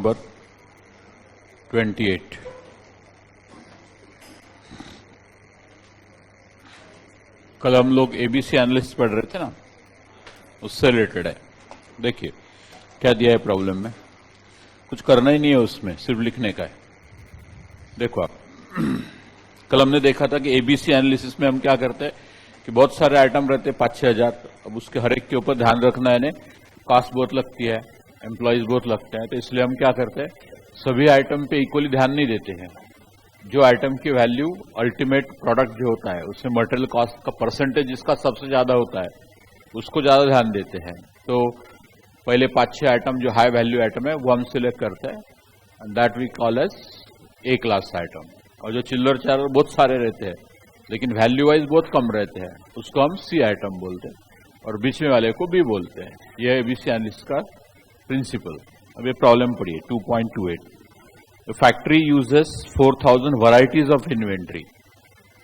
Number 28। कल हम लोग एबीसी एनालिस्ट पढ़ रहे थे ना, उससे रिलेटेड है। देखिए क्या दिया है प्रॉब्लम में, कुछ करना ही नहीं है उसमें, सिर्फ लिखने का है। देखो आप कल हमने देखा था कि एबीसी एनालिसिस में हम क्या करते हैं कि बहुत सारे आइटम रहते हैं 5-6 हजार। अब उसके हर एक के ऊपर ध्यान रखना है, कॉस्ट बहुत लगती है, एम्प्लॉयज बहुत लगते हैं, तो इसलिए हम क्या करते हैं सभी आइटम पे इक्वली ध्यान नहीं देते हैं। जो आइटम की वैल्यू अल्टीमेट प्रोडक्ट जो होता है उसमें मटेरियल कॉस्ट का परसेंटेज जिसका सबसे ज्यादा होता है उसको ज्यादा ध्यान देते हैं। तो पहले 5-6 आइटम जो हाई वैल्यू आइटम है वो हम सिलेक्ट करते हैं, and that we call as A class item. और जो चिल्लर चार बहुत सारे रहते हैं लेकिन वैल्यू वाइज बहुत कम रहते हैं उसको हम सी आइटम बोलते हैं, और बीच में वाले को बी बोलते हैं। यह है एबीसी एनालिसिस का प्रिंसिपल। अब ये प्रॉब्लम पढ़िए 2.28। The factory uses 4000 varieties of inventory।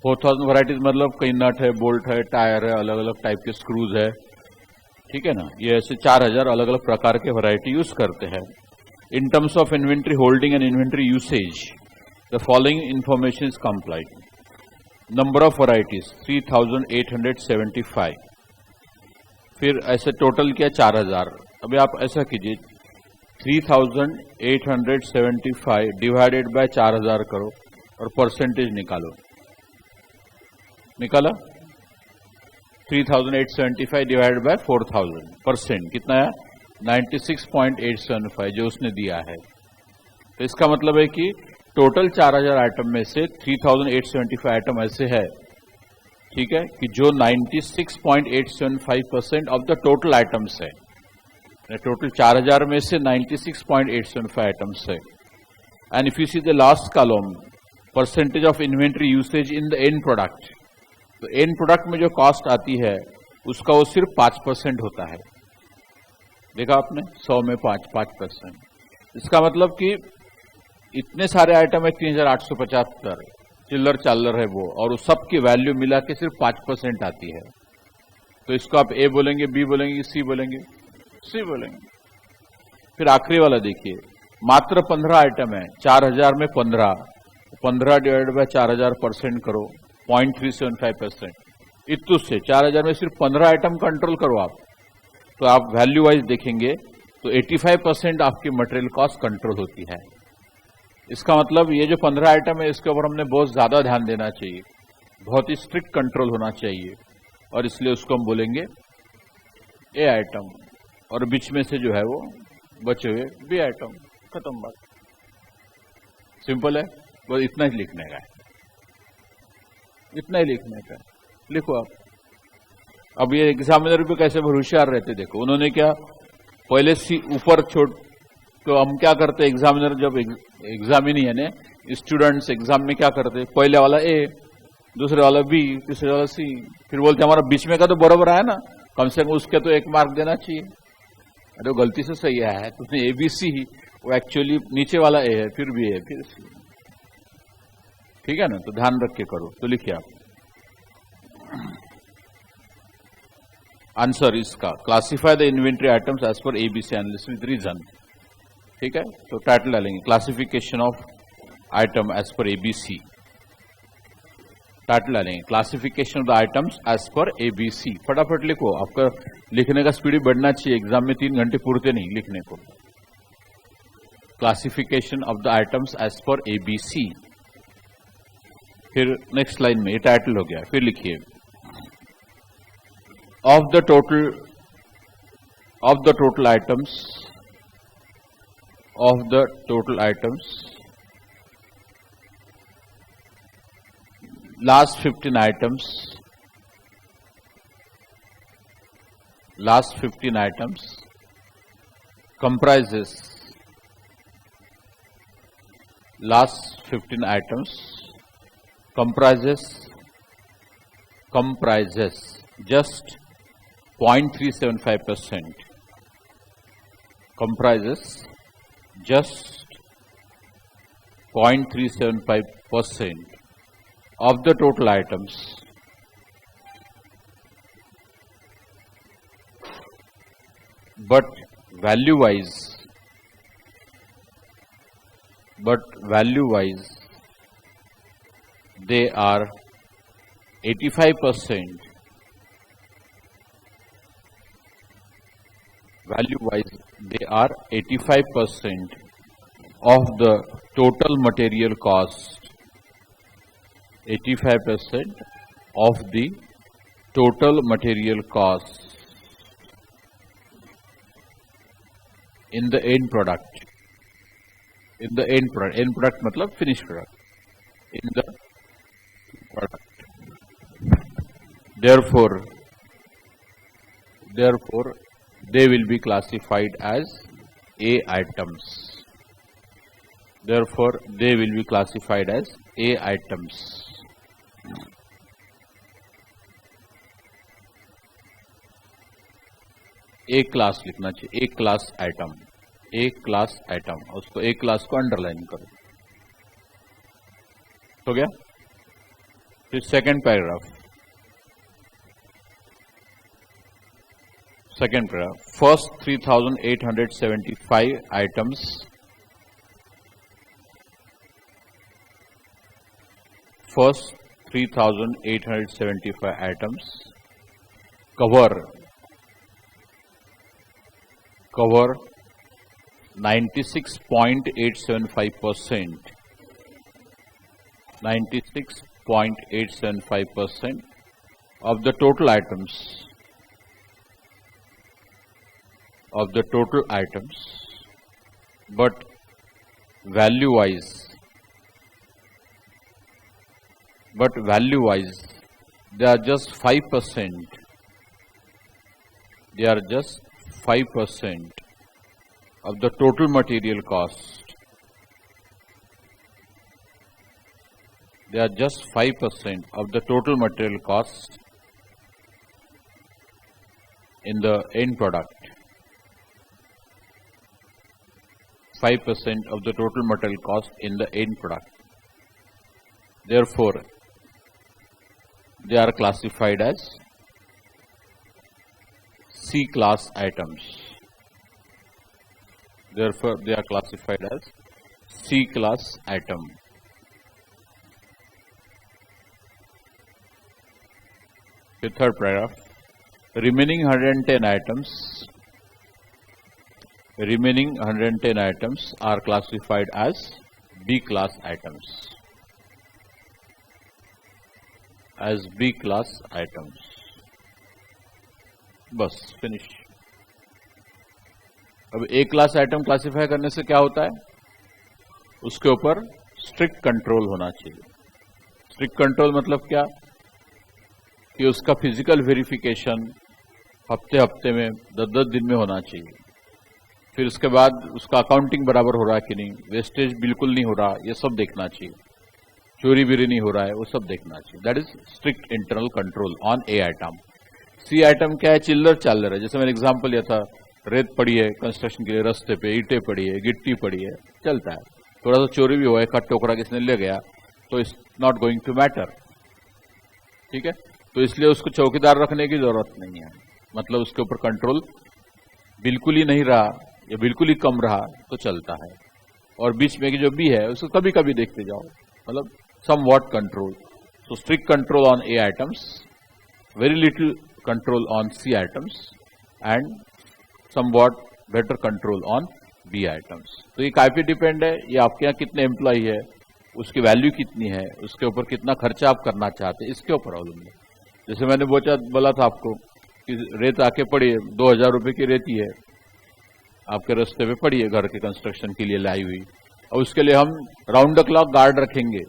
4000 varieties मतलब कई नट है, बोल्ट है, टायर है, अलग अलग टाइप के स्क्रूज है, ठीक है ना। ये ऐसे 4000 अलग अलग प्रकार के वैरायटी यूज करते हैं। In terms of inventory holding and inventory usage the following information is complied. Number of varieties 3875। फिर ऐसे टोटल किया 4000। अभी आप ऐसा कीजिए 3875 डिवाइडेड बाय 4000 करो और परसेंटेज निकालो। निकाला 3875 डिवाइडेड बाय 4000, परसेंट कितना है 96.875 जो उसने दिया है। तो इसका मतलब है कि टोटल 4000 आइटम में से 3875 आइटम ऐसे है, ठीक है, कि जो 96.875% ऑफ द टोटल आइटम्स है। टोटल 4000 में से 96.875 आइटम्स है। And if you see the last column percentage of inventory usage in the end product, तो एंड प्रोडक्ट में जो कॉस्ट आती है उसका वो सिर्फ 5% होता है। देखा आपने 100 में 5%। इसका मतलब कि इतने सारे आइटम है 3875 चिल्लर चालर है वो, और उस सब की वैल्यू मिला के सिर्फ 5% आती है। तो इसको आप ए बोलेंगे, बी बोलेंगे, सी बोलेंगे, सी बोलेंगे। फिर आखिरी वाला देखिए, मात्र 15 आइटम है, 4000 में 15 डिवाइडेड बाय 4000 परसेंट करो 0.375%। इतु से 4000 में सिर्फ 15 आइटम कंट्रोल करो आप, तो आप वैल्यू वाइज देखेंगे तो 85% आपकी मटेरियल कॉस्ट कंट्रोल होती है। इसका मतलब ये जो 15 आइटम है इसके ऊपर हमने बहुत ज्यादा ध्यान देना चाहिए, बहुत ही स्ट्रिक्ट कंट्रोल होना चाहिए, और इसलिए उसको हम बोलेंगे ए आइटम, और बीच में से जो है वो बचे हुए बी आइटम। खत्म बात, सिंपल है। बस इतना ही लिखने का है, इतना ही लिखने का है। लिखो आप। अब ये एग्जामिनर भी कैसे होशियार रहते देखो, उन्होंने क्या पहले सी ऊपर छोड़, तो हम क्या करते एग्जामिनर जब एग्जामिन यानी स्टूडेंट्स एग्जाम में क्या करते, पहले वाला ए, दूसरे वाला बी, तीसरे वाला सी, फिर बोलते हमारा बीच में का तो बराबर आया ना, कम से कम उसके तो 1 मार्क देना चाहिए। अरे गलती से सही आया है, तो उसने एबीसी, वो एक्चुअली नीचे वाला ए है, फिर बी है, फिर सी। ठीक है ना, तो ध्यान रख के करो। तो लिखिए आप आंसर इसका, classify the inventory items as per ABC analysis with reason. ठीक है, तो टाइटल डालेंगे classification of item as per ABC. Title डालेंगे classification of the items as per ABC. फटाफट लिखो, आपका लिखने का स्पीड बढ़ना चाहिए, एग्जाम में 3 घंटे पूरते नहीं लिखने को। Classification of the items as per ABC. फिर नेक्स्ट लाइन में ये टाइटल हो गया, फिर लिखिए of the total items, of the total items, last 15 items comprises, last 15 items comprises just 0.375%, comprises just 0.375% of the total items, but value wise but value wise they are 85%. Value wise they are 85% of the total material cost. 85% of the total material cost in the end product. In the end product. End product मतलब finished product. In the product. Therefore, they will be classified as A items. Therefore, they will be classified as A items. A class लिखना चाहिए, A class item, A class item, उसको A class को underline करो, हो गया। फिर second paragraph, first 3875 items, first 3875 items cover 96.875%, 96.875% of the total items, but value wise they are just 5%. They are just 5% of the total material cost. They are just 5% of the total material cost in the end product. 5% of the total material cost in the end product. Therefore, they are classified as C class items. Therefore, they are classified as C class item. The third paragraph, remaining 110 items are classified as B class items. As B class items. बस finish. अब A class item classify करने से क्या होता है, उसके ऊपर strict control होना चाहिए। स्ट्रिक्ट कंट्रोल मतलब क्या कि उसका फिजिकल वेरिफिकेशन हफ्ते में 10-10 दिन में होना चाहिए। फिर उसके बाद उसका अकाउंटिंग बराबर हो रहा है कि नहीं, वेस्टेज बिल्कुल नहीं हो रहा, ये सब देखना चाहिए, चोरी बिरी नहीं हो रहा है, वो सब देखना चाहिए। That is strict internal control on A item. C item क्या है, चिल्लर चालर है। जैसे मैंने एग्जांपल लिया था, रेत पड़ी है कंस्ट्रक्शन के लिए रास्ते पे, ईंटें पड़ी है, गिट्टी पड़ी है, चलता है। थोड़ा सा चोरी भी हुआ है, एक टोकरा किसने ले गया, तो it's not going to matter, ठीक है। तो इसलिए उसको चौकीदार रखने की जरूरत नहीं है, मतलब उसके ऊपर कंट्रोल बिल्कुल ही नहीं रहा या बिल्कुल ही कम रहा तो चलता है। और बीच में की जो भी है उसको कभी कभी देखते जाओ, मतलब somewhat control. So strict control on A items, very little control on C items, and somewhat better control on B items. तो ये काय पे डिपेंड है, ये आपके यहाँ कितने एम्प्लॉय है, उसकी वैल्यू कितनी है, उसके ऊपर कितना खर्चा आप करना चाहते हैं, इसके ऊपर अवलंबन है। जैसे मैंने बोला था आपको कि रेत आके पड़ी है, 2000 रुपये की रेती है, आपके रास्ते पे पड़ी है घर के कंस्ट्रक्शन के लिए लाई हुई, और उसके लिए हम राउंड द क्लॉक गार्ड रखेंगे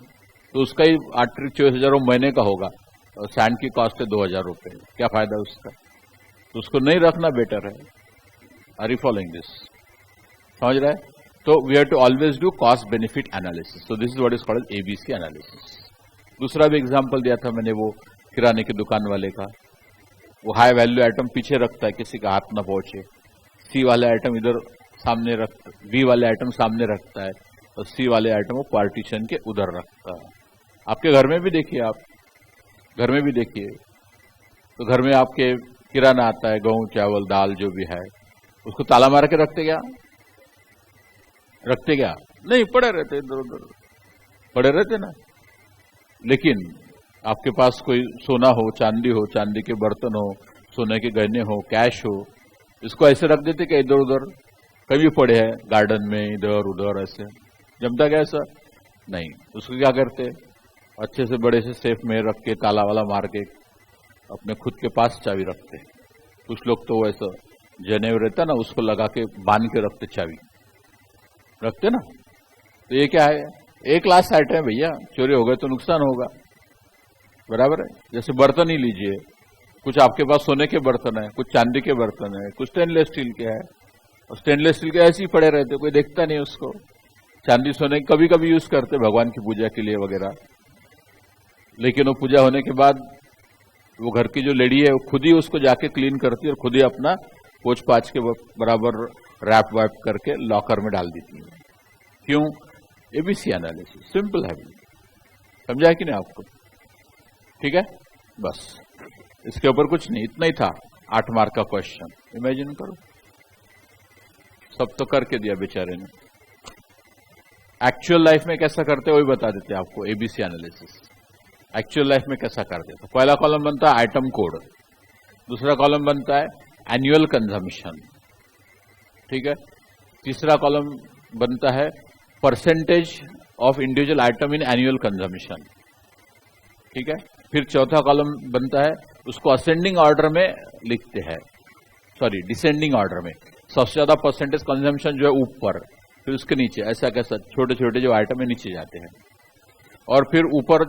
तो उसका ही 24,000 महीने का होगा, और सैंड की कॉस्ट है 2000 रुपये, क्या फायदा उसका। तो उसको नहीं रखना बेटर है। आर यू फॉलोइंग दिस, समझ रहा है। तो we have to always do cost benefit analysis. So this is what is called ABC analysis. दूसरा भी एग्जांपल दिया था मैंने, वो किराने की दुकान वाले का, वो हाई वैल्यू आइटम पीछे रखता है, किसी का हाथ ना पहुंचे। सी वाले आइटम इधर सामने रखता, बी वाले आइटम सामने रखता है, और सी वाले आइटम वो पार्टीशन के उधर रखता है। आपके घर में भी देखिए, आप घर में भी देखिए, तो घर में आपके किराना आता है, गेहूं चावल दाल जो भी है, उसको ताला मार के रखते क्या, रखते क्या? नहीं, पड़े रहते इधर उधर, पड़े रहते ना। लेकिन आपके पास कोई सोना हो, चांदी के बर्तन हो, सोने के गहने हो, कैश हो, इसको ऐसे रख देते क्या इधर उधर? कभी पड़े हैं गार्डन में इधर उधर, ऐसे जमता क्या ऐसा? नहीं। उसको क्या करते? अच्छे से बड़े से सेफ में रख के ताला वाला मार के अपने खुद के पास चाबी रखते। कुछ लोग तो ऐसा जनेऊ रहता ना, उसको लगा के बांध के रखते, चाबी रखते ना। तो ये क्या है? एक लास्ट आइटम है भैया, चोरी हो गए तो नुकसान होगा, बराबर है। जैसे बर्तन ही लीजिए, कुछ आपके पास सोने के बर्तन है, कुछ चांदी के बर्तन है, कुछ स्टेनलेस स्टील के है, और स्टेनलेस स्टील के ऐसे ही पड़े रहते, कोई देखता नहीं उसको। चांदी सोने कभी कभी यूज करते भगवान की पूजा के लिए वगैरह, लेकिन वो पूजा होने के बाद वो घर की जो लेडी है वो खुद ही उसको जाके क्लीन करती है और खुद ही अपना पोछ पाछ के बराबर रैप वैप करके लॉकर में डाल देती है। क्यों? एबीसी एनालिसिस, सिंपल है। समझा है कि नहीं आपको? ठीक है, बस इसके ऊपर कुछ नहीं, इतना ही था 8 मार्क का क्वेश्चन। इमेजिन करो, सब तो करके दिया बेचारे ने। एक्चुअल लाइफ में कैसा करते वही बता देते आपको, एबीसी एनालिसिस एक्चुअल लाइफ में कैसा करते। तो पहला कॉलम बनता है आइटम कोड, दूसरा कॉलम बनता है एनुअल कंजम्पशन, ठीक है, तीसरा कॉलम बनता है percentage of individual item in annual consumption, ठीक है, फिर चौथा कॉलम बनता है, उसको असेंडिंग ऑर्डर में लिखते हैं, सॉरी डिसेंडिंग ऑर्डर में। सबसे ज्यादा परसेंटेज कंजम्पशन जो है ऊपर, फिर उसके नीचे, ऐसा कैसा छोटे छोटे जो आइटम है नीचे जाते हैं, और फिर ऊपर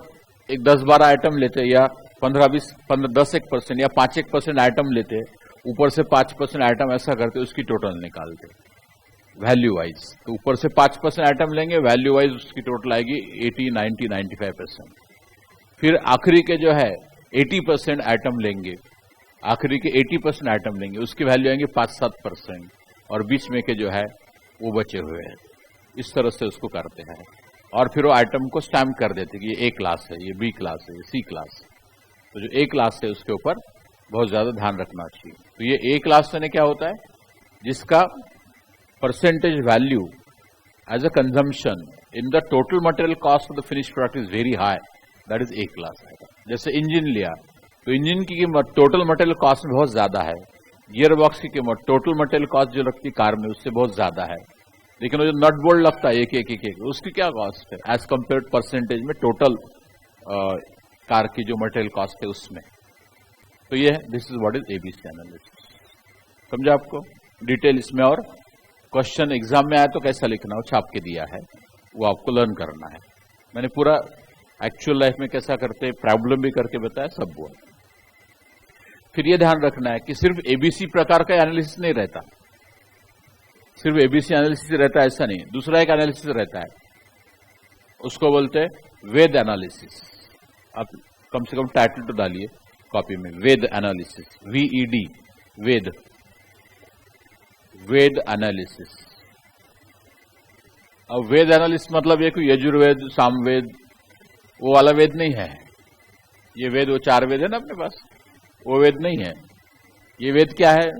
एक 10-12 आइटम लेते, या 10% या 5% आइटम लेते, ऊपर से 5% आइटम ऐसा करते, उसकी टोटल निकालते वैल्यू वाइज। तो ऊपर से 5% आइटम लेंगे, वैल्यू वाइज उसकी टोटल आएगी 80, 90, 95%। फिर आखिरी के जो है 80% आइटम लेंगे, आखिरी के 80% आइटम लेंगे, उसकी वैल्यू आएंगे 5-7%, और बीच में के जो है वो बचे हुए हैं। इस तरह से उसको करते हैं, और फिर वो आइटम को स्टैम्प कर देते कि ये ए क्लास है, ये बी क्लास है, ये सी क्लास है। तो जो ए क्लास है उसके ऊपर बहुत ज्यादा ध्यान रखना चाहिए। तो ये ए क्लास में क्या होता है, जिसका percentage value as a consumption in the total material cost of the finish product is very high, that is A class आएगा। जैसे इंजन लिया, तो इंजन की कीमत टोटल मटेरियल कॉस्ट में बहुत ज्यादा है, गियर बॉक्स की कीमत टोटल मटेरियल कॉस्ट जो लगती है कार में उससे बहुत ज्यादा है, लेकिन वो जो नट बोल्ट लगता है एक एक उसकी क्या कॉस्ट है एज कंपेयर परसेंटेज में टोटल कार की जो मटेरियल कॉस्ट है उसमें। तो ये this is what is ABC analysis. समझा आपको डिटेल इसमें? और क्वेश्चन एग्जाम में आया तो कैसा लिखना हो, छाप के दिया है, वो आपको लर्न करना है। मैंने पूरा एक्चुअल लाइफ में कैसा करते, प्रॉब्लम भी करके बताया, सब हुआ। फिर ये ध्यान रखना है कि सिर्फ एबीसी प्रकार का एनालिसिस नहीं रहता, सिर्फ एबीसी एनालिसिस रहता है ऐसा नहीं, दूसरा एक एनालिसिस रहता है, उसको बोलते हैं वेद एनालिसिस। आप कम से कम टाइटल तो डालिए कॉपी में, वेद एनालिसिस, VED, वेद, वेद एनालिसिस। अब वेद एनालिसिस मतलब ये कोई यजुर्वेद, सामवेद, वो वाला वेद नहीं है। ये वेद, वो 4 वेद है ना अपने पास, वो वेद नहीं है। ये वेद क्या है?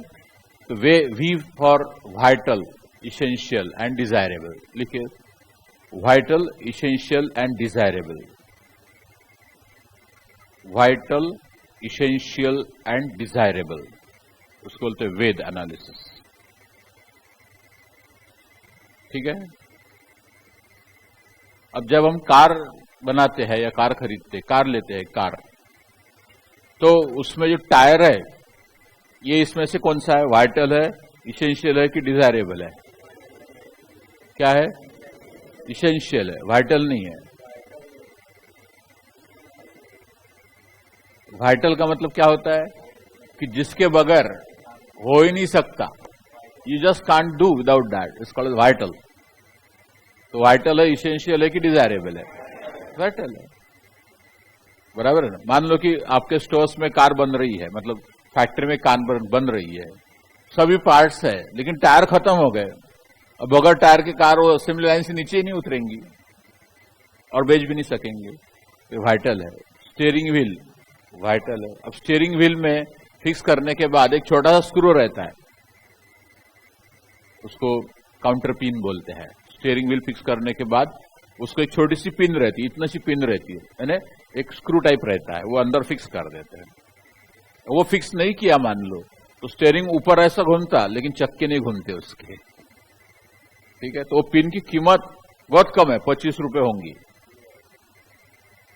तो V for vital, essential and desirable, लिखिए vital, essential and desirable, vital, essential and desirable, उसको बोलते हैं वेद एनालिसिस, ठीक है। अब जब हम कार बनाते हैं या कार खरीदते, कार लेते हैं कार, तो उसमें जो टायर है ये इसमें से कौन सा है, वाइटल है, इसेंशियल है कि डिजायरेबल है? क्या है? इसेंशियल है, वाइटल नहीं है। वाइटल का मतलब क्या होता है कि जिसके बगैर हो ही नहीं सकता, you just can't do without that, it's called vital. तो वाइटल है, इसेंशियल है कि डिजायरेबल है? वाइटल है, बराबर है ना। मान लो कि आपके स्टोर्स में कार बन रही है, मतलब फैक्ट्री में कार बन रही है, सभी पार्ट्स है, लेकिन टायर खत्म हो गए। अब बगैर टायर की कार वो असेंबली लाइन से नीचे ही नहीं उतरेंगी और बेच भी नहीं सकेंगे। तो वाइटल है। स्टीयरिंग व्हील वाइटल है। अब स्टीयरिंग व्हील में फिक्स करने के बाद एक छोटा सा स्क्रू रहता है, उसको काउंटर पिन बोलते हैं। स्टीयरिंग व्हील फिक्स करने के बाद उसको एक छोटी सी पिन रहती है, इतना सी पिन रहती है, यानी एक स्क्रू टाइप रहता है, वो अंदर फिक्स कर देते हैं। वो फिक्स नहीं किया मान लो तो स्टीयरिंग ऊपर ऐसा घूमता लेकिन चक्के नहीं घूमते उसके, ठीक है। तो वो पिन की कीमत बहुत कम है, 25 रुपए होंगी,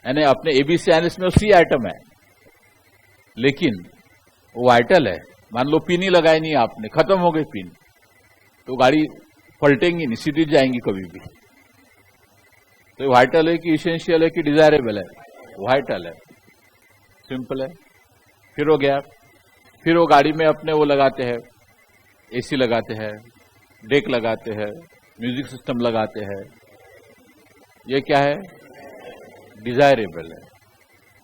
यानी अपने एबीसी एनएस में सी आइटम है लेकिन वो वाइटल है। मान लो पिन ही लगाई नहीं आपने, खत्म हो गई पिन, तो गाड़ी पलटेंगी नहीं, सीधी जाएंगी कभी भी। तो वाइटल है कि इसेंशियल है कि डिजायरेबल है? वाइटल है, सिंपल है। फिर हो गया, फिर वो गाड़ी में अपने वो लगाते हैं, एसी लगाते हैं, डेक लगाते हैं, म्यूजिक सिस्टम लगाते हैं, ये क्या है? डिजायरेबल है,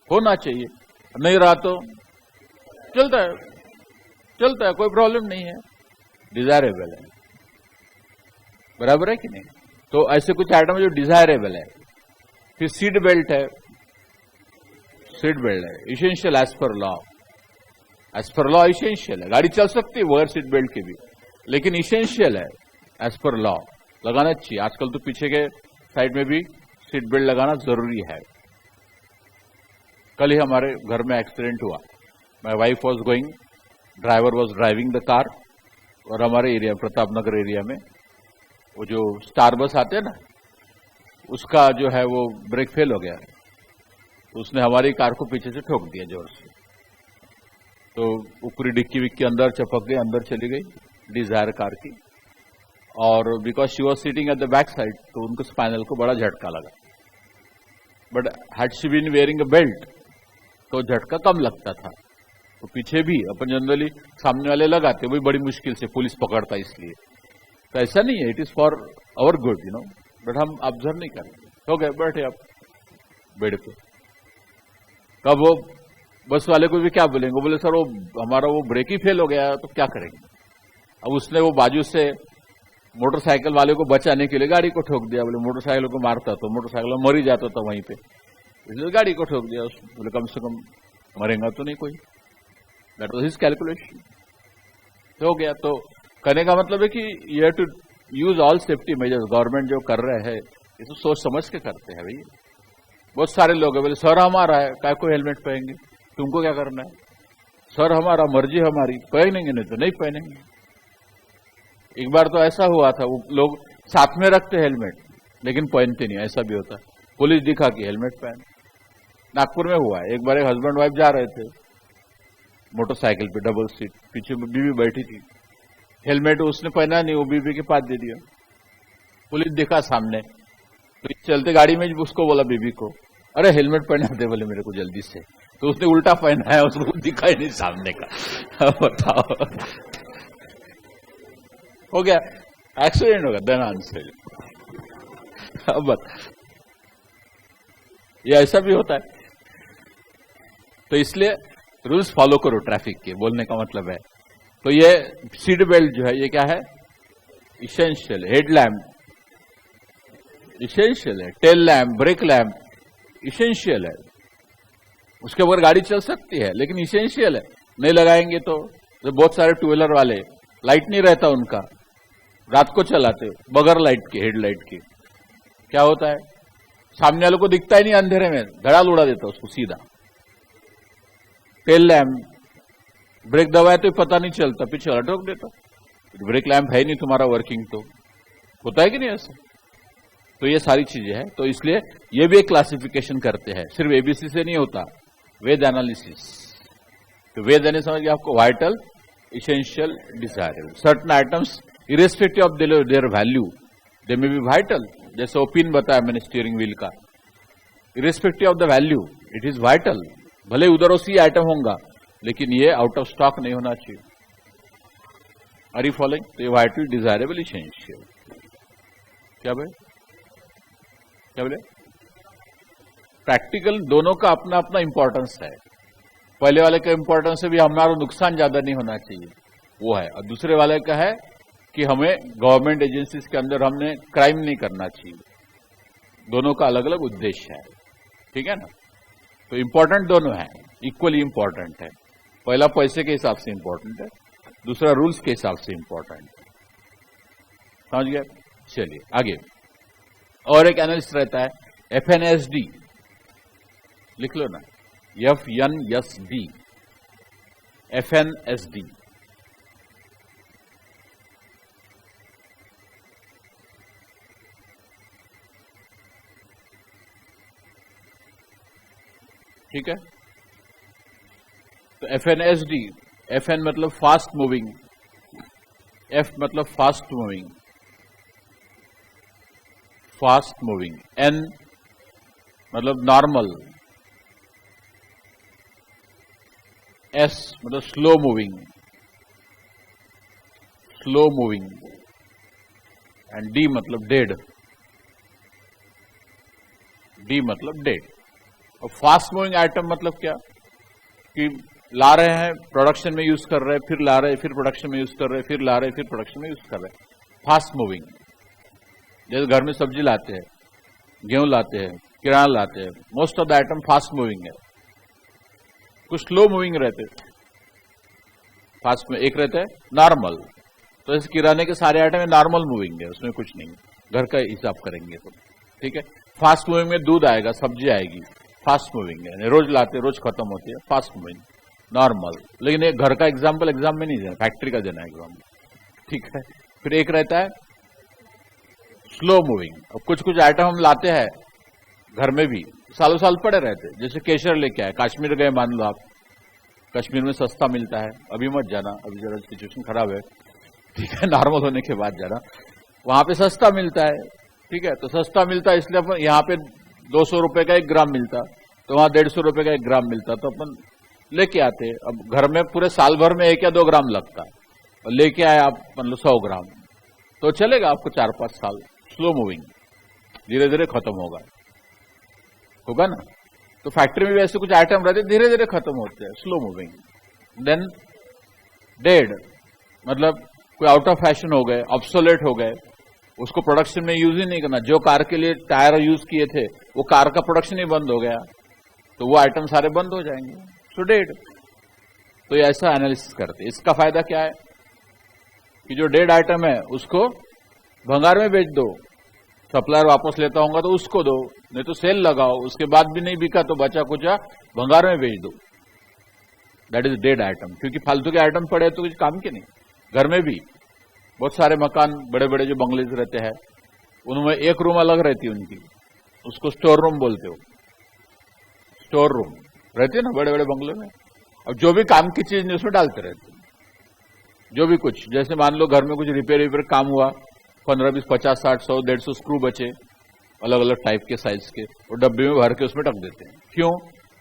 होना चाहिए। नहीं रहा तो चलता है, चलता है, कोई प्रॉब्लम नहीं है, डिजायरेबल है, बराबर है कि नहीं? तो ऐसे कुछ आइटम जो डिजायरेबल है। फिर सीट बेल्ट है, सीट बेल्ट है essential as per law, as per law essential है। गाड़ी चल सकती है बगैर सीट बेल्ट के भी, लेकिन इसेंशियल है एज पर लॉ, लगाना चाहिए। आजकल तो पीछे के साइड में भी सीट बेल्ट लगाना जरूरी है। कल ही हमारे घर में एक्सीडेंट हुआ, my wife was going, driver was driving the car, और हमारे एरिया प्रतापनगर एरिया में वो जो स्टार बस आते हैं ना, उसका जो है वो ब्रेक फेल हो गया, तो उसने हमारी कार को पीछे से ठोक दिया जोर से, तो ऊपरी डिक्की विक्की अंदर चपक गई, अंदर चली गई डिजायर कार की। और because she was sitting at the back side, तो उनको स्पाइनल को बड़ा झटका लगा। But had she been wearing a belt तो झटका कम लगता था। तो पीछे भी अपन जनरली सामने वाले लगाते, वही बड़ी मुश्किल से पुलिस पकड़ता, इसलिए तो ऐसा नहीं है, it is for our good you know, but हम ऑब्जर्व नहीं करते। हो गए, बैठे आप बेड पे, कब वो बस वाले को भी क्या बोलेंगे, बोले सर वो हमारा वो ब्रेक ही फेल हो गया, तो क्या करेंगे? अब उसने वो बाजू से मोटरसाइकिल वाले को बचाने के लिए गाड़ी को ठोक दिया, बोले मोटरसाइकिल को मारता तो मोटरसाइकिल मर ही जाता था वहीं पे, इसलिए गाड़ी को ठोक दिया। बोले कम से कम मरेगा तो नहीं कोई, दैट वाज हिज कैलकुलेशन। हो गया। तो कहने का मतलब है कि you have to use all safety measures. Government जो कर रहे हैं इसको सोच समझ के करते हैं भैया। बहुत सारे लोग हैं बोले सर हमारा है, काय को हेलमेट पहनेंगे, तुमको क्या करना है? सर हमारा, मर्जी हमारी, पहनेंगे नहीं तो नहीं पहनेंगे। एक बार तो ऐसा हुआ था, वो लोग साथ में रखते हेलमेट लेकिन पहनते नहीं, ऐसा भी होता। पुलिस दिखा कि हेलमेट पहन। नागपुर में हुआ है, एक बार एक हस्बैंड वाइफ जा रहे थे मोटरसाइकिल पे, डबल सीट, पीछे बीवी बैठी थी, हेलमेट उसने पहना नहीं, वो बीवी के पास दे दिया। पुलिस दिखा सामने, तो चलते गाड़ी में उसको बोला बीवी को, अरे हेलमेट पहना दे बोले मेरे को जल्दी से, तो उसने उल्टा पहना है, उसको दिखाई नहीं सामने का। बताओ, हो गया एक्सीडेंट, होगा देन आंसर। अब बता, ये ऐसा भी होता है। तो इसलिए रूल्स फॉलो करो ट्रैफिक के, बोलने का मतलब है। तो ये सीट बेल्ट जो है ये क्या है? इसेंशियल। हेड लैम्प इसेंशियल है, tail lamp, brake lamp essential है। उसके ऊपर गाड़ी चल सकती है लेकिन इसेंशियल है, नहीं लगाएंगे तो बहुत सारे टू व्हीलर वाले लाइट नहीं रहता उनका, रात को चलाते बगैर लाइट के, हेडलाइट के, क्या होता है सामने वालों को दिखता ही नहीं, अंधेरे में धड़ाल उड़ा देता उसको सीधा। टेल लैम्प, ब्रेक दबाए तो पता नहीं चलता, पीछे वाला ठोक देता। ब्रेक लैम्प है नहीं तुम्हारा वर्किंग, तो होता है कि नहीं ऐसा? तो ये सारी चीजें हैं। तो इसलिए ये भी एक क्लासिफिकेशन करते हैं, सिर्फ एबीसी से नहीं होता, वेद एनालिसिस। तो वेद यानी समझिए आपको vital, essential, desirable. Certain items irrespective of their value they may be vital, जैसे वो पिन बताया मैंने स्टीयरिंग व्हील का, irrespective of the value it is vital. भले उधर उसी आइटम होगा लेकिन ये आउट ऑफ स्टॉक नहीं होना चाहिए। Are you following? तो ये वाइटल, डिजायरेबल, इसेंशियल। क्या भाई, क्या बोले? प्रैक्टिकल दोनों का अपना अपना इंपॉर्टेंस है। पहले वाले का इंपॉर्टेंस से भी हमारा नुकसान ज्यादा नहीं होना चाहिए, वो है। और दूसरे वाले का है कि हमें गवर्नमेंट एजेंसीज के अंदर हमने क्राइम नहीं करना चाहिए। दोनों का अलग अलग उद्देश्य है, ठीक है ना? तो इंपॉर्टेंट दोनों है, इक्वली इंपॉर्टेंट है। पहला पैसे के हिसाब से इंपॉर्टेंट है, दूसरा रूल्स के हिसाब से इंपॉर्टेंट है। समझ गया? चलिए आगे, और एक एनालिस्ट रहता है FNSD, लिख लो ना, FNSD, FNSD। ठीक है, तो FNSD, FN मतलब फास्ट मूविंग, F मतलब fast moving, fast moving, N मतलब नॉर्मल, S मतलब slow moving, slow moving, and D मतलब डेड, D मतलब डेड। और फास्ट मूविंग आइटम मतलब क्या, कि ला रहे हैं, प्रोडक्शन में यूज कर रहे हैं, फिर ला रहे हैं, फिर प्रोडक्शन में यूज कर रहे हैं, फिर ला रहे हैं, फिर प्रोडक्शन में यूज कर रहे हैं, फास्ट मूविंग। जैसे घर में सब्जी लाते हैं, गेहूं लाते हैं, किराना लाते हैं, most of the item fast moving है। कुछ स्लो मूविंग रहते, फास्ट में एक रहता है नॉर्मल, तो इस किराने के सारे आइटम नॉर्मल मूविंग है, उसमें कुछ नहीं, घर का हिसाब करेंगे तो ठीक है। फास्ट मूविंग में दूध आएगा, सब्जी आएगी, फास्ट मूविंग है, रोज लाते रोज खत्म होती है, फास्ट मूविंग, नॉर्मल। लेकिन एक घर का एग्जाम्पल एग्जाम में नहीं देना, फैक्ट्री का देना एग्जाम, ठीक है। फिर एक रहता है स्लो मूविंग। अब कुछ कुछ आइटम हम लाते हैं घर में भी, सालों साल पड़े रहते, जैसे केसर लेके आए, कश्मीर गए मान लो आप, कश्मीर में सस्ता मिलता है, अभी मत जाना, अभी जरा सिचुएशन खराब है, ठीक है, नॉर्मल होने के बाद जाना, वहां पे सस्ता मिलता है, ठीक है। तो सस्ता मिलता है इसलिए अपन यहाँ पे 200 रुपए का 1 ग्राम मिलता, तो वहां 150 रुपए का 1 ग्राम मिलता, तो अपन लेके आते। अब घर में पूरे साल भर में 1 या 2 ग्राम लगता, और लेके आए आप मतलब 100 ग्राम, तो चलेगा आपको 4-5 साल। स्लो मूविंग, धीरे धीरे खत्म होगा ना। तो फैक्ट्री में भी ऐसे कुछ आइटम रहते, धीरे धीरे खत्म होते हैं, स्लो मूविंग। देन डेड मतलब कोई आउट ऑफ फैशन हो गए, ऑब्सोलेट हो गए, उसको प्रोडक्शन में यूज ही नहीं करना। जो कार के लिए टायर यूज किए थे, वो कार का प्रोडक्शन ही बंद हो गया, तो वो आइटम सारे बंद हो जाएंगे, सो डेड। तो ये ऐसा एनालिसिस करते। इसका फायदा क्या है कि जो डेड आइटम है उसको भंगार में बेच दो, सप्लायर वापस लेता होगा तो उसको दो, नहीं तो सेल लगाओ, उसके बाद भी नहीं बिका तो बचा कुचा भंगार में बेच दो, दैट इज डेड आइटम। क्योंकि फालतू के आइटम पड़े तो कुछ काम के नहीं। घर में भी बहुत सारे मकान, बड़े बड़े जो बंगलेज रहते हैं, उनमें एक रूम अलग रहती है उनकी, उसको स्टोर रूम बोलते हो, स्टोर रूम रहती है ना बड़े बड़े बंगलों में। अब जो भी काम की चीज नहीं उसमें डालते रहते, जो भी कुछ, जैसे मान लो घर में कुछ रिपेयर काम हुआ, 15, 20, 50, 60, 100, 150 स्क्रू बचे अलग अलग टाइप के साइज के, वो डब्बे में भर के उसमें रख देते हैं। क्यों?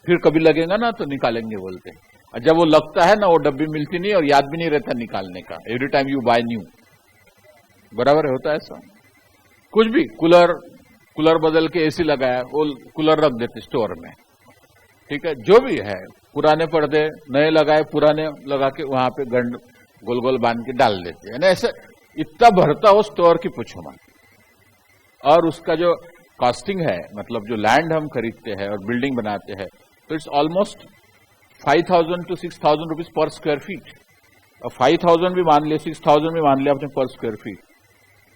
फिर कभी लगेगा ना तो निकालेंगे बोलते हैं। और जब वो लगता है ना, वो डब्बी मिलती नहीं और याद भी नहीं रहता निकालने का, every time you buy new, बराबर होता है ऐसा। कुछ भी कूलर बदल के एसी लगाया, वो कूलर रख देते स्टोर में, ठीक है। जो भी है, पुराने पर्दे नए लगाए, पुराने लगा के वहां पे गंड गोल गोल बांध के डाल देते हैं, ऐसे इतना भरता हो स्टोर की पूछो मत। और उसका जो कॉस्टिंग है, मतलब जो लैंड हम खरीदते हैं और बिल्डिंग बनाते हैं, तो it's almost 5,000 to 6,000 rupees per square feet. और 5,000 भी मान लिया, 6,000 भी मान लिया आपने पर स्क्वायर फीट,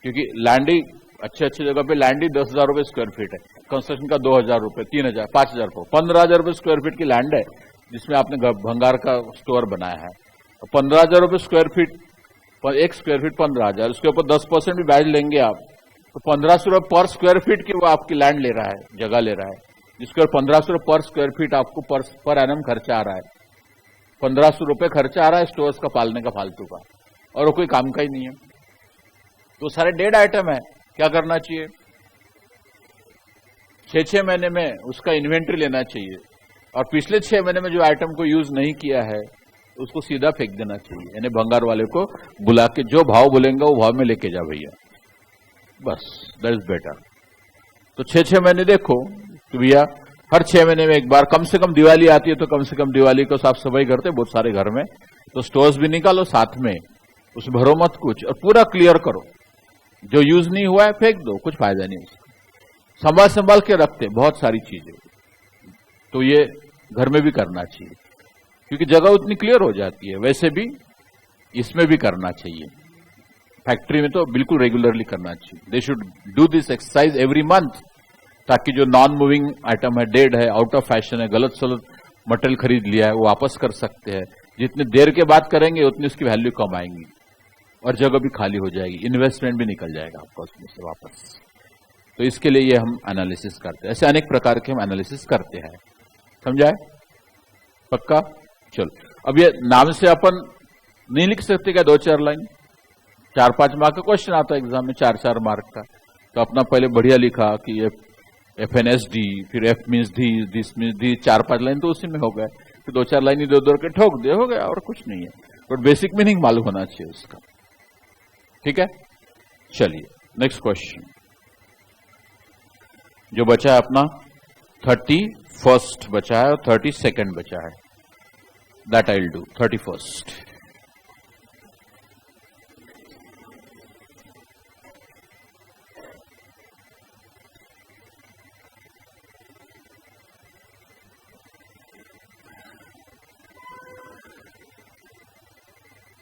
क्योंकि लैंड ही अच्छे अच्छे जगह पे लैंड ही 10,000 रुपए स्क्वायर फीट है, कंस्ट्रक्शन का 2,000 रुपए, 3,000, 5,000 को 15,000 रुपए स्क्वायर फीट की लैंड है जिसमें आपने भंगार का स्टोर बनाया है। 15,000 रुपए स्क्वायर फीट, 1 स्क्वायर फीट 15,000, उसके ऊपर 10% भी ब्याज लेंगे आप, तो 1,500 रुपए पर स्क्वायर फीट की वो आपकी लैंड ले रहा है, जगह ले रहा है, जिसके ऊपर 1,500 रुपए पर स्क्वायर फीट आपको पर एनम खर्चा आ रहा है। 1,500 रुपए खर्चा आ रहा है स्टोर्स का पालने का फालतू का, और वो कोई काम का ही नहीं है। तो सारे डेड आइटम है, क्या करना चाहिए? 6-6 महीने में उसका इन्वेंट्री लेना चाहिए, और पिछले 6 महीने में जो आइटम को यूज नहीं किया है उसको सीधा फेंक देना चाहिए, यानी भंगार वाले को बुला के जो भाव बोलेंगे वो भाव में लेके जा भैया, बस, दैट इज बेटर। तो 6-6 महीने देखो तो भैया, हर 6 महीने में एक बार, कम से कम दिवाली आती है तो कम से कम दिवाली को साफ सफाई करते बहुत सारे घर में, तो स्टोर्स भी निकालो साथ में, उसमें भरो मत कुछ, और पूरा क्लियर करो, जो यूज नहीं हुआ है फेंक दो, कुछ फायदा नहीं उसका। संभाल के रखते बहुत सारी चीजें, तो ये घर में भी करना चाहिए, क्योंकि जगह उतनी क्लियर हो जाती है। वैसे भी इसमें भी करना चाहिए, फैक्ट्री में तो बिल्कुल रेगुलरली करना चाहिए। They should do this exercise every month, ताकि जो नॉन मूविंग आइटम है, डेड है, आउट ऑफ फैशन है, गलत सलत मटेरियल खरीद लिया है, वो वापस कर सकते हैं। जितनी देर के बाद करेंगे उतनी उसकी वैल्यू कम आएंगी और जगह भी खाली हो जाएगी, इन्वेस्टमेंट भी निकल जाएगा आपका उसमें से वापस। तो इसके लिए ये हम एनालिसिस करते हैं। ऐसे अनेक प्रकार के हम एनालिसिस करते हैं। समझाए? पक्का? चलो, अब ये नाम से अपन नहीं लिख सकते क्या 2-4 लाइन? 4-5 मार्क का क्वेश्चन आता है एग्जाम में, 4-4 मार्क का। तो अपना पहले बढ़िया लिखा कि ये FNSD, फिर F means the, this means the, 4-5 line तो उसी में हो गए। फिर 2-4 लाइन इधर-उधर के ठोक दे, हो गया, और कुछ नहीं है। बट बेसिक मीनिंग मालूम होना चाहिए उसका। ठीक है, चलिए नेक्स्ट क्वेश्चन जो बचा है अपना 31st बचा है और 32nd बचा है। That I will do 31st।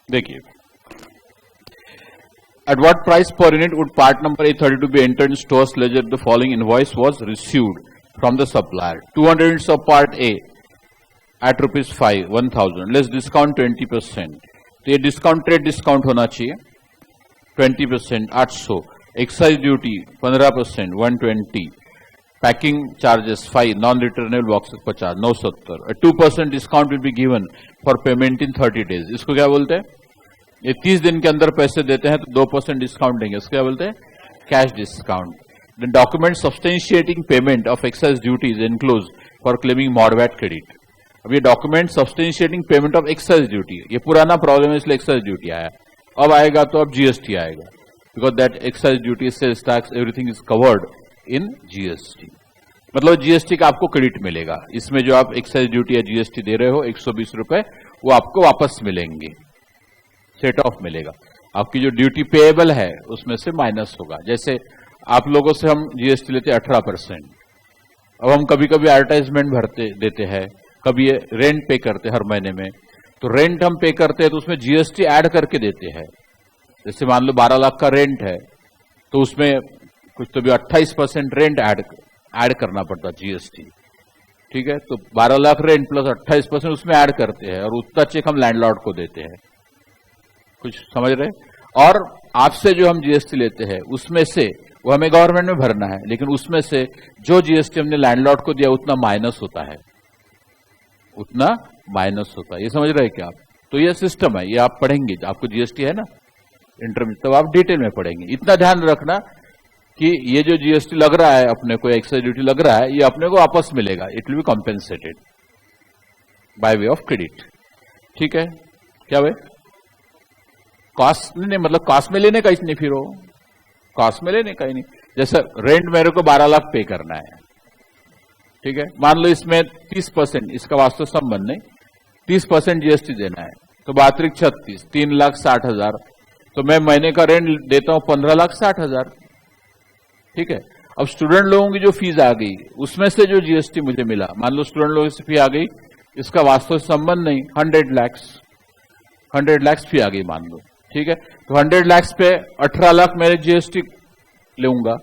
देखिए, at what price per unit would part number A32 be entered in store's ledger? The following invoice was received from the supplier. 200 units of part A at ₹5, 1000. Let's discount 20%. तो ये discount trade discount होना चाहिए 20%, 800. Excise duty 15%, 120. Packing charges 5, non returnable boxes 50, 970. 2% discount will be given for payment in 30 days. इसको क्या बोलते हैं? ये 30 दिन के अंदर पैसे देते हैं तो 2% डिस्काउंट देंगे, इसको क्या बोलते हैं? Cash discount. The document substantiating payment of excise duties enclose for claiming MODVAT credit. अब ये document substantiating payment of excise duty, ये पुराना प्रॉब्लम है इसलिए एक्साइज ड्यूटी आया। अब आएगा तो अब जीएसटी आएगा, because that excise duty, sales tax, everything is covered in GST. मतलब जीएसटी का आपको क्रेडिट मिलेगा। इसमें जो आप एक्साइज ड्यूटी या जीएसटी दे रहे हो 120 रुपए, वो आपको वापस मिलेंगे, सेट ऑफ मिलेगा। आपकी जो ड्यूटी पेएबल है उसमें से माइनस होगा। जैसे आप लोगों से हम जीएसटी लेते 18%। अब हम कभी कभी एडवर्टाइजमेंट भरते देते हैं, कभी ये रेंट पे करते हर महीने में, तो रेंट हम पे करते हैं तो उसमें जीएसटी ऐड करके देते हैं। जैसे मान लो 12 लाख का रेंट है तो उसमें कुछ तो भी 28% रेंट ऐड करना पड़ता जीएसटी। ठीक है, तो 12 लाख रेंट प्लस 28% उसमें ऐड करते हैं और उतना चेक हम लैंडलॉर्ड को देते हैं। कुछ समझ रहे? और आपसे जो हम जीएसटी लेते हैं उसमें से वो हमें गवर्नमेंट में भरना है, लेकिन उसमें से जो जीएसटी हमने लैंडलॉर्ड को दिया उतना माइनस होता है, उतना माइनस होता है। ये समझ रहे हैं क्या आप? तो ये सिस्टम है, ये आप पढ़ेंगे, आपको जीएसटी है ना इंटरमीडिएट, तब आप डिटेल में पढ़ेंगे। इतना ध्यान रखना कि ये जो जीएसटी लग रहा है अपने को, एक्साइज ड्यूटी लग रहा है, ये अपने को वापस मिलेगा, it will be compensated by way of credit. ठीक है, क्या वे कॉस्ट नहीं, मतलब कॉस्ट में लेने का ही नहीं, फिर वो कॉस्ट में लेने का ही नहीं। जैसे रेंट मेरे को 12 लाख पे करना है, ठीक है, मान लो इसमें 30%, इसका वास्तव संबंध नहीं, 30% जीएसटी देना है, तो 32 36, 3,60,000, तो मैं महीने का रेंट देता हूं 15,60,000। ठीक है, अब स्टूडेंट लोगों की जो फीस आ गई उसमें से जो जीएसटी मुझे मिला, मान लो स्टूडेंट लोगों की फी आ गई, इसका वास्तव संबंध नहीं, 100 लाख फी आ गई मान लो। ठीक है, तो 100 लाख पे 18 लाख मेरे जीएसटी लूंगा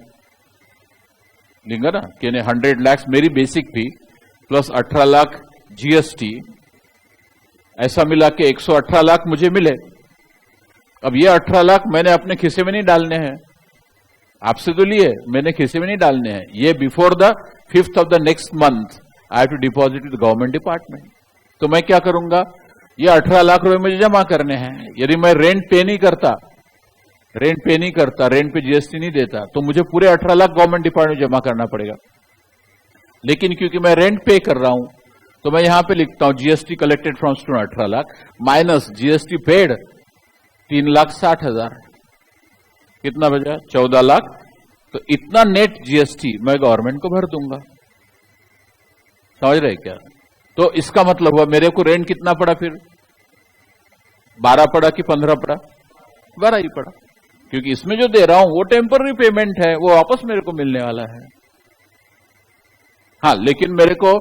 ना, कि 100 लाख मेरी बेसिक फी प्लस 18 लाख जीएसटी, ऐसा मिला कि 118 लाख मुझे मिले। अब ये 18 लाख मैंने अपने खिस्से में नहीं डालने हैं, आपसे तो लिए, मैंने खिस्से में नहीं डालने हैं। ये before the 5th of the next month I have to deposit with government department. तो मैं क्या करूंगा, ये 18 लाख रुपए मुझे जमा करने हैं। यदि मैं रेंट पे नहीं करता, रेंट पे जीएसटी नहीं देता, तो मुझे पूरे 18 लाख गवर्नमेंट डिपार्टमेंट जमा करना पड़ेगा। लेकिन क्योंकि मैं रेंट पे कर रहा हूं, तो मैं यहां पे लिखता हूं GST collected from student 18 lakh minus GST paid 3,60,000, कितना बचा? 14 लाख। तो इतना नेट जीएसटी मैं गवर्नमेंट को भर दूंगा। समझ रहे क्या? तो इसका मतलब हुआ मेरे को रेंट कितना पड़ा, फिर 12 पड़ा कि 15 पड़ा? 12 ही पड़ा, क्योंकि इसमें जो दे रहा हूं वो टेम्पररी पेमेंट है, वो वापस मेरे को मिलने वाला है। हाँ, लेकिन मेरे को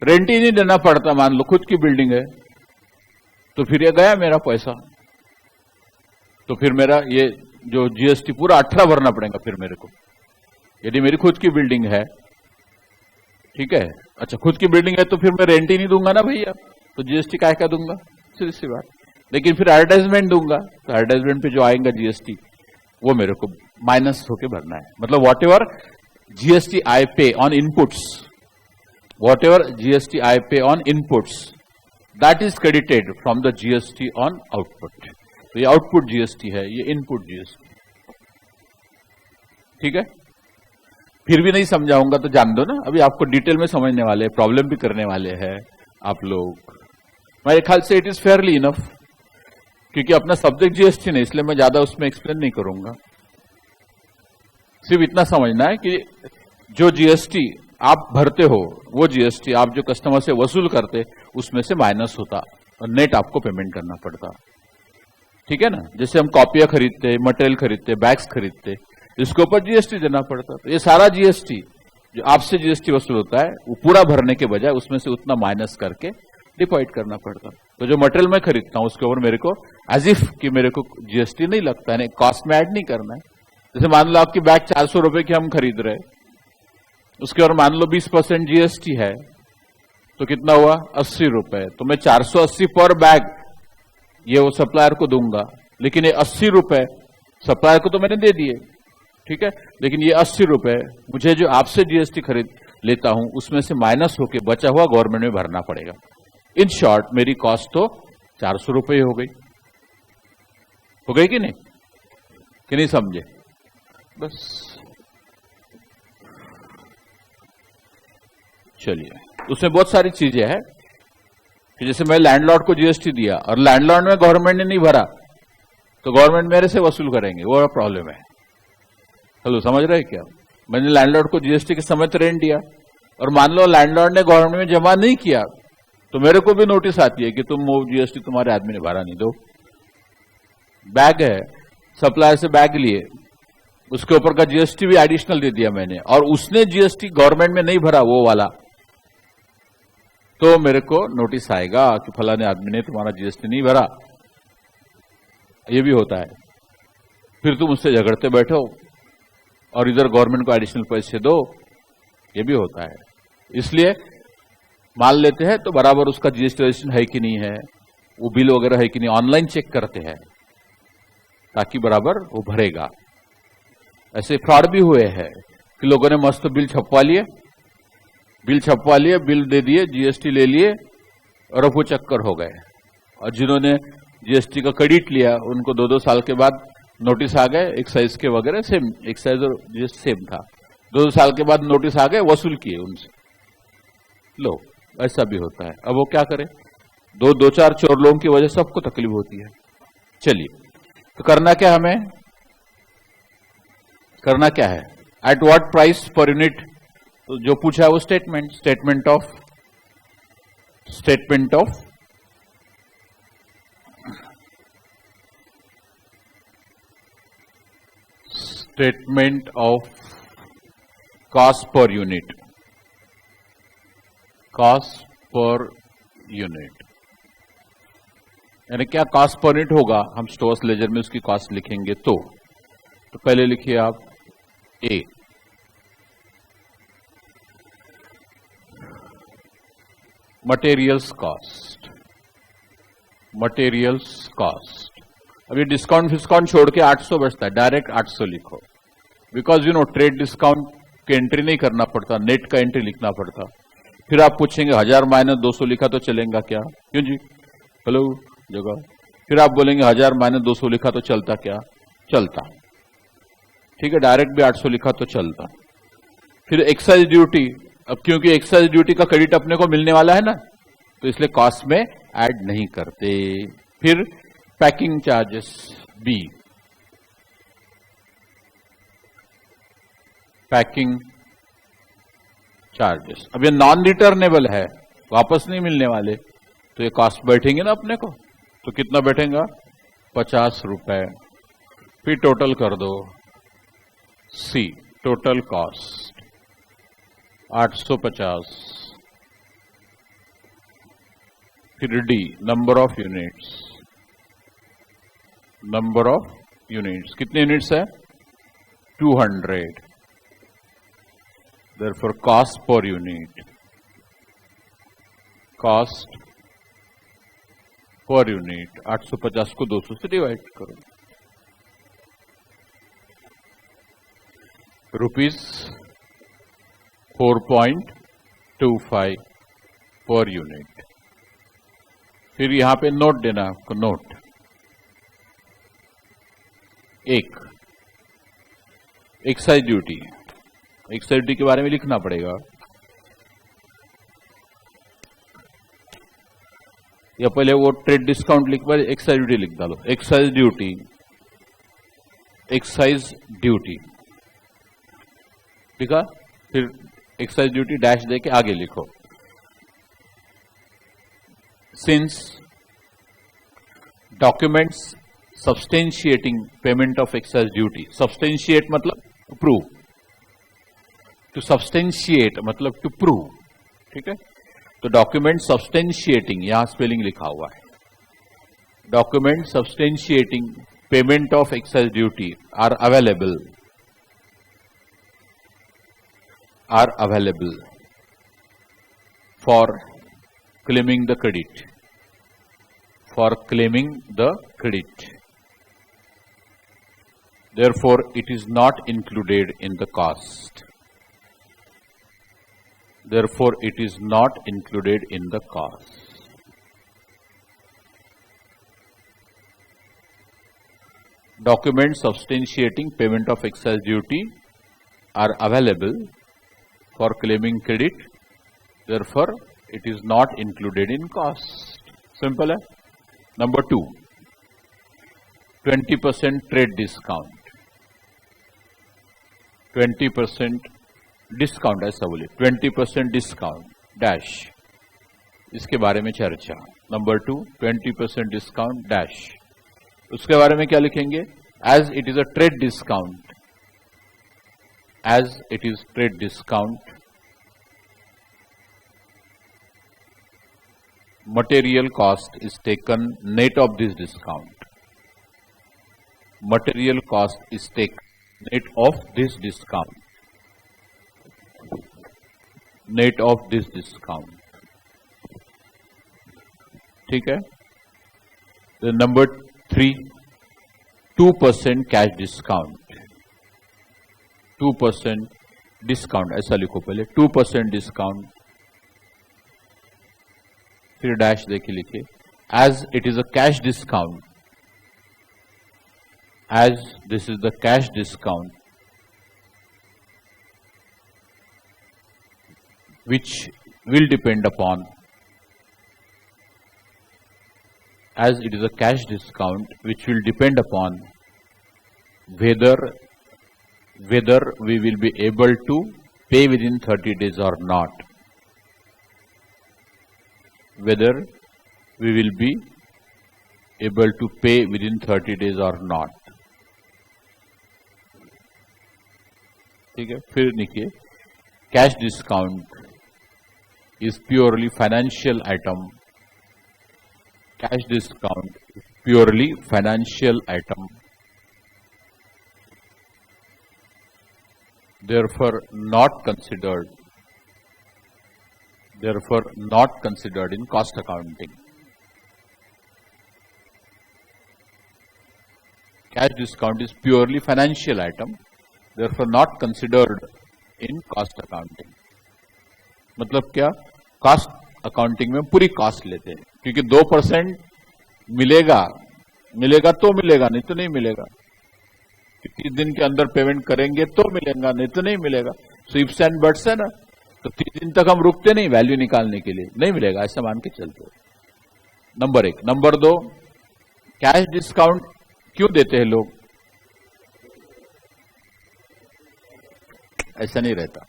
रेंट ही नहीं देना पड़ता, मान लो खुद की बिल्डिंग है, तो फिर ये गया मेरा पैसा, तो फिर मेरा ये जो जीएसटी पूरा 18 भरना पड़ेगा फिर मेरे को, यदि मेरी खुद की बिल्डिंग है। ठीक है, अच्छा खुद की बिल्डिंग है तो फिर मैं रेंट ही नहीं दूंगा ना भैया, तो जीएसटी काय का दूंगा, सीधी सी बात। लेकिन फिर एडवर्टाइजमेंट दूंगा तो एडवर्टाइजमेंट पे जो आएगा जीएसटी वो मेरे को माइनस होके भरना है। मतलब what ever GST I pay on inputs, what ever GST I pay on inputs, that is credited from the GST on output. तो ये आउटपुट जीएसटी है, ये इनपुट जीएसटी। ठीक है, फिर भी नहीं समझाऊंगा तो जान दो ना, अभी आपको डिटेल में समझने वाले, प्रॉब्लम भी करने वाले हैं आप लोग। मेरे ख्याल से इट इज फेयरली इनफ, क्योंकि अपना सब्जेक्ट जीएसटी नहीं, इसलिए मैं ज्यादा उसमें एक्सप्लेन नहीं करूंगा। सिर्फ इतना समझना है कि जो जीएसटी आप भरते हो वो जीएसटी आप जो कस्टमर से वसूल करते उसमें से माइनस होता और नेट आपको पेमेंट करना पड़ता। ठीक है ना, जैसे हम कॉपियां खरीदते, मटेरियल खरीदते, बैग्स खरीदते, इसके ऊपर जीएसटी देना पड़ता। तो ये सारा जीएसटी जो आपसे जीएसटी वसूल होता है वो पूरा भरने के बजाय उसमें से उतना माइनस करके डिपॉजिट करना पड़ता। तो जो मटेरियल मैं खरीदता हूं उसके ऊपर मेरे को एज इफ कि मेरे को जीएसटी नहीं लगता है, कॉस्ट में ऐड नहीं करना है। जैसे मान लो आपकी बैग 400 रुपए की हम खरीद रहे, उसके ऊपर मान लो 20% जीएसटी है, तो कितना हुआ 80 रुपए। तो मैं 480 पर बैग ये वो सप्लायर को दूंगा, लेकिन ये 80 रुपए सप्लायर को तो मैंने दे दिए। ठीक है, लेकिन ये 80 रुपए मुझे जो आपसे जीएसटी खरीद लेता हूं उसमें से माइनस होके बचा हुआ गवर्नमेंट में भरना पड़ेगा। इन शॉर्ट मेरी कॉस्ट तो 400 रुपए हो गई कि नहीं समझे? बस चलिए, उसमें बहुत सारी चीजें हैं कि जैसे मैं लैंडलॉर्ड को जीएसटी दिया और लैंडलॉर्ड में गवर्नमेंट ने नहीं भरा तो गवर्नमेंट मेरे से वसूल करेंगे, वो प्रॉब्लम है। हेलो, समझ रहे क्या? मैंने लैंडलॉर्ड को जीएसटी के समय रेंट दिया और मान लो लैंडलॉर्ड ने गवर्नमेंट में जमा नहीं किया तो मेरे को भी नोटिस आती है कि तुम वो जीएसटी तुम्हारे आदमी ने भरा नहीं। दो बैग है, सप्लायर से बैग लिए, उसके ऊपर का जीएसटी भी एडिशनल दे दिया मैंने, और उसने जीएसटी गवर्नमेंट में नहीं भरा वो वाला, तो मेरे को नोटिस आएगा कि फलाने आदमी ने तुम्हारा जीएसटी नहीं भरा। ये भी होता है। फिर तुम उससे झगड़ते बैठो और इधर गवर्नमेंट को एडिशनल पैसे दो, ये भी होता है। इसलिए मान लेते हैं तो बराबर उसका जीएसटी रजिस्ट्रेशन है कि नहीं है, वो बिल वगैरह है कि नहीं, ऑनलाइन चेक करते हैं ताकि बराबर वो भरेगा। ऐसे फ्रॉड भी हुए हैं कि लोगों ने मस्त बिल छपवा लिए, बिल दे दिए, जीएसटी ले लिए और अब वो चक्कर हो गए। और जिन्होंने जीएसटी का क्रेडिट लिया उनको 2-2 साल के बाद नोटिस आ गए, एक्साइज के वगैरह सेम, एक्साइज और जीएसटी सेम था, 2 साल के बाद नोटिस आ गए, वसूल किए उनसे। लो, ऐसा भी होता है। अब वो क्या करे, 2-4 चोर लोगों की वजह से सबको तकलीफ होती है। चलिए, तो करना क्या है, at what price per unit, तो जो पूछा है वो statement of cost per unit, यानी क्या कॉस्ट पर यूनिट होगा, हम स्टोर्स लेजर में उसकी कॉस्ट लिखेंगे। तो पहले लिखिए आप ए, मटेरियल्स कॉस्ट। अब ये डिस्काउंट छोड़ के 800 बचता है, डायरेक्ट 800 लिखो, बिकॉज ट्रेड डिस्काउंट की एंट्री नहीं करना पड़ता, नेट का एंट्री लिखना पड़ता। फिर आप पूछेंगे 1000 माइनस 200 लिखा तो चलेगा क्या? क्यों जी, हेलो जगह। फिर आप बोलेंगे 1000 माइनस 200 लिखा तो चलता क्या? चलता। ठीक है, डायरेक्ट भी 800 लिखा तो चलता। फिर एक्साइज ड्यूटी, अब क्योंकि एक्साइज ड्यूटी का क्रेडिट अपने को मिलने वाला है ना, तो इसलिए कॉस्ट में ऐड नहीं करते। फिर packing charges B, packing charges. अब ये नॉन रिटर्नेबल है, वापस नहीं मिलने वाले, तो ये कॉस्ट बैठेंगे ना अपने को, तो कितना बैठेगा 50 रुपए। फिर टोटल कर दो, सी टोटल कॉस्ट 850। फिर D number of units, units. कितने यूनिट्स है? 200। Therefore cost per unit, cost per unit 850 को 200 से डिवाइड करो, ₹4.25 पर यूनिट। फिर यहां पे नोट देना आपको, नोट एक एक्साइज ड्यूटी, एक्साइज ड्यूटी के बारे में लिखना पड़ेगा, या पहले वो ट्रेड डिस्काउंट लिख कर एक्साइज ड्यूटी लिख डालो, एक्साइज ड्यूटी, एक्साइज ड्यूटी, ठीक है। फिर एक्साइज ड्यूटी डैश दे के आगे लिखो, since documents substantiating payment of excise duty, substantiate मतलब प्रूव, टू सब्सटेंशिएट मतलब टू प्रूव, ठीक है। तो डॉक्यूमेंट सब्सटेंशिएटिंग, यहां स्पेलिंग लिखा हुआ है, document substantiating payment of excise duty are available for claiming the credit, for claiming the credit. Therefore, it is not included in the cost. Therefore, it is not included in the cost. Documents substantiating payment of excise duty are available for claiming credit. Therefore, it is not included in cost. Simple है. Number 2, 20% trade discount. 20% discount ऐसा बोलिए, 20% discount dash, इसके बारे में चर्चा. Number 2, 20% discount dash, उसके बारे में क्या लिखेंगे? As it is a trade discount, as it is trade discount, material cost is taken net of this discount. Material cost is taken net of this discount. Net of this discount. ठीक है. The number 3, 2% cash discount. 2% discount ऐसा लिखो पहले, 2% discount. फिर dash देके लिखिए, as it is a cash discount, as this is the cash discount which will depend upon, as it is a cash discount which will depend upon whether we will be able to pay within 30 days or not. Whether we will be able to pay within 30 days or not. ठीक है. फिर लिखिए, cash discount is purely financial item. Cash discount is purely financial item. Therefore not considered in cost accounting. Cash discount is purely financial item, therefore not considered in cost accounting. मतलब क्या? Cost accounting में पूरी cost लेते हैं, क्योंकि 2% मिलेगा तो मिलेगा, नहीं तो नहीं मिलेगा. 30 दिन के अंदर पेमेंट करेंगे तो मिलेगा, नहीं तो नहीं मिलेगा. सो इफ्स एंड बट्स है ना, तो 30 दिन तक हम रुकते नहीं वैल्यू निकालने के लिए, नहीं मिलेगा ऐसा मान के चलते. नंबर 1. नंबर 2, कैश डिस्काउंट क्यों देते हैं लोग? ऐसा नहीं रहता,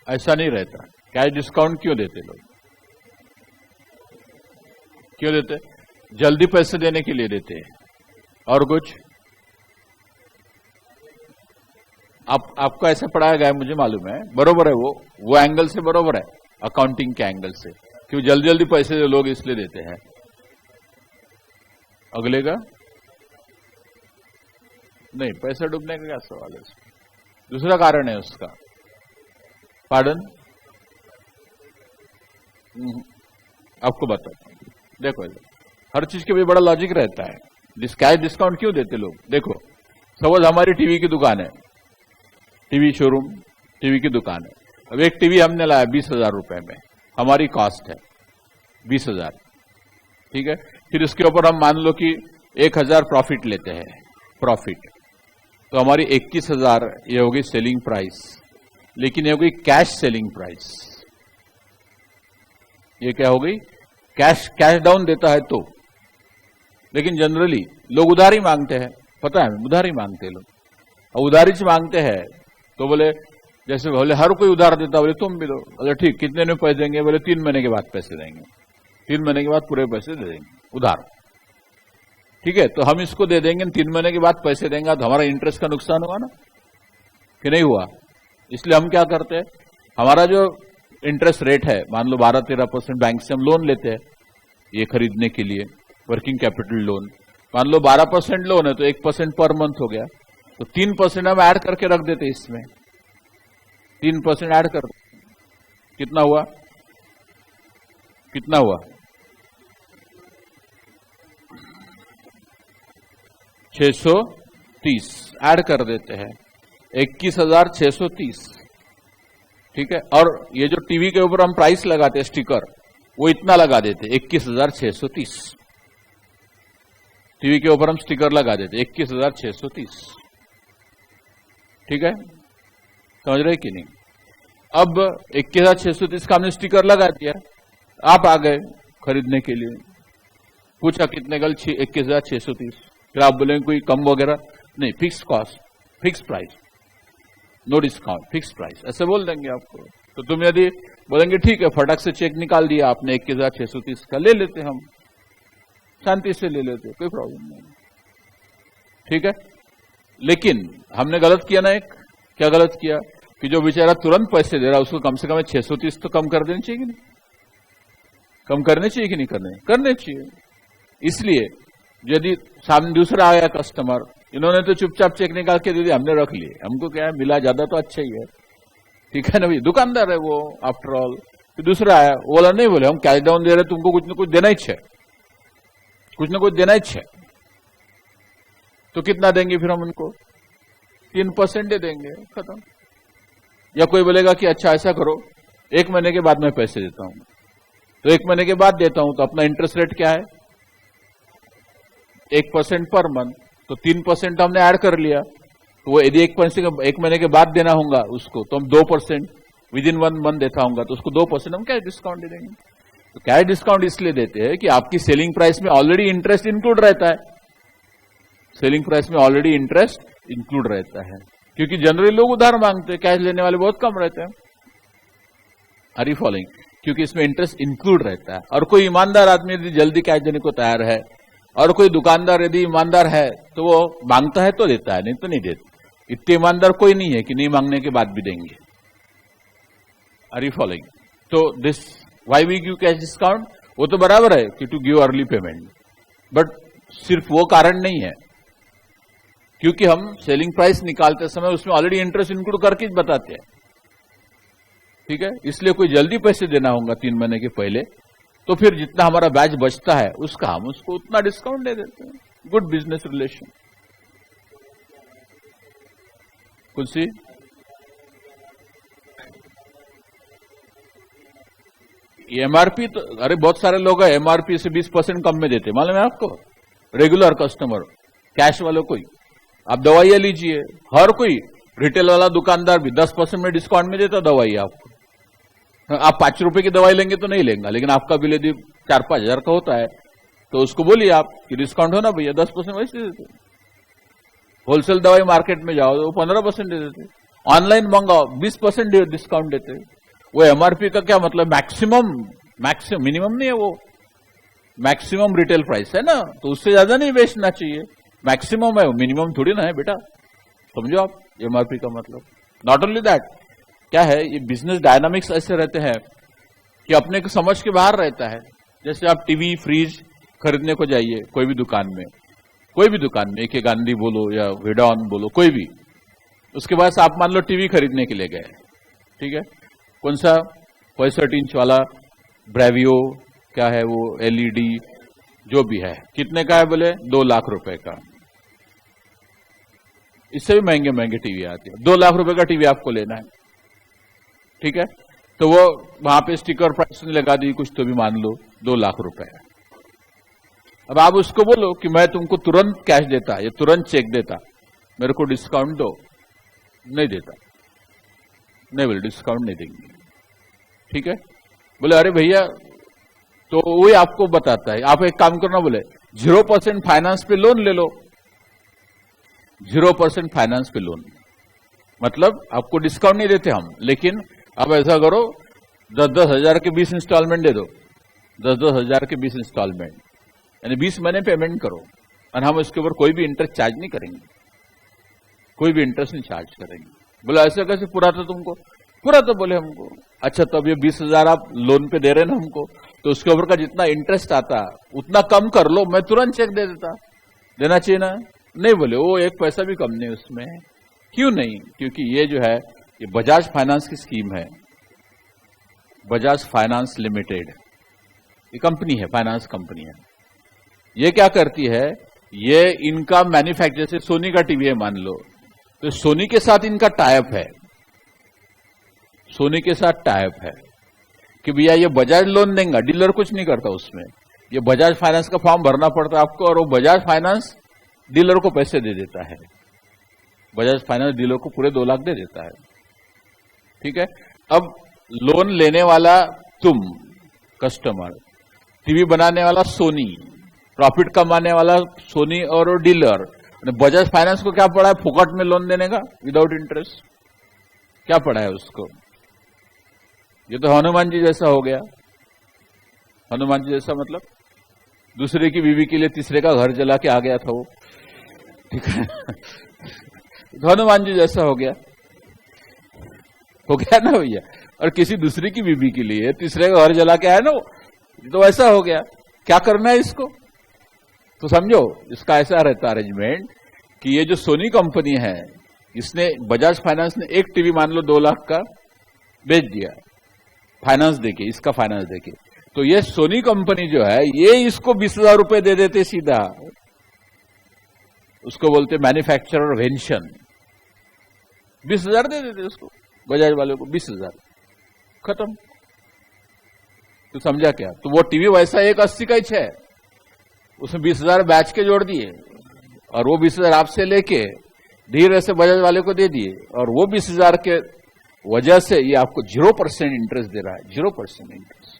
ऐसा नहीं रहता. कैश डिस्काउंट क्यों देते लोग? क्यों देते? जल्दी पैसे देने के लिए देते हैं. और कुछ? आपको ऐसे पढ़ाया गया है, मुझे मालूम है, बरोबर है. वो एंगल से बरोबर है, अकाउंटिंग के एंगल से, क्यों जल्दी जल्दी पैसे लोग इसलिए देते हैं. अगले का नहीं, पैसा डूबने का क्या सवाल है? दूसरा कारण है उसका। पार्डन, आपको बताता हूं। देखो, हर चीज के भी बड़ा लॉजिक रहता है। कैश डिस्काउंट क्यों देते लोग? देखो, सपोज हमारी टीवी की दुकान है, टीवी शोरूम, टीवी की दुकान है। अब एक टीवी हमने लाया 20,000 रुपए में, हमारी कॉस्ट है 20,000, ठीक है। फिर इसके ऊपर हम मान लो कि 1,000 प्रॉफिट लेते हैं, प्रॉफिट, तो हमारी 21,000 ये होगी सेलिंग प्राइस, लेकिन ये होगी कैश सेलिंग प्राइस। ये क्या हो गई? कैश डाउन देता है तो। लेकिन जनरली लोग उधार ही मांगते हैं, पता है, उधार ही मांगते हैं लोग। और उधारी से मांगते हैं तो बोले, जैसे बोले हर कोई उधार देता, बोले तुम भी दो। बोले ठीक, कितने में पैसे देंगे? बोले 3 महीने के बाद पैसे देंगे। 3 महीने के बाद पूरे पैसे दे देंगे उधार, ठीक है। तो हम इसको दे देंगे, 3 महीने के बाद पैसे देंगे, तो हमारा इंटरेस्ट का नुकसान हुआ ना, कि नहीं हुआ? इसलिए हम क्या करते हैं, हमारा जो इंटरेस्ट रेट है, मान लो 12-13% बैंक से हम लोन लेते हैं ये खरीदने के लिए, वर्किंग कैपिटल लोन। मान लो 12% लोन है तो 1% पर मंथ हो गया, तो 3% हम ऐड करके रख देते इसमें। 3% ऐड कर, कितना हुआ? कितना हुआ? 630 ऐड कर देते हैं, 21,630, ठीक है। और ये जो टीवी के ऊपर हम प्राइस लगाते हैं स्टिकर, वो इतना लगा देते 21,630। टीवी के ऊपर हम स्टिकर लगा देते 21,630, ठीक है। समझ रहे कि नहीं? अब 21,630 का हमने स्टिकर लगा दिया, आप आ गए खरीदने के लिए, पूछा कितने? कल 21,630। फिर आप बोलेंगे कोई कम वगैरह नहीं, fix cost, fix price, no discount, fix price, ऐसे बोल देंगे आपको। तो तुम यदि बोलेंगे ठीक है, फटाक से चेक निकाल दिया आपने 21,630 का, ले लेते, हम शांति से ले लेते, कोई प्रॉब्लम नहीं, ठीक है। लेकिन हमने गलत किया ना एक, क्या गलत किया कि जो बेचारा तुरंत पैसे दे रहा है उसको कम से कम 630 तो कम कर देनी चाहिए कि नहीं? कम करने चाहिए कि नहीं करने चाहिए। इसलिए यदि सामने दूसरा आया कस्टमर, इन्होंने तो चुपचाप चेक निकाल के दे दिया, हमने रख लिए, हमको क्या है, मिला ज्यादा तो अच्छा ही है, ठीक है ना भाई, दुकानदार है वो आफ्टर ऑल। फिर दूसरा आया, वो बोला नहीं, बोले हम कैश डाउन दे रहे, तुमको कुछ ना कुछ देना ही है, कुछ ना कुछ देना ही है। तो कितना देंगे फिर हम उनको? 3% दे देंगे, खत्म। या कोई बोलेगा कि अच्छा ऐसा करो, 1 महीने के बाद मैं पैसे देता हूं, तो 1 महीने के बाद देता हूं, तो अपना इंटरेस्ट रेट क्या है? 1% पर मंथ, तो 3% हमने ऐड कर लिया, तो वो यदि 1 महीने के बाद देना होगा उसको, तो हम 2% विद इन 1 मंथ देता होगा, तो उसको 2% हम कैश डिस्काउंट दे देंगे। तो कैश डिस्काउंट इसलिए देते हैं कि आपकी सेलिंग प्राइस में ऑलरेडी इंटरेस्ट इंक्लूड रहता है, सेलिंग प्राइस में ऑलरेडी इंटरेस्ट इंक्लूड रहता है, क्योंकि जनरली लोग उधार मांगते हैं, कैश लेने वाले बहुत कम रहते हैं। Are you following? क्योंकि इसमें इंटरेस्ट इंक्लूड रहता है। और कोई ईमानदार आदमी यदि जल्दी कैश देने को तैयार है, और कोई दुकानदार यदि ईमानदार है, तो वो मांगता है तो देता है, नहीं तो नहीं देता। इतने ईमानदार कोई नहीं है कि नहीं मांगने के बाद भी देंगे। Are you following? तो this why we give cash discount, वो तो बराबर है कि to give early payment, but सिर्फ वो कारण नहीं है, क्योंकि हम सेलिंग प्राइस निकालते समय उसमें ऑलरेडी इंटरेस्ट इंक्लूड करके बताते हैं, ठीक है। इसलिए कोई जल्दी पैसे देना होगा 3 महीने के पहले, तो फिर जितना हमारा बैच बचता है उसका हम उसको उतना डिस्काउंट दे देते हैं। Good business relation. कुछ सी एमआरपी, तो अरे बहुत सारे लोग हैं एमआरपी से 20% कम में देते, मालूम है आपको? रेगुलर कस्टमर, कैश वालों कोई, आप दवाइयां लीजिए, हर कोई रिटेल वाला दुकानदार भी 10% में डिस्काउंट में देता दवाई आपको। आप 5 रुपए की दवाई लेंगे तो नहीं लेंगे, लेकिन आपका बिल यदि 4-5 हजार का होता है तो उसको बोलिए आप कि डिस्काउंट हो ना भैया, 10% वैसे दे देते। होलसेल दवाई मार्केट में जाओ तो 15% दे देते, ऑनलाइन मंगाओ 20% डिस्काउंट देते। वो एमआरपी का क्या मतलब? मैक्सिमम मिनिमम नहीं है, वो मैक्सिमम रिटेल प्राइस है ना, तो उससे ज्यादा नहीं बेचना चाहिए, मैक्सिमम है, मिनिमम थोड़ी ना है बेटा, समझो आप एमआरपी का मतलब। नॉट ओनली दैट, क्या है ये बिजनेस डायनामिक्स ऐसे रहते हैं कि अपने को समझ के बाहर रहता है। जैसे आप टीवी फ्रिज खरीदने को जाइए कोई भी दुकान में, कोई भी दुकान में, एक गांधी बोलो या विडॉन बोलो, कोई भी। उसके बाद आप मान लो टीवी खरीदने के लिए गए, ठीक है, कौन सा 65 इंच वाला ब्रेवियो, क्या है वो, एलईडी जो भी है, कितने का है, बोले 2 लाख रुपए का। इससे भी महंगे महंगे टीवी आते हैं। 2 लाख रुपए का टीवी आपको लेना है, ठीक है, तो वो वहां पे स्टिकर प्राइस लगा दी कुछ, तो भी मान लो 2 लाख रुपए है। अब आप उसको बोलो कि मैं तुमको तुरंत कैश देता या तुरंत चेक देता, मेरे को डिस्काउंट दो, नहीं देता, नहीं बोले डिस्काउंट नहीं देंगे, ठीक है। बोले अरे भैया, तो वही आपको बताता है, आप एक काम करना, बोले 0% फाइनेंस पे लोन ले लो, 0% फाइनेंस पे लोन, मतलब आपको डिस्काउंट नहीं देते हम, लेकिन अब ऐसा करो 10-10 हजार के 20 इंस्टॉलमेंट दे दो, 10-10 हजार के 20 इंस्टॉलमेंट, यानी 20 महीने पेमेंट करो, और हम इसके ऊपर कोई भी इंटरेस्ट चार्ज नहीं करेंगे, कोई भी इंटरेस्ट नहीं चार्ज करेंगे। बोला ऐसा कैसे, पूरा तो तुमको, पूरा तो बोले हमको। अच्छा, तो अब ये 20,000 आप लोन पे दे रहे ना हमको, तो उसके ऊपर का जितना इंटरेस्ट आता उतना कम कर लो, मैं तुरंत चेक दे देता, देना चाहिए ना? नहीं बोले, वो 1 पैसा भी कम नहीं उसमें। क्यों नहीं? क्योंकि ये जो है ये बजाज फाइनेंस की स्कीम है, बजाज फाइनेंस लिमिटेड, ये कंपनी है, फाइनेंस कंपनी है। ये क्या करती है, ये इनका मैन्युफैक्चर, जैसे सोनी का टीवी है मान लो, तो सोनी के साथ इनका टाइप है, सोनी के साथ टाइप है कि भैया ये बजाज लोन देंगे, डीलर कुछ नहीं करता उसमें, ये बजाज फाइनेंस का फॉर्म भरना पड़ता है आपको, और वो बजाज फाइनेंस डीलर को पैसे दे देता है, बजाज फाइनेंस डीलर को पूरे 2 लाख दे देता है, ठीक है। अब लोन लेने वाला तुम कस्टमर, टीवी बनाने वाला सोनी, प्रॉफिट कमाने वाला सोनी और डीलर, बजाज फाइनेंस को क्या पड़ा है फुकट में लोन देने का विदाउट इंटरेस्ट, क्या पड़ा है उसको? ये तो हनुमान जी जैसा हो गया। हनुमान जी जैसा मतलब दूसरे की बीवी के लिए तीसरे का घर जला के आ गया था वो, ठीक है। तो हनुमान जी जैसा हो गया ना भैया, और किसी दूसरे की बीवी के लिए तीसरे का घर जला के आया ना वो, तो ऐसा हो गया। क्या करना है इसको? तो समझो इसका ऐसा रहता अरेंजमेंट कि ये जो सोनी कंपनी है, इसने बजाज फाइनेंस ने एक टीवी मान लो 2 लाख का बेच दिया फाइनेंस देके, इसका फाइनेंस देके, तो ये सोनी कंपनी जो है ये इसको 20,000 रुपए दे देते सीधा, उसको बोलते मैन्युफैक्चरर वेंशन, 20,000 दे देते उसको, बजाज वाले को 20,000, खत्म। तो समझा क्या? तो वो टीवी वैसा एक 80 का ही है, उसमें 20,000 बैच के जोड़ दिए, और वो 20,000 आपसे लेके धीरे से बजाज वाले को दे दिए, और वो 20,000 के वजह से ये आपको 0% इंटरेस्ट दे रहा है, 0% इंटरेस्ट।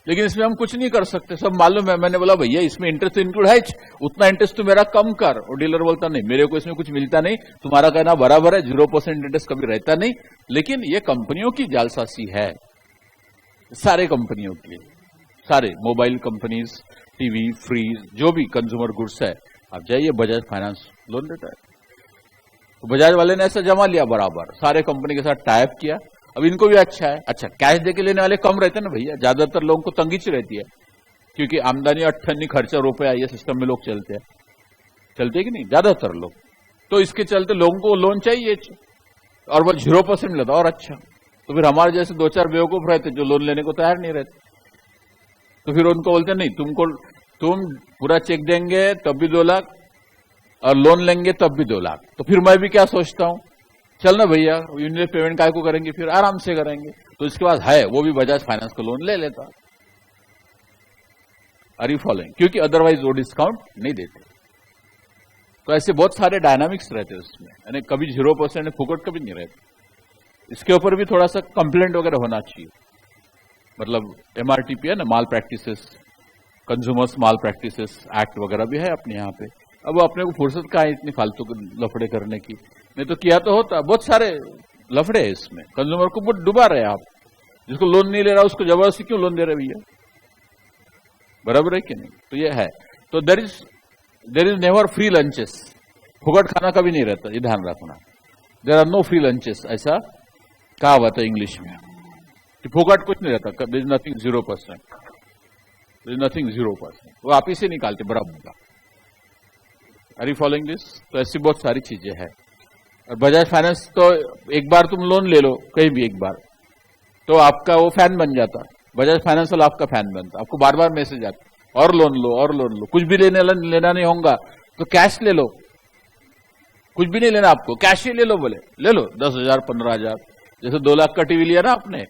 लेकिन इसमें हम कुछ नहीं कर सकते, सब मालूम है। मैंने बोला भैया इसमें इंटरेस्ट तो इंक्लूड है, उतना इंटरेस्ट तो मेरा कम कर, और डीलर बोलता नहीं मेरे को इसमें कुछ मिलता नहीं, तुम्हारा कहना बराबर है, 0% इंटरेस्ट कभी रहता नहीं। लेकिन ये कंपनियों की जालसाजी है, सारे कंपनियों की, सारे मोबाइल कंपनीज, टीवी, फ्रीज, जो भी कंज्यूमर गुड्स है, आप जाइए बजाज फाइनेंस लोन देता है। तो बजाज वाले ने ऐसा जमा लिया बराबर, सारे कंपनी के साथ टाइप किया। अब इनको भी अच्छा है, अच्छा कैश देके लेने वाले कम रहते हैं ना भैया, ज्यादातर लोगों को तंगी रहती है, क्योंकि आमदनी अट्ठन्नी खर्चा रुपया ये सिस्टम में लोग चलते हैं कि नहीं, ज्यादातर लोग। तो इसके चलते लोगों को लोन चाहिए, और वो 0% लेता, और अच्छा। तो फिर हमारे जैसे 2-4 बेवकूफ रहते जो लोन लेने को तैयार नहीं रहते, तो फिर उनको बोलते नहीं तुम पूरा चेक देंगे तब भी 2 लाख, और लोन लेंगे तब भी 2 लाख। तो फिर मैं भी क्या सोचता हूं, चल ना भैया यूनिट पेमेंट काय को करेंगे, फिर आराम से करेंगे। तो इसके बाद है वो भी बजाज फाइनेंस का लोन ले लेता, आर यू फॉलोइंग? क्योंकि अदरवाइज वो डिस्काउंट नहीं देते। तो ऐसे बहुत सारे डायनामिक्स रहते हैं उसमें, यानी कभी 0% फुकट कभी नहीं रहते। इसके ऊपर भी थोड़ा सा कंप्लेंट वगैरह होना चाहिए, मतलब MRTP है ना, माल प्रैक्टिसेस, कंज्यूमर्स माल प्रैक्टिसेस एक्ट वगैरह भी है अपने यहाँ पे। अब अपने को फुर्सत कहाँ है इतनी फालतू लफड़े करने की, नहीं तो किया तो होता। बहुत सारे लफड़े है इसमें, कंज्यूमर को बहुत डुबा रहे आप, जिसको लोन नहीं ले रहा उसको जबरदस्ती क्यों लोन दे रहे भैया, बराबर है कि नहीं? तो ये है। तो there is never free lunches, फुकट खाना कभी नहीं रहता, ये ध्यान रखना। There are no free lunches, ऐसा कहा हुआ था इंग्लिश में कि फुकट कुछ नहीं रहता, there is nothing 0%, there is nothing 0%, वो आप ही से निकालते बराबर का। Are you following this? तो ऐसी बहुत सारी चीजें हैं। और बजाज फाइनेंस तो एक बार तुम लोन ले लो कहीं भी एक बार, तो आपका वो फैन बन जाता, बजाज फाइनेंस वाला आपका फैन बनता, आपको बार बार मैसेज आता और लोन लो और लोन लो। कुछ भी लेना नहीं होगा तो कैश ले लो, कुछ भी नहीं लेना आपको, कैश ही ले लो, बोले ले लो 10,000 15,000। जैसे 2 लाख का टीवी लिया ना आपने,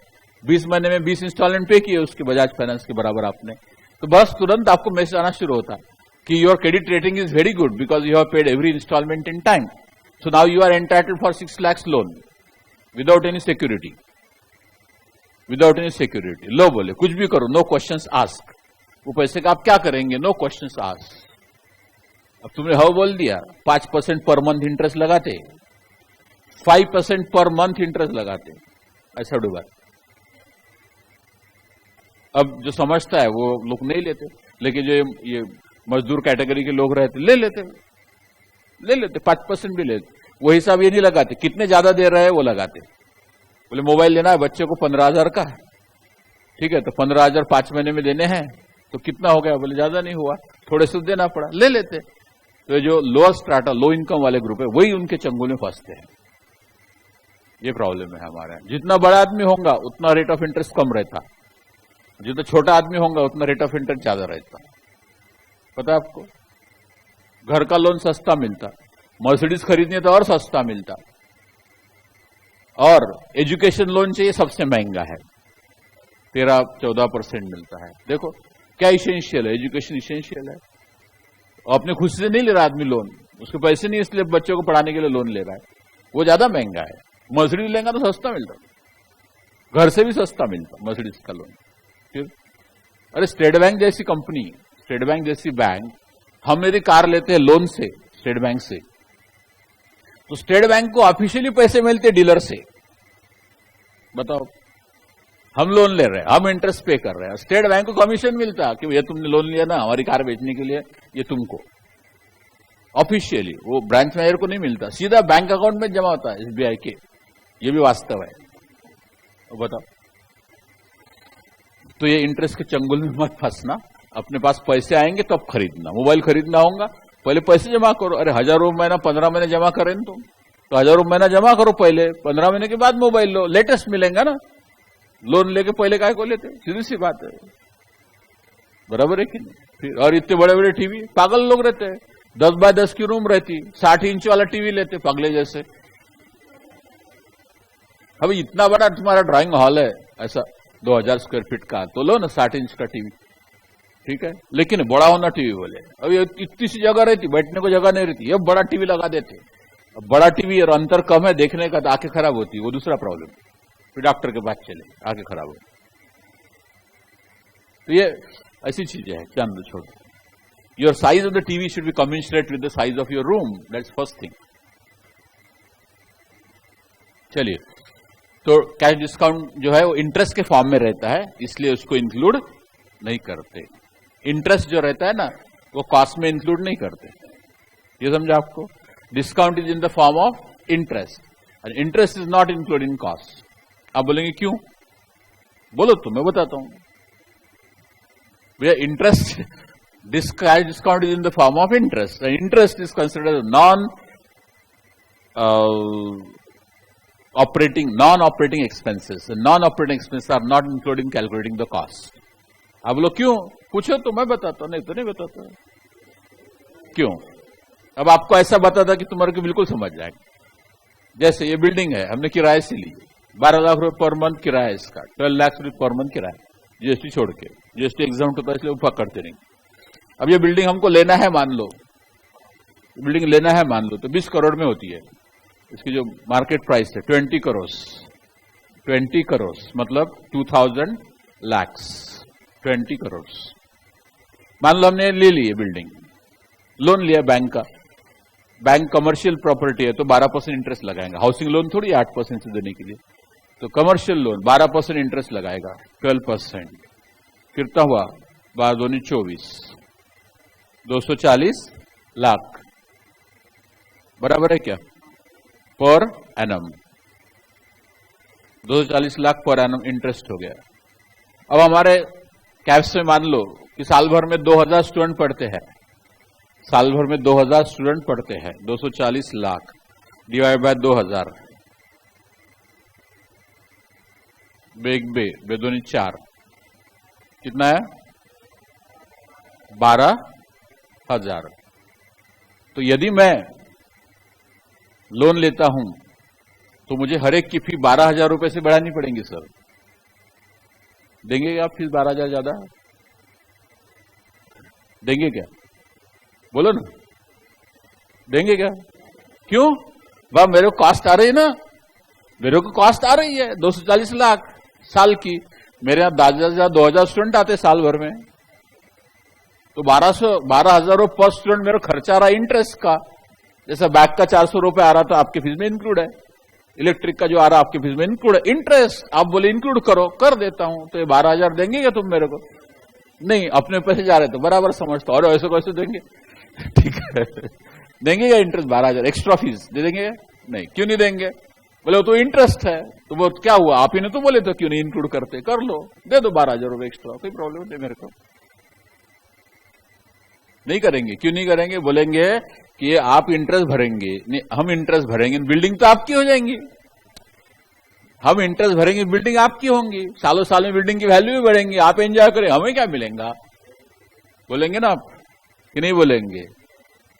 20 महीने में 20 इंस्टॉलमेंट पे किए उसके बजाज फाइनेंस के बराबर आपने, तो बस तुरंत आपको मैसेज आना शुरू होता कि your credit rating is very good because you have paid every instalment in time, so now you are entitled for 6 lakhs loan without any security, without any security. लो बोले, कुछ भी करो, नो क्वेश्चंस आस्क। वो पैसे का आप क्या करेंगे? No questions ask. अब तुमने हाँ बोल दिया, 5% पर मंथ इंटरेस्ट लगाते, 5% पर मंथ इंटरेस्ट लगाते, ऐसा डूबा। अब जो समझता है वो लोग नहीं लेते, लेकिन जो ये मजदूर कैटेगरी के लोग रहते ले लेते 5% भी लेते। वो हिसाब ये नहीं लगाते कितने ज्यादा दे रहे हैं, वो लगाते। बोले मोबाइल लेना है बच्चे को 15,000 का, ठीक है, तो 15,000 5 महीने में देने हैं, तो कितना हो गया? बोले ज्यादा नहीं हुआ, थोड़े से देना पड़ा, ले लेते। तो जो लोअर स्ट्राटा, लो इनकम वाले ग्रुप है, वही उनके चंगुल में फंसते हैं। ये प्रॉब्लम है हमारा। जितना बड़ा आदमी होगा उतना रेट ऑफ इंटरेस्ट कम रहता, जितना छोटा आदमी होगा उतना रेट ऑफ इंटरेस्ट ज्यादा रहता। पता है आपको? घर का लोन सस्ता मिलता, मर्सिडीज खरीदने तो और सस्ता मिलता, और एजुकेशन लोन चाहिए सबसे महंगा है, 13-14% मिलता है। देखो क्या इसेंशियल है, एजुकेशन इसेंशियल है। अपने खुशी से नहीं ले रहा आदमी लोन, उसके पैसे नहीं इसलिए बच्चों को पढ़ाने के लिए लोन ले रहा है, वो ज्यादा महंगा है। मर्सिडीज लेगा तो सस्ता मिलता, घर से भी सस्ता मिलता मर्सिडीज का लोन। फिर अरे स्टेट बैंक जैसी कंपनी, स्टेट बैंक जैसी बैंक, हम यदि कार लेते हैं लोन से स्टेट बैंक से, तो स्टेट बैंक को ऑफिशियली पैसे मिलते डीलर से। बताओ, हम लोन ले रहे हैं, हम इंटरेस्ट पे कर रहे हैं, स्टेट बैंक को कमीशन मिलता कि ये तुमने लोन लिया ना हमारी कार बेचने के लिए, ये तुमको ऑफिशियली, वो ब्रांच मैनेजर को नहीं मिलता, सीधा बैंक अकाउंट में जमा होता है एसबीआई के। ये भी वास्तव है। बताओ, तो ये इंटरेस्ट के चंगुल में मत फंसना। अपने पास पैसे आएंगे तो अब खरीदना, मोबाइल खरीदना होगा, पहले पैसे जमा करो। अरे 1,000 रुपये महीना 15 महीने जमा करें तुम, तो 1,000 रुपये महीना जमा करो पहले, 15 महीने के बाद मोबाइल लो, लेटेस्ट मिलेगा ना। लोन लेके पहले काय को लेते? सीधी सी बात है, बराबर है कि नहीं? और इतने बड़े बड़े टीवी, पागल लोग रहते हैं, 10 बाय 10 की रूम रहती, 60 इंच वाला टीवी लेते पागले जैसे। अभी इतना बड़ा तुम्हारा ड्राइंग हॉल है, ऐसा 2000 स्क्वायर फीट का, तो लो ना 60 इंच का टीवी, ठीक है, लेकिन बड़ा होना टीवी बोले। अभी इतनी सी जगह रहती, बैठने को जगह नहीं रहती, अब बड़ा टीवी लगा देते। अब बड़ा टीवी और अंतर कम है देखने का, तो आंखें खराब होती, वो दूसरा प्रॉब्लम, फिर डॉक्टर के पास चले, आंखें खराब हो। तो ये ऐसी चीजें हैं, जान दो, छोड़ो। Your size of the TV should be commensurate with the size of your room, that's first thing. चलिए, तो कैश डिस्काउंट जो है वो इंटरेस्ट के फॉर्म में रहता है, इसलिए उसको इंक्लूड नहीं करते। इंटरेस्ट जो रहता है ना, वो कॉस्ट में इंक्लूड नहीं करते। ये समझा आपको? Discount is in the form of interest, and interest is not include in cost. आप बोलेंगे क्यों? बोलो तो मैं बताता हूं। भैया interest, discount is in the form of interest, and interest is considered non non-operating expenses. Non-operating expenses are not included in calculating the cost. अब लोग क्यों पूछो तो मैं बताता हूं, नहीं तो नहीं बताता। क्यों? अब आपको ऐसा बताता कि तुम्हारे को बिल्कुल समझ जाएगा। जैसे ये बिल्डिंग है, हमने किराए से ली, 12 लाख रुपए पर मंथ किराया है इसका, 12 लाख रुपए पर मंथ किराया, जीएसटी छोड़ के। जीएसटी एग्जाम होता है इसलिए वो पकड़ते नहीं। अब ये बिल्डिंग हमको लेना है, मान लो बिल्डिंग लेना है, मान लो, तो 20 करोड़ में होती है। इसकी जो मार्केट प्राइस है 20 करोड़, 20 करोड़ मतलब 2000 लाख, 20 करोड़। मान लो हमने ले ली है बिल्डिंग, लोन लिया बैंक का, बैंक कमर्शियल प्रॉपर्टी है तो 12% इंटरेस्ट लगाएगा। हाउसिंग लोन थोड़ी 8% से देने के लिए, तो कमर्शियल लोन 12% इंटरेस्ट लगाएगा, 12%। कितना हुआ? 12 24, 240 लाख, बराबर है क्या? Per annum 240 lakh per annum interest हो गया। अब हमारे कैंपस में मान लो कि साल भर में 2000 स्टूडेंट पढ़ते हैं, साल भर में 2000 स्टूडेंट पढ़ते हैं, 240 लाख डिवाइड बाय 2000, बेग बे बेदोनी 4, कितना है? 12,000। तो यदि मैं लोन लेता हूं तो मुझे हर एक की फी 12,000 रुपए से बढ़ानी पड़ेंगी सर। देंगे क्या आप फीस 12,000 ज्यादा? देंगे क्या? बोलो ना, देंगे क्या? क्यों? वाह, मेरे को कॉस्ट आ रही है ना, मेरे को कॉस्ट आ रही है 240 लाख साल की। मेरे यहाँ 10,000 2,000 स्टूडेंट आते साल भर में, तो 12,000 पर स्टूडेंट मेरा खर्चा आ रहा है इंटरेस्ट का। जैसा बैग का 400 रुपए आ रहा तो आपके फीस में इंक्लूड है, इलेक्ट्रिक का जो आ रहा आपके फीस में इंक्लूड है, इंटरेस्ट आप बोले इंक्लूड करो, कर देता हूं। तो ये 12,000 देंगे क्या तुम मेरे को? नहीं, अपने पैसे जा रहे तो बराबर समझता, और ऐसे कैसे देंगे? ठीक है, देंगे क्या इंटरेस्ट 12,000 एक्स्ट्रा फीस दे देंगे? नहीं, क्यों नहीं देंगे? बोले वो तो इंटरेस्ट है। तो वो क्या हुआ, आप ही ने तो बोले तो क्यों नहीं इंक्लूड करते, कर लो, दे दो 12,000 रुपए एक्स्ट्रा, कोई प्रॉब्लम नहीं मेरे को। नहीं करेंगे, क्यों नहीं करेंगे? बोलेंगे कि ये आप इंटरेस्ट भरेंगे, नहीं हम इंटरेस्ट भरेंगे, बिल्डिंग तो आपकी हो जाएंगी। हम इंटरेस्ट भरेंगे, बिल्डिंग आपकी होंगी, सालों साल में बिल्डिंग की वैल्यू भी बढ़ेंगी, आप एंजॉय करें, हमें क्या मिलेगा? बोलेंगे ना आप कि नहीं बोलेंगे?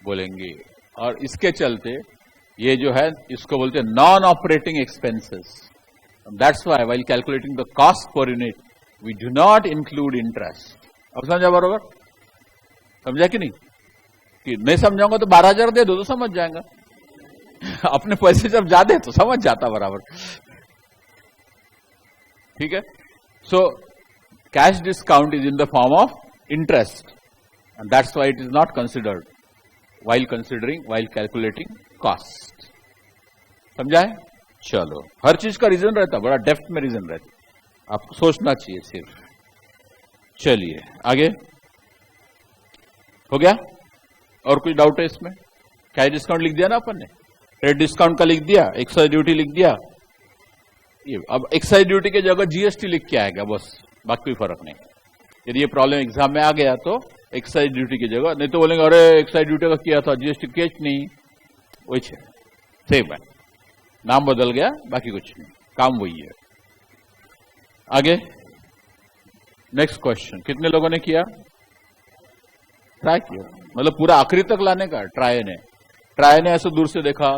बोलेंगे। और इसके चलते ये जो है इसको बोलते हैं non operating expenses. That's why while calculating the cost per unit we do not include interest. अब समझा बरोबर? समझा कि नहीं? कि नहीं समझाऊंगा तो 12,000 दे दो तो समझ जाएगा, अपने पैसे जब ज्यादा तो समझ जाता बराबर। ठीक है, so cash discount is in the form of interest and that's why it is not considered while calculating cost. समझा है? चलो, हर चीज का रीजन रहता, बड़ा डेप्थ में रीजन रहता, आपको सोचना चाहिए सिर्फ। चलिए आगे, हो गया? और कुछ डाउट है इसमें? कैश डिस्काउंट लिख दिया ना अपन ने, ट्रेड डिस्काउंट का लिख दिया, एक्साइज ड्यूटी लिख दिया। ये अब एक्साइज ड्यूटी की जगह जीएसटी लिख के आएगा बस, बाकी कोई फर्क नहीं। यदि ये प्रॉब्लम एग्जाम में आ गया तो एक्साइज ड्यूटी की जगह, नहीं तो बोलेंगे अरे एक्साइज ड्यूटी का किया था, जीएसटी केच नहीं, वही सेम है, नाम बदल गया, बाकी कुछ नहीं, काम वही है। आगे नेक्स्ट क्वेश्चन, कितने लोगों ने किया? ट्राई किया, मतलब पूरा आखिरी तक लाने का। ट्राई ने ऐसे दूर से देखा,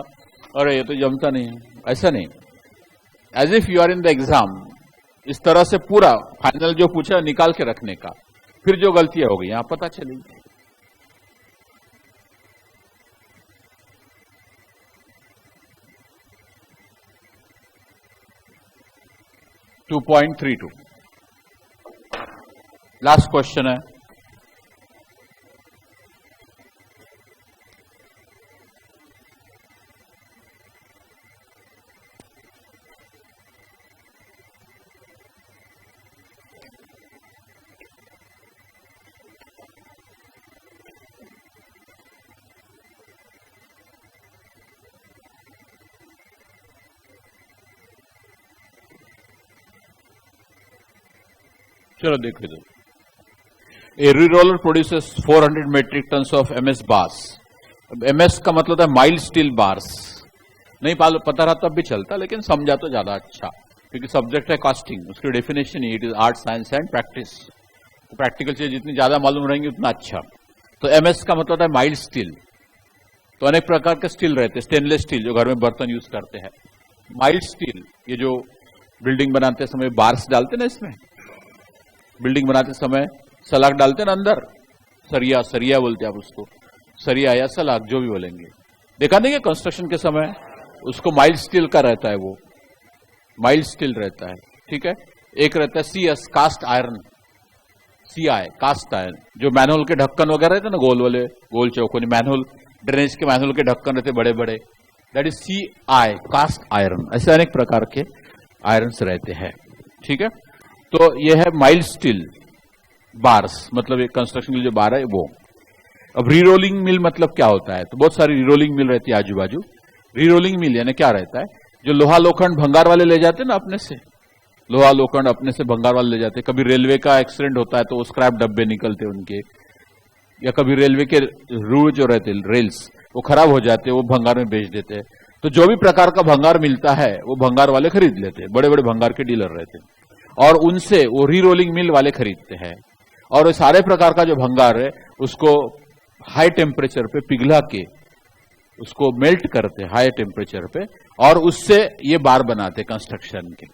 अरे ये तो जमता नहीं, ऐसा नहीं, as if you are in the exam, इस तरह से पूरा फाइनल जो पूछा निकाल के रखने का, फिर जो गलतियां हो गई यहां पता चलेगी। (2.32) लास्ट क्वेश्चन है। चलो देखो इधर, a re-roller produces 400 metric tons of MS bars. अब एमएस का मतलब है माइल्ड स्टील बार्स, नहीं पता रहा तब भी चलता, लेकिन समझा तो ज्यादा अच्छा, क्योंकि सब्जेक्ट है कास्टिंग, उसकी definition he it is art science and practice. तो प्रैक्टिकल चीज जितनी ज्यादा मालूम रहेंगी उतना अच्छा। तो एमएस का मतलब है माइल्ड स्टील। तो अनेक प्रकार के स्टील रहते हैं, स्टेनलेस स्टील जो घर में बर्तन यूज करते हैं, माइल्ड स्टील ये जो बिल्डिंग बनाते समय बार्स डालते ना, इसमें बिल्डिंग बनाते समय सलाख डालते ना अंदर, सरिया बोलते हैं आप उसको, सरिया या सलाख जो भी बोलेंगे, देखा नहीं कंस्ट्रक्शन के समय, उसको माइल्ड स्टील का रहता है, वो माइल्ड स्टील रहता है। ठीक है, एक रहता है CS cast iron, CI cast iron, जो मैनुअल के ढक्कन वगैरह रहते ना, गोल वाले, गोल चौकोनी मैनुअल, ड्रेनेज के मैनुअल के ढक्कन रहते बड़े बड़े, that is CI cast iron. ऐसे अनेक प्रकार के आयरन्स रहते हैं। ठीक है, तो ये है माइल्ड स्टील बार्स, मतलब एक कंस्ट्रक्शन के लिए जो बार है वो। अब री रोलिंग मिल मतलब क्या होता है? तो बहुत सारी री रोलिंग मिल रहती है आजू बाजू। री रोलिंग मिल यानी क्या रहता है? जो लोहा लोखंड भंगार वाले ले जाते हैं ना अपने से, लोहा लोखंड अपने से भंगार वाले ले जाते हैं। कभी रेलवे का एक्सीडेंट होता है तो स्क्रैप डब्बे निकलते उनके, या कभी रेलवे के रूट जो रहते रेल्स वो खराब हो जाते हैं, वो भंगार में बेच देते हैं। तो जो भी प्रकार का भंगार मिलता है वो भंगार वाले खरीद लेते हैं, बड़े बड़े भंगार के डीलर रहते हैं, और उनसे वो री रोलिंग मिल वाले खरीदते हैं, और सारे प्रकार का जो भंगार है उसको हाई टेम्परेचर पे पिघला के उसको मेल्ट करते हैं हाई टेम्परेचर पे, और उससे ये बार बनाते कंस्ट्रक्शन के।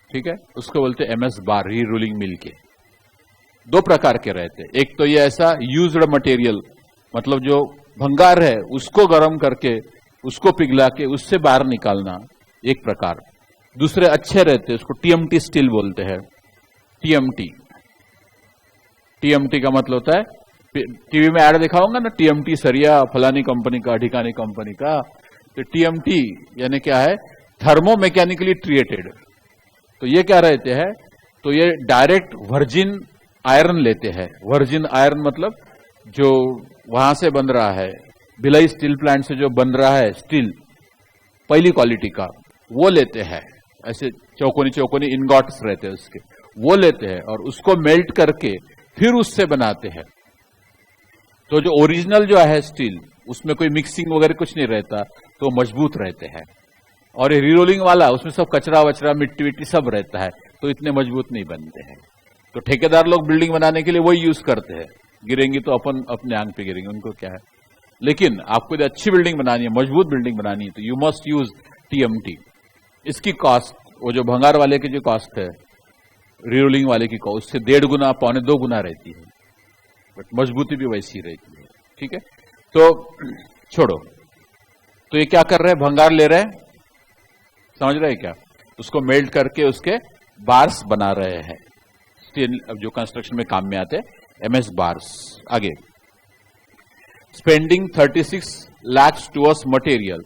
ठीक है, उसको बोलते हैं एमएस बार, री रोलिंग मिल के। दो प्रकार के रहते हैं, एक तो ये ऐसा यूज्ड मटेरियल, मतलब जो भंगार है उसको गर्म करके उसको पिघला के उससे बाहर निकालना एक प्रकार। दूसरे अच्छे रहते हैं, उसको टीएमटी स्टील बोलते हैं। टीएमटी, टीएमटी का मतलब होता है, टीवी में ऐड देखा होगा ना, टीएमटी सरिया फलानी कंपनी का, ढिकानी कंपनी का। तो टीएमटी यानी क्या है, थर्मो मैकेनिकली ट्रीटेड। तो ये क्या रहते हैं, तो ये डायरेक्ट वर्जिन आयरन लेते हैं। वर्जिन आयरन मतलब जो वहां से बन रहा है, भिलाई स्टील प्लांट से जो बन रहा है स्टील पहली क्वालिटी का, वो लेते हैं। ऐसे चौकोनी चौकोनी इनगॉट्स रहते हैं उसके, वो लेते हैं और उसको मेल्ट करके फिर उससे बनाते हैं। तो जो ओरिजिनल जो है स्टील, उसमें कोई मिक्सिंग वगैरह कुछ नहीं रहता, तो मजबूत रहते हैं। और ये रीरोलिंग वाला, उसमें सब कचरा वचरा मिट्टी विट्टी सब रहता है, तो इतने मजबूत नहीं बनते हैं। तो ठेकेदार लोग बिल्डिंग बनाने के लिए वही यूज करते हैं। गिरेंगी तो अपन अपने आंख पे गिरेंगे, उनको क्या है। लेकिन आपको यदि अच्छी बिल्डिंग बनानी है, मजबूत बिल्डिंग बनानी है, तो यू मस्ट यूज टीएमटी। इसकी कॉस्ट, वो जो भंगार वाले की जो कॉस्ट है रीरोलिंग वाले की कॉस्ट, उससे 1.5 गुना 1.25 गुना रहती है, बट मजबूती भी वैसी रहती है। ठीक है, तो छोड़ो। तो ये क्या कर रहे हैं, भंगार ले रहे हैं, समझ रहे हैं क्या, उसको मेल्ट करके उसके बार्स बना रहे हैं। स्टील जो कंस्ट्रक्शन में काम में आते हैं, एमएस बार्स। आगे, स्पेंडिंग 36 लाख टुवर्ड्स मटेरियल।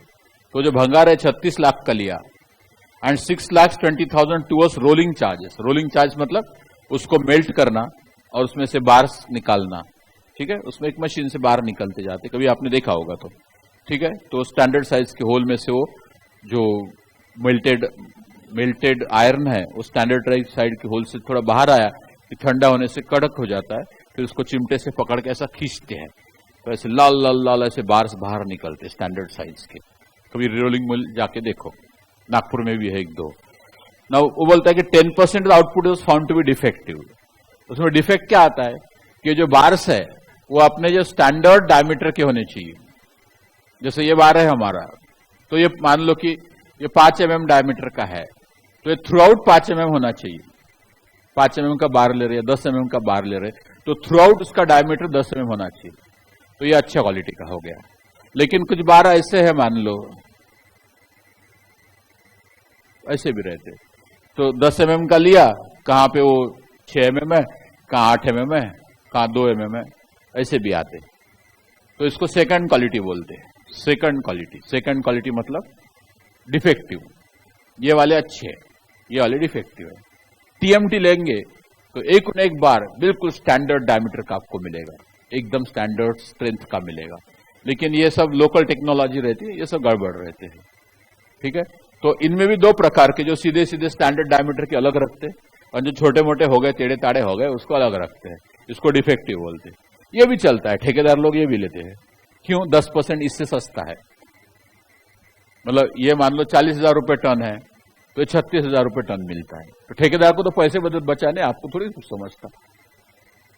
तो जो भंगार है 36 लाख का लिया, and 6,20,000 towards rolling charges. Rolling charge मतलब उसको मेल्ट करना और उसमें से बार्स निकालना। ठीक है, उसमें एक मशीन से बाहर निकलते जाते, कभी आपने देखा होगा तो। ठीक है, तो स्टैंडर्ड साइज के होल में से वो जो मेल्टेड आयरन है, वो स्टैंडर्ड साइड के होल से थोड़ा बाहर आया कि ठंडा होने से कड़क हो जाता है, फिर उसको चिमटे से पकड़ के ऐसा खींचते हैं, तो ऐसे लाल लाल लाल ऐसे बार्स बाहर निकलते स्टैंडर्ड साइज के। कभी रोलिंग मिल जाके देखो, नागपुर में भी है 1-2। ना वो बोलता है कि 10% of output is found to be defective. उसमें डिफेक्ट क्या आता है कि जो बार्स है वो अपने जो स्टैंडर्ड डायमीटर के होने चाहिए। जैसे ये बार है हमारा, तो ये मान लो कि ये 5 mm डायमीटर का है, तो ये थ्रू आउट 5 mm होना चाहिए। 5 mm का बार ले रहे हैं, 10 mm का बार ले रहे हैं, तो थ्रू आउट उसका डायमीटर 10 mm होना चाहिए। तो ये अच्छा क्वालिटी का हो गया। लेकिन कुछ बार ऐसे है, मान लो ऐसे भी रहते, तो 10 mm का लिया, कहां पे वो 6 mm है, कहां 8 mm है, कहां 2 mm है, ऐसे भी आते। तो इसको सेकंड क्वालिटी बोलते हैं। सेकंड क्वालिटी मतलब डिफेक्टिव। ये वाले अच्छे हैं, ये वाले डिफेक्टिव है। टीएमटी लेंगे तो एक न एक बार बिल्कुल स्टैंडर्ड डायमीटर का आपको मिलेगा, एकदम स्टैंडर्ड स्ट्रेंथ का मिलेगा। लेकिन ये सब लोकल टेक्नोलॉजी रहती है, ये सब गड़बड़ रहते हैं। ठीक है, तो इनमें भी 2 प्रकार के, जो सीधे सीधे स्टैंडर्ड डायमीटर के अलग रखते हैं, और जो छोटे मोटे हो गए, टेढ़े ताड़े हो गए, उसको अलग रखते हैं। इसको डिफेक्टिव बोलते हैं। ये भी चलता है, ठेकेदार लोग ये भी लेते हैं। क्यों? 10% इससे सस्ता है। मतलब ये मान लो 40,000 रुपए टन है, तो 36,000 रुपए टन मिलता है। तो ठेकेदार को तो पैसे बचाने, आपको थोड़ी कुछ समझता।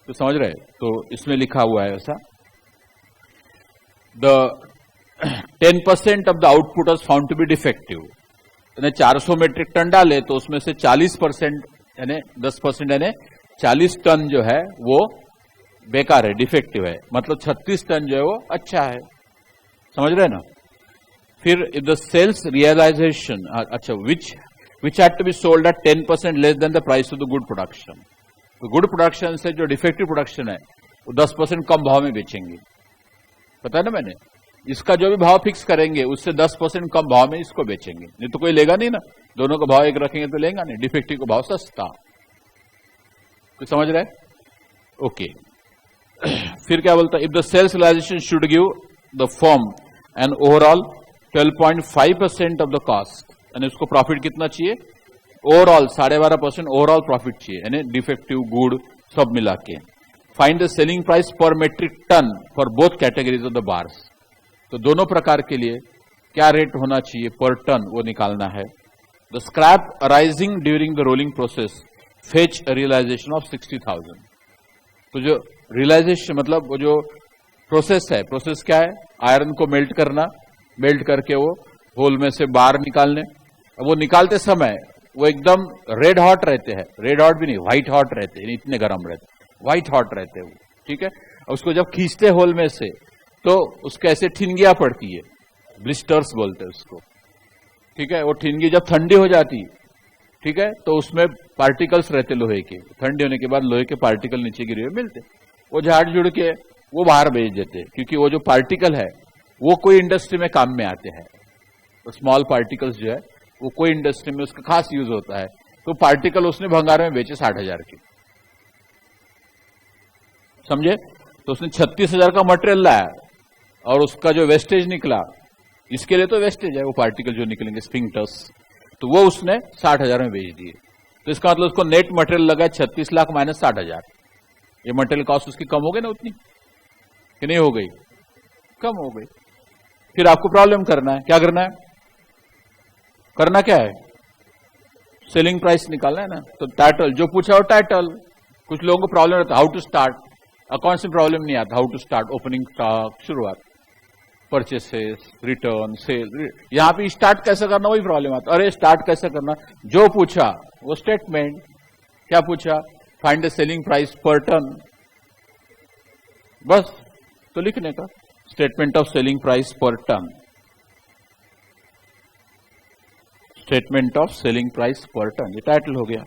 तो समझ रहे? तो इसमें लिखा हुआ है ऐसा, the 10% of the output was found to be defective. यानी 400 मेट्रिक टन डाले तो उसमें से 40% यानी 10% यानी 40 टन जो है वो बेकार है, डिफेक्टिव है। मतलब 36 टन जो है वो अच्छा है। समझ रहे ना? फिर द सेल्स रियलाइजेशन, अच्छा, which had to be sold at 10% less than the price of the good production. तो गुड प्रोडक्शन से जो डिफेक्टिव प्रोडक्शन है वो 10% कम भाव में बेचेंगे। पता है ना मैंने, इसका जो भी भाव फिक्स करेंगे उससे 10% कम भाव में इसको बेचेंगे। नहीं तो कोई लेगा नहीं ना, दोनों का भाव एक रखेंगे तो लेगा नहीं। डिफेक्टिव का भाव सस्ता। तो समझ रहे? ओके। फिर क्या बोलता है, if the sales realisation should give the firm an overall 12.5% of the cost. यानी उसको प्रॉफिट कितना चाहिए? ओवरऑल 12.5% ओवरऑल प्रॉफिट चाहिए, यानी डिफेक्टिव गुड सब मिला के find the selling price per metric ton for both categories of the bars. तो दोनों प्रकार के लिए क्या रेट होना चाहिए पर टन, वो निकालना है। The scrap arising during the rolling process fetch realisation of 60,000। तो जो रियलाइजेशन मतलब वो जो प्रोसेस है, प्रोसेस क्या है, आयरन को मेल्ट करना, मेल्ट करके वो होल में से बार निकालने। अब वो निकालते समय वो एकदम रेड हॉट रहते हैं, रेड हॉट भी नहीं, व्हाइट हॉट रहते हैं, इतने गर्म रहते, व्हाइट हॉट रहते हैं वो, ठीक है। और उसको जब खींचते होल में से तो उसके ऐसे ठिनगियां पड़ती है, ब्लिस्टर्स बोलते हैं उसको, ठीक है। वो ठिनगी जब ठंडी हो जाती, ठीक है, तो उसमें पार्टिकल्स रहते लोहे के, ठंडे होने के बाद लोहे के पार्टिकल नीचे गिरे हुए मिलते, वो झाड़ जुड़ के वो बाहर भेज देते, क्योंकि वो जो पार्टिकल है वो कोई इंडस्ट्री में काम में आते हैं। तो स्मॉल पार्टिकल्स जो है वो कोई इंडस्ट्री में उसका खास यूज होता है। तो पार्टिकल उसने भंगार में बेचे 60,000 के, समझे। तो उसने 36,000 का मटेरियल लाया और उसका जो वेस्टेज निकला, इसके लिए तो वेस्टेज है वो पार्टिकल जो निकलेंगे स्फिंक्टर्स, तो वो उसने 60,000 में बेच दिए। तो इसका मतलब उसको नेट मटेरियल लगा 36 लाख माइनस 60,000। ये मटेरियल कॉस्ट उसकी कम हो गई ना उतनी, कि नहीं हो गई, कम हो गई। फिर आपको प्रॉब्लम करना है, क्या करना है, करना क्या है, सेलिंग प्राइस निकालना है ना। तो टाइटल जो पूछा वो टाइटल। कुछ लोगों को प्रॉब्लम रहता है हाउ टू स्टार्ट, अकाउंट्स में प्रॉब्लम नहीं आता, how to start, opening stock, शुरुआत, परचेसेस, रिटर्न, सेल, यहां पे स्टार्ट कैसे करना वही प्रॉब्लम आता। अरे स्टार्ट कैसे करना, जो पूछा वो स्टेटमेंट, क्या पूछा, find the selling price per ton, बस तो लिखने का statement of selling price per ton, statement of selling price per ton, ये टाइटल हो गया।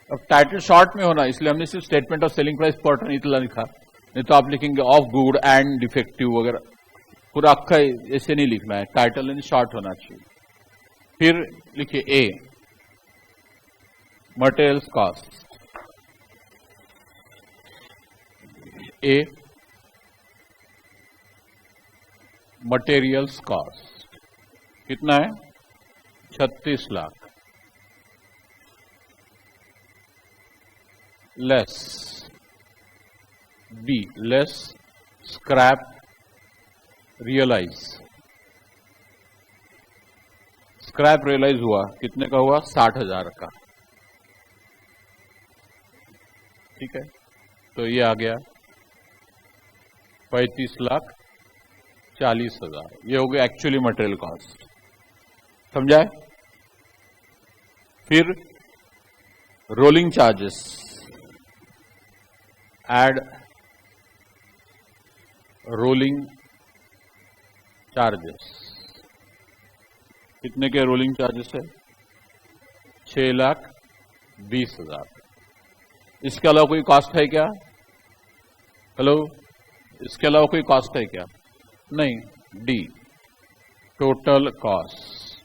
अब टाइटल शॉर्ट में होना, इसलिए हमने सिर्फ statement of selling price per ton इतना लिखा, नहीं तो आप लिखेंगे ऑफ गुड एंड डिफेक्टिव वगैरह, पूरा अक्खा ऐसे नहीं लिखना है, टाइटल यानी शॉर्ट होना चाहिए। फिर लिखिए A, materials cost, A materials cost कितना है, 36 lakh, less B, less scrap realise, scrap realise हुआ कितने का हुआ, 60,000 का, ठीक है। तो ये आ गया 35,40,000, ये हो गया एक्चुअली मटेरियल कॉस्ट, समझाए। फिर rolling charges, add rolling charges, कितने के रोलिंग चार्जेस है, 6,20,000। इसके अलावा कोई कॉस्ट है क्या, हेलो, इसके अलावा कोई कॉस्ट है क्या, नहीं। डी, टोटल कॉस्ट,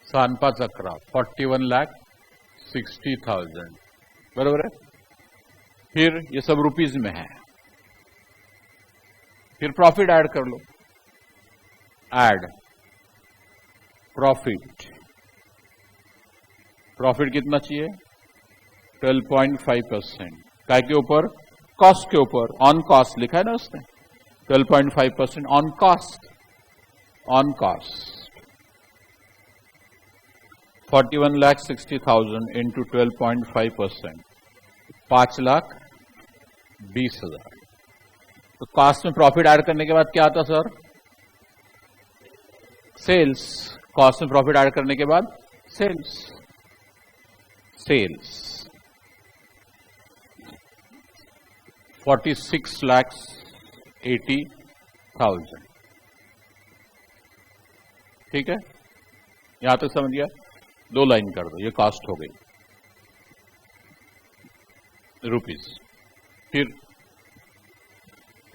सानपा चक्रा 41,60,000, बराबर है। फिर ये सब रुपीज में है। फिर प्रॉफिट ऐड कर लो, ऐड प्रॉफिट, प्रॉफिट कितना चाहिए, 12.5%, काय के ऊपर, कॉस्ट के ऊपर, ऑन कॉस्ट लिखा है ना उसने, 12.5% on cost, on cost, 41,60,000 into 12.5%, 5,20,000। तो कॉस्ट में प्रॉफिट ऐड करने के बाद क्या आता सर, सेल्स, कॉस्ट में प्रॉफिट ऐड करने के बाद सेल्स, सेल्स 46,80,000, ठीक है। यहां तक समझ गया, 2 लाइन कर दो, ये कॉस्ट हो गई रुपीस।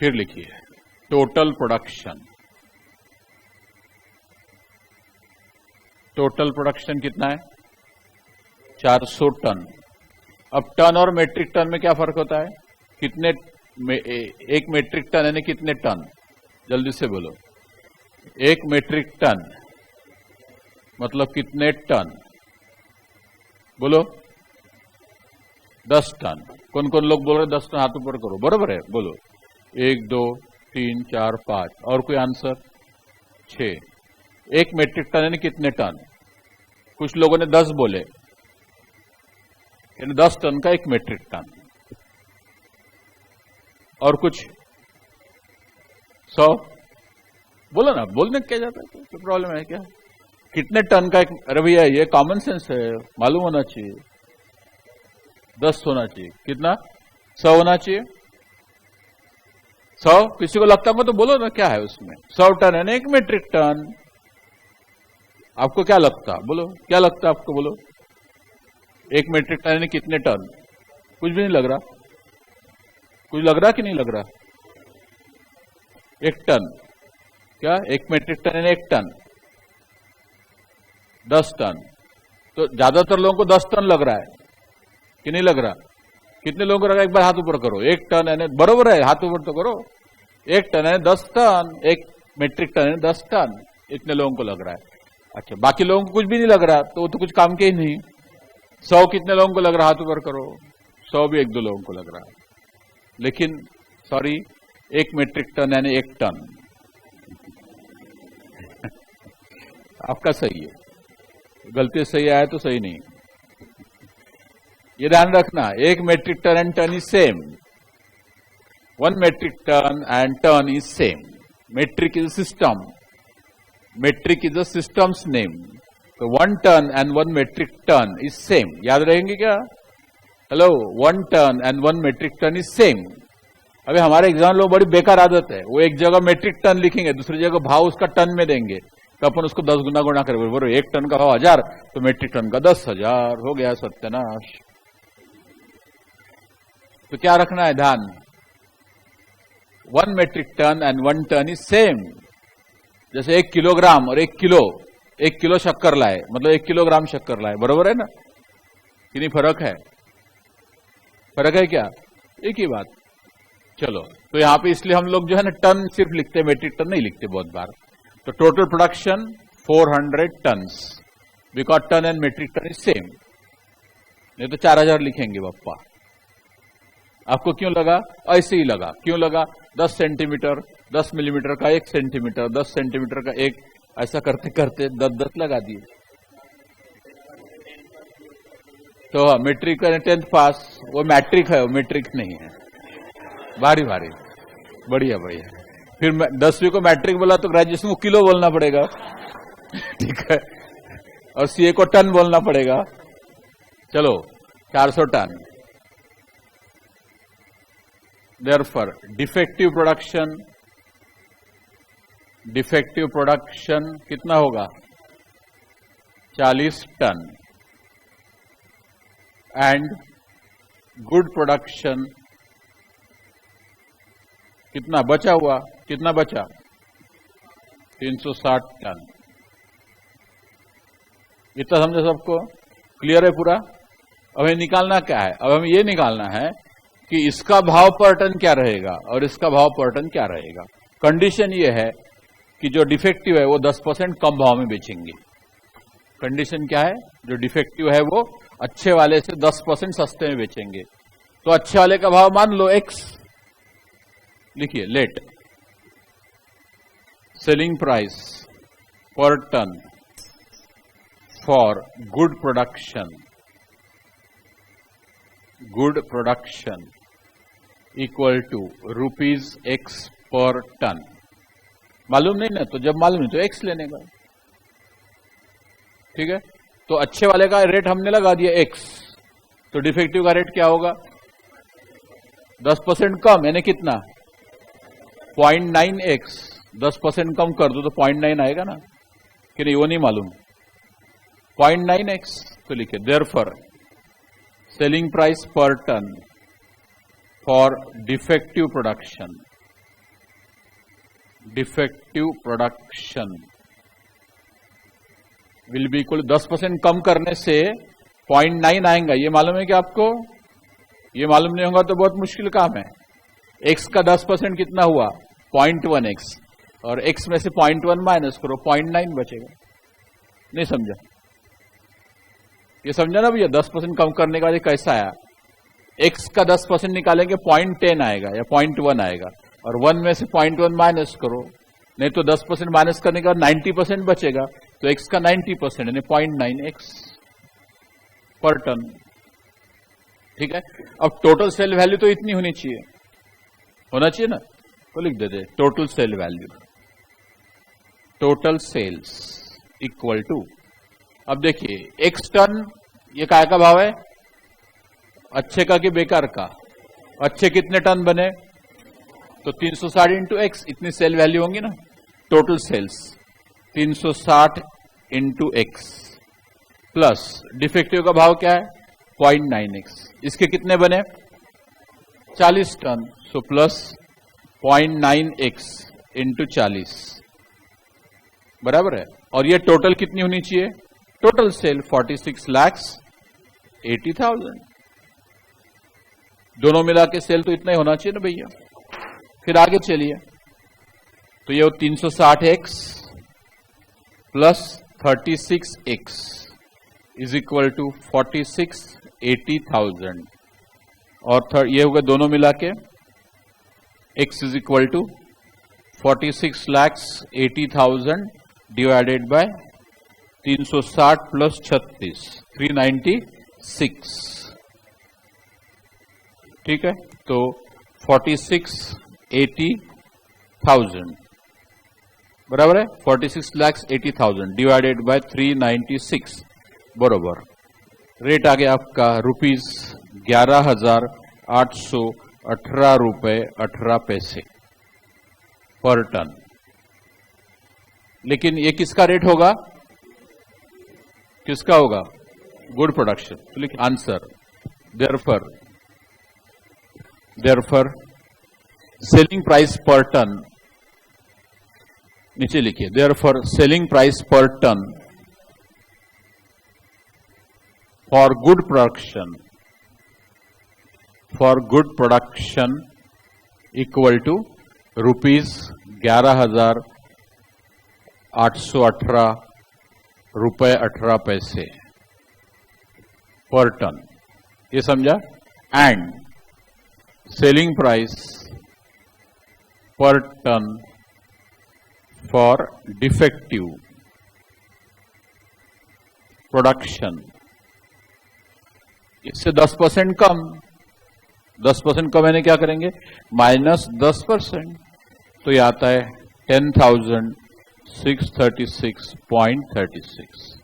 फिर लिखिए टोटल प्रोडक्शन, टोटल प्रोडक्शन कितना है? 400 टन। अब टन और मेट्रिक टन में क्या फर्क होता है? कितने एक मेट्रिक टन यानी कितने टन? जल्दी से बोलो। एक मेट्रिक टन मतलब कितने टन? बोलो। 10 टन। कौन कौन लोग बोल रहे 10 टन? हाथ ऊपर करो। बरोबर है, बोलो। 1 2 3 4 5 और कोई आंसर? 6। एक मेट्रिक टन यानी कितने टन? कुछ लोगों ने 10 बोले, यानी 10 टन का एक मेट्रिक टन। और कुछ 100 बोलो ना, बोलने क्या जाता है, तो प्रॉब्लम है क्या? कितने टन का एक? अरे भैया ये कॉमन सेंस है, मालूम होना चाहिए। 10 होना चाहिए। कितना? 100 होना चाहिए। 100 किसी को लगता है तो बोलो ना, क्या है उसमें? 100 टन है ना एक मेट्रिक टन। आपको क्या लगता? बोलो, क्या लगता है आपको? बोलो। एक मेट्रिक टन यानी कितने टन? कुछ भी नहीं लग रहा। कुछ लग रहा कि नहीं लग रहा? 1 टन। क्या? एक मेट्रिक टन यानी 1 टन। 10 टन। तो ज्यादातर लोगों को 10 टन लग रहा है कि नहीं लग रहा? कितने लोगों को लग रहा है? एक बार हाथ ऊपर करो। 1 टन यानी, बरोबर है, हाथ ऊपर तो करो। 1 टन यानी 10 टन। एक मेट्रिक टन यानी 10 टन। इतने लोगों को लग रहा है। अच्छा, बाकी लोगों को कुछ भी नहीं लग रहा तो वो तो कुछ काम के ही नहीं। 100 कितने लोगों को लग रहा? हाथ ऊपर करो। 100 भी 1 2 लोगों को लग रहा है। लेकिन सॉरी, एक मेट्रिक टन यानी 1 टन। आपका सही है, गलती सही आया तो सही नहीं। ये ध्यान रखना, एक metric ton and ton is same. 1 metric ton and ton is same. Metric is a system. Metric is a system's name. So 1 ton and 1 metric ton is same. याद रहेंगे क्या? Hello, 1 ton and 1 metric ton is same. अभी हमारे exam लोग बड़ी बेकार आदत है, वो एक जगह मेट्रिक टन लिखेंगे, दूसरी जगह भाव उसका टन में देंगे, तो अपन उसको 10 गुना गुणा करेंगे। बोलो 1 टन का भाव 1000 तो मेट्रिक टन का 10,000 हो गया, सत्यानाश। तो क्या रखना है ध्यान? 1 metric ton and 1 ton is same. जैसे 1 किलोग्राम और 1 किलो शक्कर लाए, मतलब 1 किलोग्राम शक्कर लाए, बरोबर है ना? कि नहीं? फर्क है? फर्क है क्या? एक ही बात। चलो, तो यहां पे इसलिए हम लोग जो है ना टन सिर्फ लिखते हैं, मेट्रिक टन नहीं लिखते बहुत बार। तो total production 400 tons, because ton and metric ton is same. नहीं तो 4000 लिखेंगे बप्पा। आपको क्यों लगा? ऐसे ही लगा। क्यों लगा? 10 सेंटीमीटर, 10 मिलीमीटर का 1 सेंटीमीटर, 10 सेंटीमीटर का 1, ऐसा करते करते 10 लगा दिए। तो मेट्रिक का 10th पास, वो मैट्रिक है, वो मेट्रिक नहीं है। भारी भारी, बढ़िया बढ़िया। फिर 10वीं को मैट्रिक बोला तो ग्रेजुएशन को किलो बोलना पड़ेगा, ठीक है, और सीए को टन बोलना पड़ेगा। चलो, 400 टन। Therefore, defective production कितना होगा? 40 टन। एंड गुड प्रोडक्शन कितना बचा हुआ? कितना बचा? 360 टन। इतना समझे सबको? क्लियर है पूरा? अब हमें निकालना क्या है? अब हमें ये निकालना है कि इसका भाव पर टन क्या रहेगा और इसका भाव पर टन क्या रहेगा। कंडीशन ये है कि जो डिफेक्टिव है वो 10% कम भाव में बेचेंगे। कंडीशन क्या है? जो डिफेक्टिव है वो अच्छे वाले से 10% सस्ते में बेचेंगे। तो अच्छे वाले का भाव मान लो X, लिखिए, let selling price per ton for good production equal to ₹X per ton. मालूम नहीं ना? तो जब मालूम नहीं तो X लेने का, ठीक है। तो अच्छे वाले का रेट हमने लगा दिया X, तो डिफेक्टिव का रेट क्या होगा? 10% कम, यानी कितना? 0.9X। 10% कम कर दो तो 0.9 आएगा ना, कि नहीं? वो नहीं मालूम। 0.9X तो लिखे, therefore selling price per ton for defective production will be equal 10% कम करने से 0.9 आएगा। ये मालूम है कि आपको? ये मालूम नहीं होगा तो बहुत मुश्किल काम है। x का 10% कितना हुआ? 0.1x, और x में से 0.1 माइनस करो, 0.9 बचेगा। नहीं समझा? ये समझा ना भैया? 10% कम करने का बाद कैसा आया? x का 10% निकालेंगे 0.10 आएगा या 0.1 आएगा, और 1 में से 0.1 माइनस करो, नहीं तो 10% माइनस करने के बाद 90% बचेगा, तो x का 90% यानी 0.9x पर टन। ठीक है, अब टोटल सेल वैल्यू तो इतनी होनी चाहिए, होना चाहिए ना, तो लिख देते total sale value, total sales equal to, अब देखिए x टन, ये काय का भाव है? अच्छे का कि बेकार का? अच्छे कितने टन बने? तो 360 इंटू एक्स, इतनी सेल वैल्यू होंगी ना, total sales 360 into x, plus defective का भाव क्या है? 0.9x, इसके कितने बने? 40 ton, so plus 0.9x into 40 बराबर है। और ये टोटल कितनी होनी चाहिए? टोटल सेल 46,80,000, दोनों मिला के सेल तो इतना ही होना चाहिए ना भैया। फिर आगे चलिए, तो ये 360x plus 36x is equal to 46,80,000, और ये होगा दोनों मिला के x is equal to 46,80,000 divided by 360 plus 36, 396। ठीक है, तो 46,80,000 बराबर है 46,80,000 डिवाइडेड बाय 396 बराबर, रेट आ गया आपका रुपीज 11,818 रुपए 18 पैसे पर टन। लेकिन ये किसका रेट होगा? किसका होगा? Good production. तो लिखिए answer, therefore selling price per ton, नीचे लिखिए therefore selling price per ton for good production equal to rupees 11,818 रुपए 18 पैसे पर टन, ये समझा? And selling price per ton for defective production, इससे 10% कम, 10% कम यानी क्या करेंगे? माइनस 10%, तो ये आता है 10,636.36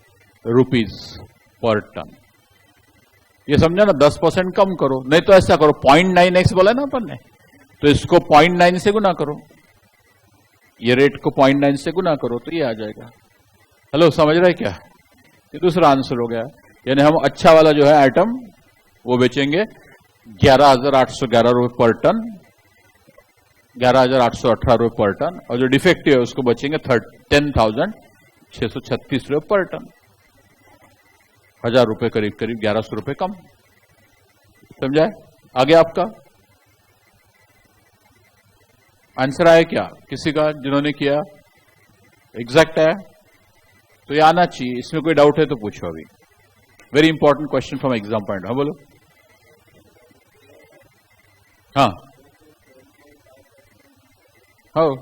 रुपीज पर टन। ये समझा ना? 10% कम करो, नहीं तो ऐसा करो 0.9x बोला ना अपन ने, तो इसको 0.9 से गुना करो, ये रेट को 0.9 से गुना करो तो ये आ जाएगा। हेलो, समझ रहे क्या? ये दूसरा आंसर हो गया, यानी हम अच्छा वाला जो है आइटम वो बेचेंगे 11,811 रुपए पर टन, 11,818 रुपए पर टन, और जो डिफेक्टिव है उसको बचेंगे 10,636 रुपए पर टन, 1,000 रुपए करीब करीब 1,100 रुपए कम। समझाए? आगे आपका आंसर आया क्या? किसी का जिन्होंने किया एग्जैक्ट है तो ये आना चाहिए, इसमें कोई डाउट है तो पूछो अभी। Very important question from exam point. हाँ बोलो। हाँ हाँ,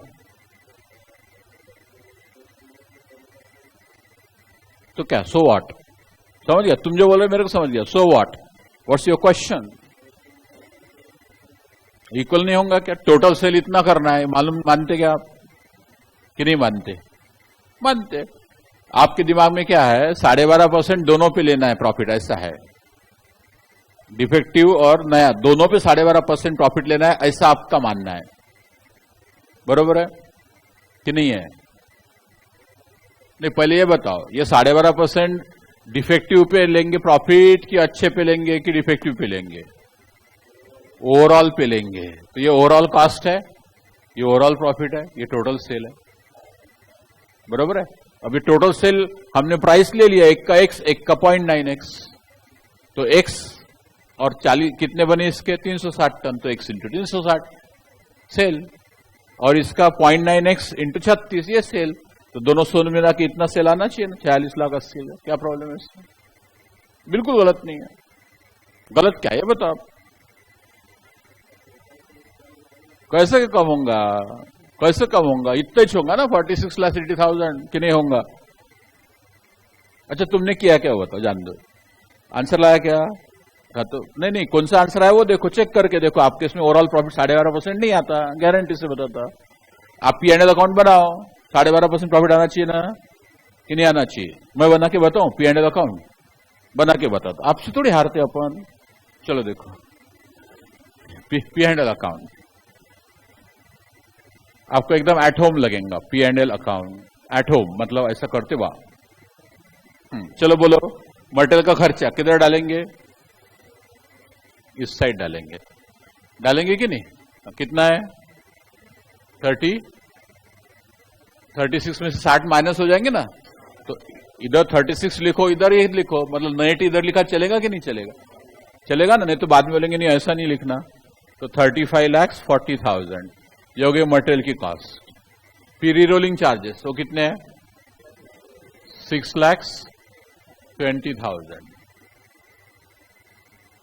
तो क्या सो व्हाट? समझ गया? तुम जो बोल रहे मेरे को समझ गया। So what? What's your question? Equal नहीं होगा क्या? टोटल सेल इतना करना है, मालूम मानते क्या आप कि नहीं मानते? मानते। आपके दिमाग में क्या है? 12.5% दोनों पे लेना है प्रॉफिट, ऐसा है। डिफेक्टिव और नया दोनों पे 12.5% प्रॉफिट लेना है, ऐसा आपका मानना है। बरोबर है कि नहीं है? नहीं, पहले ये बताओ, ये 12.5% डिफेक्टिव पे लेंगे प्रॉफिट कि अच्छे पे लेंगे कि डिफेक्टिव पे लेंगे? ओवरऑल पे लेंगे। तो ये ओवरऑल कॉस्ट है, ये ओवरऑल प्रॉफिट है, ये टोटल सेल है। बरोबर है? अभी टोटल सेल हमने प्राइस ले लिया, एक का x, एक का 0.9x, तो x और 40 कितने बने इसके 360 टन, तो x इंटू 360 सेल, और इसका 0.9x इंटू 36 ये सेल, तो दोनों सोन मिला के इतना सेल आना चाहिए ना, 46,80,000। क्या प्रॉब्लम है इसमें? बिल्कुल गलत नहीं है। गलत क्या है बताओ? कैसे कम होगा? कैसे कम होगा? इतना ही होगा ना 46,80,000 कि नहीं होगा? अच्छा तुमने किया क्या बताओ, जान दो। आंसर लाया क्या? तो नहीं, कौन सा आंसर आया वो देखो, चेक करके देखो। आपके इसमें ओवरऑल प्रॉफिट 12.5% नहीं आता, गारंटी से बताता। आप P&L अकाउंट बनाओ, 12.5% प्रॉफिट आना चाहिए ना, कि नहीं आना चाहिए? मैं बना के बताऊं P&L अकाउंट? बना के बताता, आपसे थोड़ी हारते अपन। चलो देखो P&L अकाउंट आपको एकदम एट होम लगेगा। P&L अकाउंट एट होम मतलब ऐसा करते वाह। चलो बोलो, मटेरियल का खर्चा किधर डालेंगे? इस साइड डालेंगे, डालेंगे कि नहीं? कितना है? 36 में से 60 माइनस हो जाएंगे ना, तो इधर 36 लिखो, इधर ये लिखो, मतलब नेट इधर लिखा चलेगा कि नहीं चलेगा? चलेगा ना, नहीं तो बाद में बोलेंगे नहीं ऐसा नहीं लिखना। तो 35,40,000 ये हो गए मटेरियल की कॉस्ट। फिर रीरोलिंग चार्जेस वो कितने हैं? 6,20,000।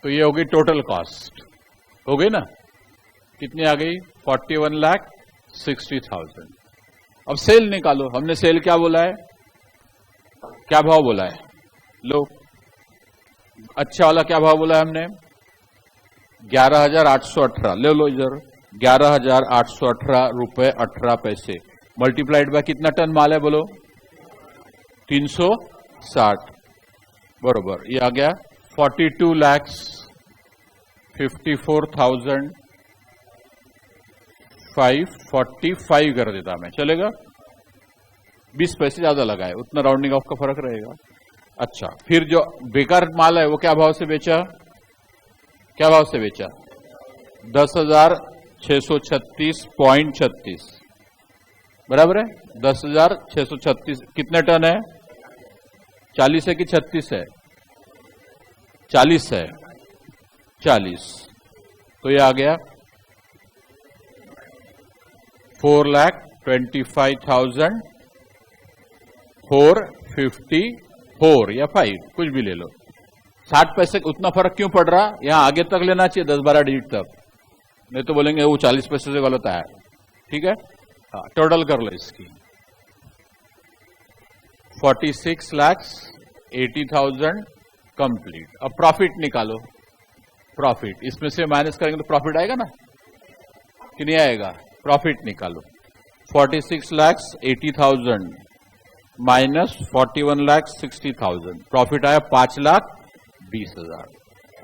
तो ये हो गई टोटल कॉस्ट, हो गई ना? कितनी आ गई? 41,60,000। अब सेल निकालो। हमने सेल क्या बोला है? क्या भाव बोला है? लो, अच्छा वाला क्या भाव बोला है हमने? 11,818। ले लो इधर, 11,818 रुपए 18 पैसे मल्टीप्लाइड बाय कितना टन माल है बोलो? 360 बरोबर। ये आ गया 42,54,545 कर देता मैं, चलेगा? 20 पैसे ज्यादा लगाए, उतना राउंडिंग ऑफ का फर्क रहेगा। अच्छा, फिर जो बेकार माल है वो क्या भाव से बेचा? क्या भाव से बेचा? 10,636.36 बराबर है। 10,636 कितने टन है? 40 है कि 36 है? 40 है, 40। तो ये आ गया 4,25,454 या 5 कुछ भी ले लो। 60 पैसे उतना फर्क क्यों पड़ रहा? यहां आगे तक लेना चाहिए 10-12 डिजिट तक, नहीं तो बोलेंगे वो 40 पैसे से गलत आया। ठीक है, हाँ टोटल कर लो इसकी। 46,80,000 कंप्लीट। अब प्रॉफिट निकालो। प्रॉफिट इसमें से माइनस करेंगे तो प्रॉफिट आएगा ना, कि नहीं आएगा? प्रॉफिट निकालो। 46,80,000 माइनस 41,60,000, प्रॉफिट आया 5,20,000।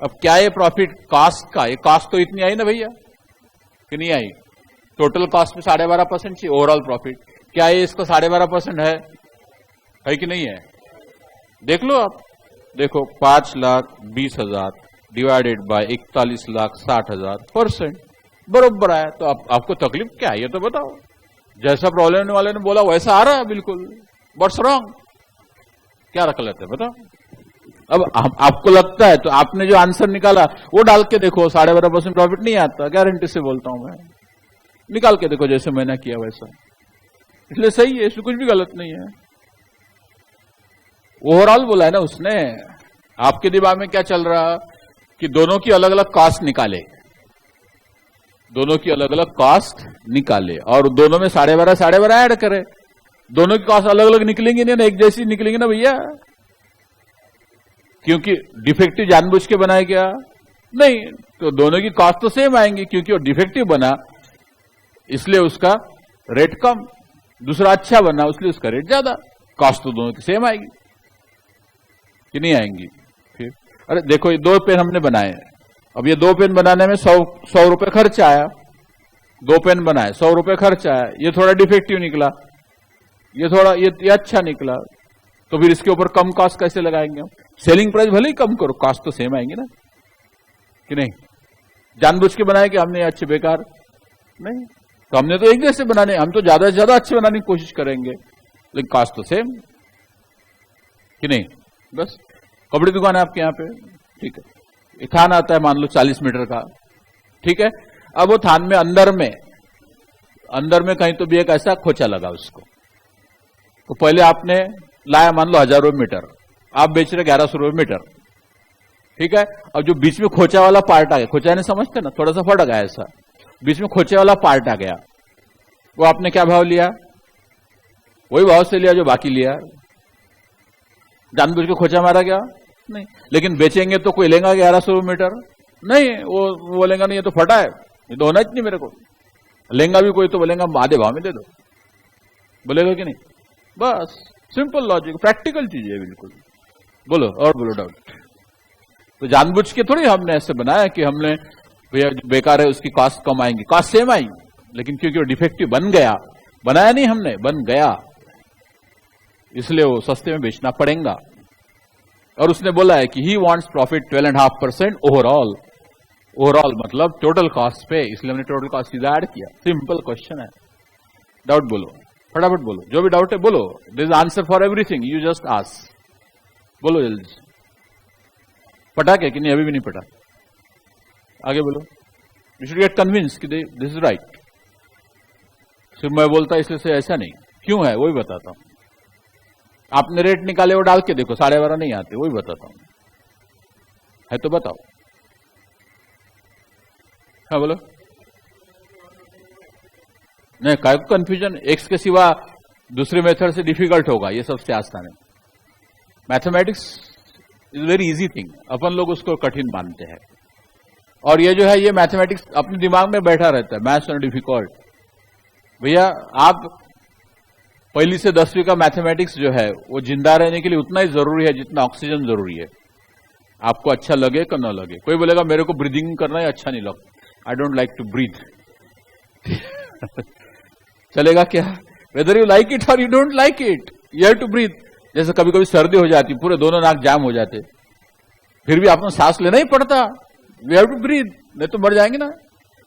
अब क्या है प्रॉफिट? कास्ट का। ये कास्ट तो इतनी आई ना भैया, कि नहीं आई? टोटल कास्ट में 12.5% चाहिए ओवरऑल प्रॉफिट। क्या ये इसका 12.5% है कि नहीं है? देख लो आप, देखो 5,20,000 डिवाइडेड बाय 41,60,000% बरोबर आया। तो आपको तकलीफ क्या है ये तो बताओ। जैसा प्रॉब्लम वाले ने बोला वैसा आ रहा है बिल्कुल। What's wrong? क्या रख लेते हैं बताओ। अब आपको लगता है तो आपने जो आंसर निकाला वो डाल के देखो, 12.5% प्रॉफिट नहीं आता, गारंटी से बोलता हूं मैं। निकाल के देखो जैसे मैंने किया वैसा, इसलिए सही है, इसमें कुछ भी गलत नहीं है। ओवरऑल बोला है ना उसने। आपके दिमाग में क्या चल रहा कि दोनों की अलग अलग कॉस्ट निकाले, दोनों की अलग अलग कॉस्ट निकाले और दोनों में 12.5 ऐड करे। दोनों की कॉस्ट अलग अलग निकलेंगी नहीं ना, एक जैसी निकलेंगी ना भैया, क्योंकि डिफेक्टिव जानबूझ के बनाया क्या? नहीं, तो दोनों की कॉस्ट तो सेम आएंगी, क्योंकि वो डिफेक्टिव बना इसलिए उसका रेट कम, दूसरा अच्छा बना इसलिए उसका रेट ज्यादा। कॉस्ट तो दोनों की सेम आएगी कि नहीं आएंगी? फिर अरे देखो ये 2 पेन हमने बनाए, अब ये 2 पेन बनाने में 100 रुपए खर्च आया। 2 पेन बनाए, 100 रुपए खर्च आया। ये थोड़ा डिफेक्टिव निकला, ये थोड़ा ये अच्छा निकला, तो फिर इसके ऊपर कम कॉस्ट कैसे लगाएंगे हम? सेलिंग प्राइस भले ही कम करो, कॉस्ट तो सेम आएंगे ना, कि नहीं? जानबूझ के बनाए कि हमने अच्छे बेकार नहीं, तो हमने तो एक जैसे बनाने, हम तो ज्यादा से ज्यादा अच्छे बनाने की कोशिश करेंगे। लेकिन कॉस्ट तो सेम कि नहीं। बस कपड़े दुकान है आपके यहाँ पे, ठीक है, एक थान आता है मान लो 40 मीटर का, ठीक है। अब वो थान में अंदर में कहीं तो भी एक ऐसा खोचा लगा उसको, तो पहले आपने लाया मान लो 1000 रुपये मीटर, आप बेच रहे 1100 रुपये मीटर, ठीक है। अब जो बीच में खोचा वाला पार्ट आ गया, खोचा नहीं समझते ना, थोड़ा सा फट गया ऐसा, बीच में खोचे वाला पार्ट आ गया, वो आपने क्या भाव लिया, वही भाव से लिया जो बाकी लिया। जानबूझ के खोचा मारा गया नहीं, लेकिन बेचेंगे तो कोई लेगा 1100 रुपये मीटर नहीं, वो बोलेगा नहीं ये तो फटा है, ये तो होना ही नहीं मेरे को, लेंगा भी कोई तो बोलेगा आधे भाव में दे दो, बोलेगा कि नहीं। बस सिंपल लॉजिक, प्रैक्टिकल चीज है बिल्कुल। बोलो और बोलो डाउट। तो जानबूझ के थोड़ी हमने ऐसे बनाया कि हमने भैया जो बेकार है उसकी कॉस्ट कम आएंगी, कॉस्ट सेम आएंगी, लेकिन क्योंकि वो डिफेक्टिव बन गया, बनाया नहीं हमने, बन गया, इसलिए वो सस्ते में बेचना पड़ेगा। और उसने बोला है कि ही वांट्स प्रॉफिट 12.5% ओवरऑल मतलब टोटल कॉस्ट पे, इसलिए हमने टोटल कॉस्ट सीधा ऐड किया। सिंपल क्वेश्चन है। डाउट बोलो, फटाफट बोलो, जो भी डाउट है बोलो, there is answer for everything, you just ask. बोलो जल्दी। पटा क्या कि नहीं, अभी भी नहीं पटा, आगे बोलो। यू शुड गेट कन्विंस कि दिस इज राइट। सिर्फ मैं बोलता इसलिए से ऐसा नहीं, क्यों है वही बताता हूं। आपने रेट निकाले वो डाल के देखो, 12.5 नहीं आते, वही बताता हूं, है तो बताओ। हाँ बोलो। नहीं, काय को कंफ्यूजन, एक्स के सिवा दूसरे मेथड से डिफिकल्ट होगा, ये सबसे आसान है। Mathematics is very easy thing, अपन लोग उसको कठिन मानते हैं, और ये जो है ये मैथमेटिक्स अपने दिमाग में बैठा रहता है, मैथ्स और डिफिकल्ट। भैया आप पहली से 10वीं का मैथमेटिक्स जो है वो जिंदा रहने के लिए उतना ही जरूरी है जितना ऑक्सीजन जरूरी है। आपको अच्छा लगे कि न लगे। कोई बोलेगा मेरे को ब्रीदिंग करना ही अच्छा नहीं लगता, I don't like to breathe, चलेगा क्या? वेदर यू लाइक इट और you don't like it, you have to breathe. जैसे कभी कभी सर्दी हो जाती, पूरे दोनों नाक जाम हो जाते, फिर भी आपको सांस लेना ही पड़ता, वी हैव टू ब्रीथ, नहीं तो मर जाएंगे ना।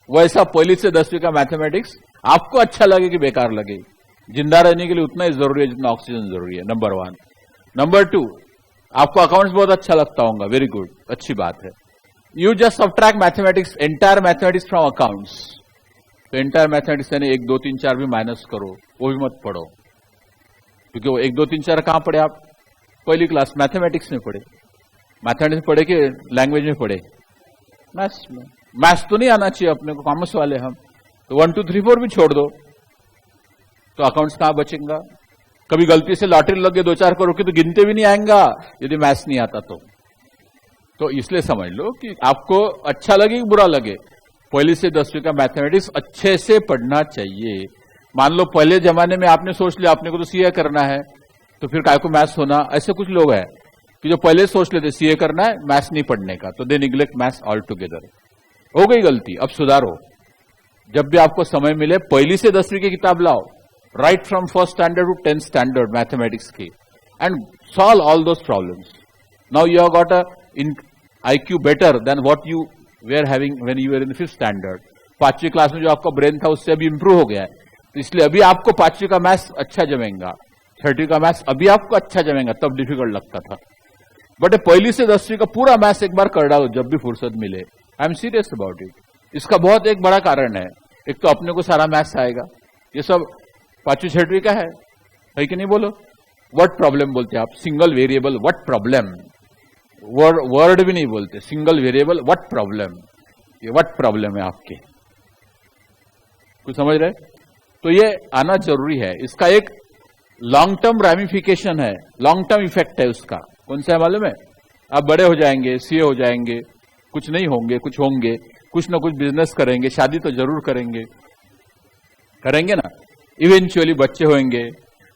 वैसा पहली से 10वीं का मैथमेटिक्स आपको अच्छा लगे कि बेकार लगे, जिंदा रहने के लिए उतना ही जरूरी है जितना ऑक्सीजन जरूरी है, नंबर 1। नंबर 2, आपको अकाउंट्स बहुत अच्छा लगता होगा, वेरी गुड, अच्छी बात है। You just subtract mathematics, entire mathematics from accounts. तो एंटायर मैथमेटिक्स यानी 1, 2, 3, 4 भी माइनस करो, वो भी मत पढ़ो, क्योंकि वो 1, 2, 3, 4 कहां पढ़े आप? पहली क्लास मैथमेटिक्स में पढ़े। मैथमेटिक्स पढ़े कि लैंग्वेज में पढ़े? मैथ्स में। मैथ्स तो नहीं आना चाहिए अपने को, कॉमर्स वाले हम, तो 1, 2, 3, 4 भी छोड़ दो, तो अकाउंट्स कहां बचेगा? कभी गलती से लॉटरी लग गए 2-4 करोड़ की तो गिनते भी नहीं आएगा यदि मैथ्स नहीं आता तो इसलिए समझ लो कि आपको अच्छा लगे कि बुरा लगे, पहली से 10वीं का मैथमेटिक्स अच्छे से पढ़ना चाहिए। मान लो पहले जमाने में आपने सोच लिया आपने को तो सीए करना है, तो फिर काय को मैथ्स होना। ऐसे कुछ लोग हैं कि जो पहले सोच लेते सीए करना है, मैथ्स नहीं पढ़ने का, तो दे निग्लेक्ट मैथ्स ऑल टुगेदर। हो गई गलती, अब सुधारो। जब भी आपको समय मिले पहली से 10वीं की किताब लाओ, right from 1st standard to 10th standard mathematics की, and solve all those problems. Now you have got a IQ better than what you were having when you were in 5th standard. 5वीं class में जो आपका brain था उससे अभी improve हो गया है, तो इसलिए अभी आपको 5वीं का मैथ्स अच्छा जमेगा, 6वीं का मैथ्स अभी आपको अच्छा जमेगा, तब डिफिकल्ट लगता था। बट पहली से 10वीं का पूरा मैथ्स एक बार कर डालो जब भी फुर्सत मिले। I am serious about it. इसका बहुत एक बड़ा कारण है, एक तो अपने को सारा मैथ्स आएगा, ये सब 5वीं 6वीं का है कि नहीं? बोलो। व्हाट प्रॉब्लम बोलते हैं आप? Single variable what problem, word भी नहीं बोलते, सिंगल वेरिएबल व्हाट प्रॉब्लम, ये व्हाट प्रॉब्लम है आपके, कुछ समझ रहे? तो ये आना जरूरी है। इसका एक लॉन्ग टर्म रैमिफिकेशन है, लॉन्ग टर्म इफेक्ट है उसका। कौन सा है मालूम है? आप बड़े हो जाएंगे, सीए हो जाएंगे, कुछ नहीं होंगे, कुछ होंगे, कुछ ना कुछ बिजनेस करेंगे, शादी तो जरूर करेंगे ना। इवेंचुअली बच्चे होंगे,